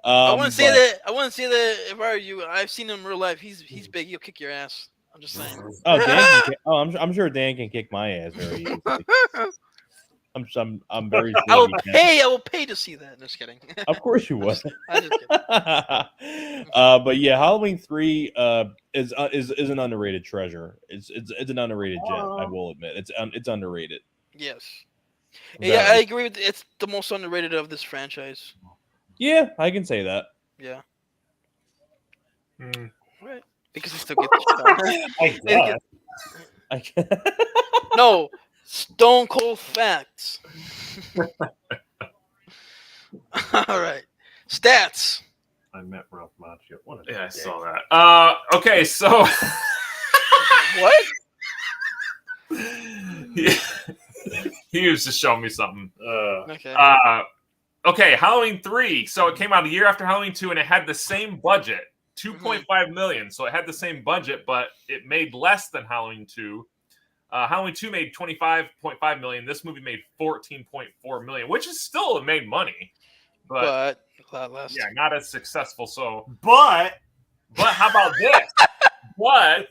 I wouldn't say that. I wouldn't say that if I were you. I've seen him in real life. He's big. He'll kick your ass. I'm just saying. I'm sure Dan can kick my ass very easily. I'm very. Sure I will pay to see that. I'm just kidding. Of course you would. I'm just kidding. But yeah, Halloween 3 is an underrated treasure. It's an underrated gem. I will admit it's underrated. Yes. Yeah, I agree with it's the most underrated of this franchise. Yeah, I can say that. Yeah. Right. Because he still gets the I guess. No, stone cold facts. All right. Stats. I met Ralph Macchio. I saw that. Okay, so what? He was just showing me something. Okay. Okay, Halloween 3. So it came out a year after Halloween 2, and it had the same budget, $2.5 million. So it had the same budget, but it made less than Halloween 2. Halloween 2 made $25.5 million. This movie made $14.4 million, which is still made money, but a lot less. Yeah, not as successful. So, but But how about this? But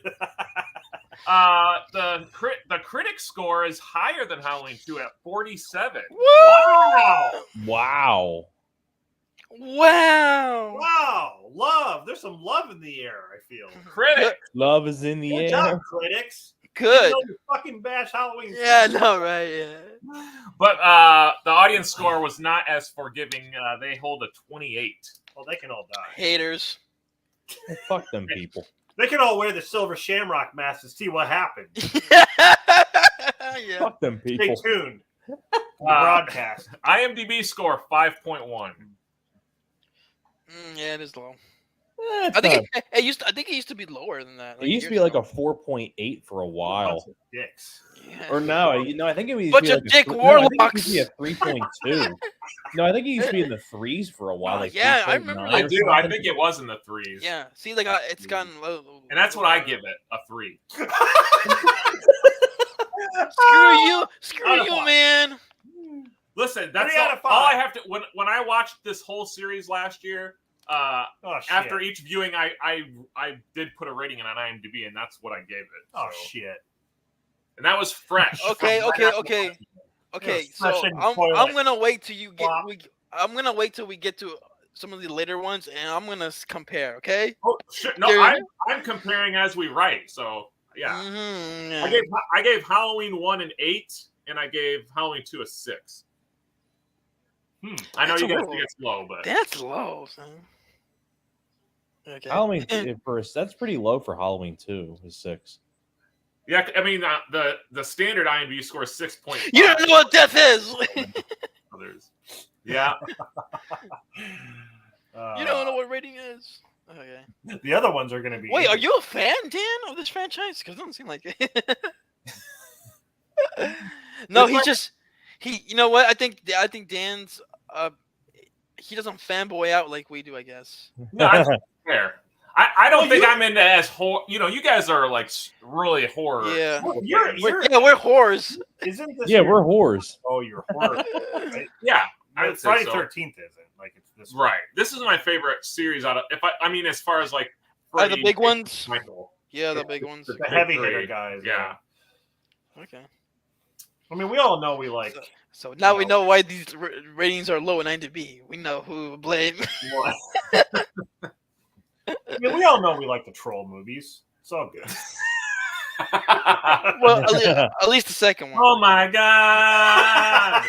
the critic score is higher than Halloween 2 at 47. Wow. Wow. Wow. Wow. Love. There's some love in the air, I feel. Critic. Love is in the Good air. job, critics. Good. You know you fucking bash Halloween. Yeah, I know, right? Yeah. But the audience score was not as forgiving. They hold a 28. Well, they can all die. Haters. Fuck them people. They can all wear the silver shamrock mask to see what happens. Yeah. Fuck them Stay people. tuned. The broadcast. IMDb score 5.1. Yeah, it is low. It's I think not- it used. I think it used to be lower than that. it used to be years like a ago. 4.8 for a while. Bunch of dicks. Yeah. Or no, I think it used Bunch to of be dick like I think it used to be a warlocks. 3.2. No, I think it used to be in the threes for a while. Like Yeah, I 3.9 remember or I that. do. I something. think it was in the threes. Yeah. See, like it's gotten low. And that's what I give it, a 3. Screw Out of you, five. man. Listen, that's 3 out of all I 5. have to. When I watched this whole series last year, Oh, shit. after each viewing, I did put a rating in on IMDb, and that's what I gave it. Oh, so. shit. And that was fresh. Okay, from okay, right after okay. watching it. Okay, Yes, fresh so in the I'm toilet. gonna wait till you get. Flop. I'm gonna wait till we get to some of the later ones, and I'm gonna compare. Okay. Oh, shit. No, There- I'm comparing as we write. So yeah, Mhm, I yeah. gave Halloween 1 an 8, and I gave Halloween 2 a 6. I know That's you a guys little- think it's low, but That's low, son. Okay. Halloween first. That's pretty low for Halloween 2. Is 6. yeah, I mean the standard IMDb score is 6.5. You don't know what death is. Others. Yeah, You don't know what rating is. Okay. The other ones are going to be. Wait, are you a fan, Dan, of this franchise? Because it doesn't seem like it. No, It's he like- just You know what? I think Dan's he doesn't fanboy out like we do. I guess. no, that's fair. I don't Well, think you- I'm into as horror. You know, you guys are like really horror. Yeah. Well, fans. We're whores. Isn't this Yeah, your- we're whores. Oh, you're horror. Right? Yeah, I would say Friday so. 13th isn't. Like, it's this one. Right. This is my favorite series out of. I mean, as far as like Are the Freddy, big ones? Michael. Yeah, the big ones. The Big heavy three. hitter guys. Yeah. Okay. I mean, we all know we like. So now we know why these ratings are low in IMDb. We know who to blame. I mean, we all know we like the troll movies. It's all good. Well, at least the second one. Oh my god!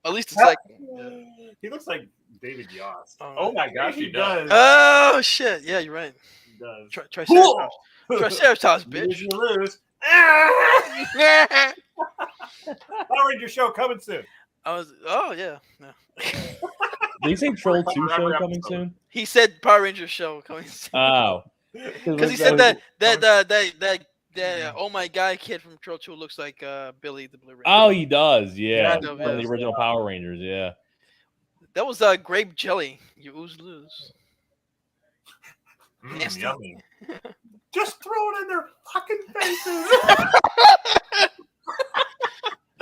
At least the second one. He looks like David Yost. Oh my gosh, he does. Oh shit! Yeah, you're right. He does. Triceratops. Triceratops, Lose, bitch. you lose. Power Ranger show coming soon. Oh yeah. No. Did you say Troll 2 show Every coming episode. soon? He said Power Ranger show coming soon. Oh. Because he said that oh my guy kid from Troll 2 looks like Billy the Blue Ranger. Oh, he does. Yeah. Kind of, From the yes. original Power Rangers. Yeah. That was grape jelly. You lose. Nasty. Yummy. Just throw it in their fucking faces.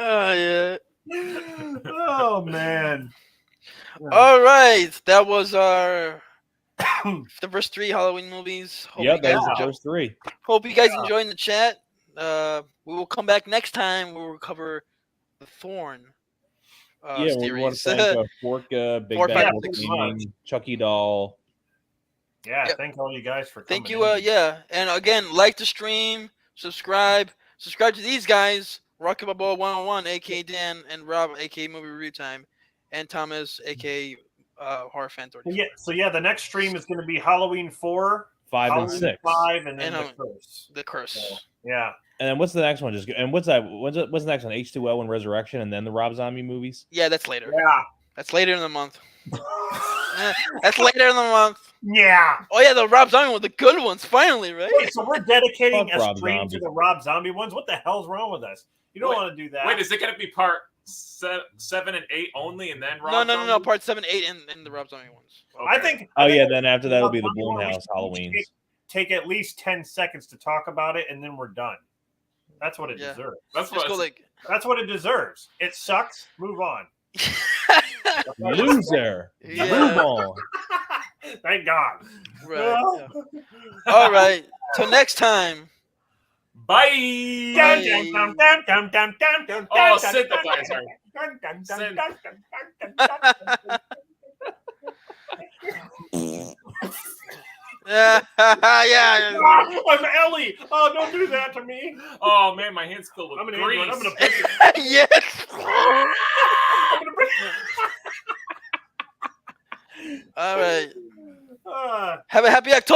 Oh yeah. Oh man. All right, that was our the first 3 Halloween movies. Hope Yep, you that guys was the enjoy- first 3. Hope you guys enjoyed the chat. We will come back next time. We will cover the Thorn Yeah, we want series. to thank Fork, Big Fork Bad Bad Wolf Six Gaming, Chucky Doll. Yeah, Yeah. thank all you guys for coming. Thank you. in. Yeah, and again, like the stream, subscribe to these guys: Rocky Balboa 101, aka Dan, and Rob, aka Movie Review Time, and Thomas, aka Horror Fan 30. So yeah, the next stream is going to be Halloween 4, 5 and Halloween 6. 5, and then And, the curse. The Curse. So, yeah. And then what's the next one? What's that? What's the next one? H2O and Resurrection, and then the Rob Zombie movies. Yeah, that's later. Yeah. That's later in the month. That's later in the month. Yeah. Oh yeah, the Rob Zombie one, the good ones, finally, right? Wait, so we're dedicating Fuck a Rob stream Zombie. to the Rob Zombie ones? What the hell's wrong with us? You don't Wait, want to do that. Wait, is it going to be part 7 and 8 only, and then Rob No. Zombie? Part 7, 8, and the Rob Zombie ones. Okay. I think. Oh I yeah, think then after that will be the Rob Zombie one, we Blumhouse should Halloween. Take at least 10 seconds to talk about it, and then we're done. That's what it Yeah. deserves. That's Just what go like. That's what it deserves. It sucks. Move on. Loser. Yeah. Move on. Thank God. Right. Yeah. All right. Till next time. Bye. Oh, synthesizer. Yeah. I'm Ellie. Oh, don't do that to me. Oh man, my hand's filled with I'm an grease. android. I'm gonna break it. Yes. I'm gonna break All right. it. Have a happy October.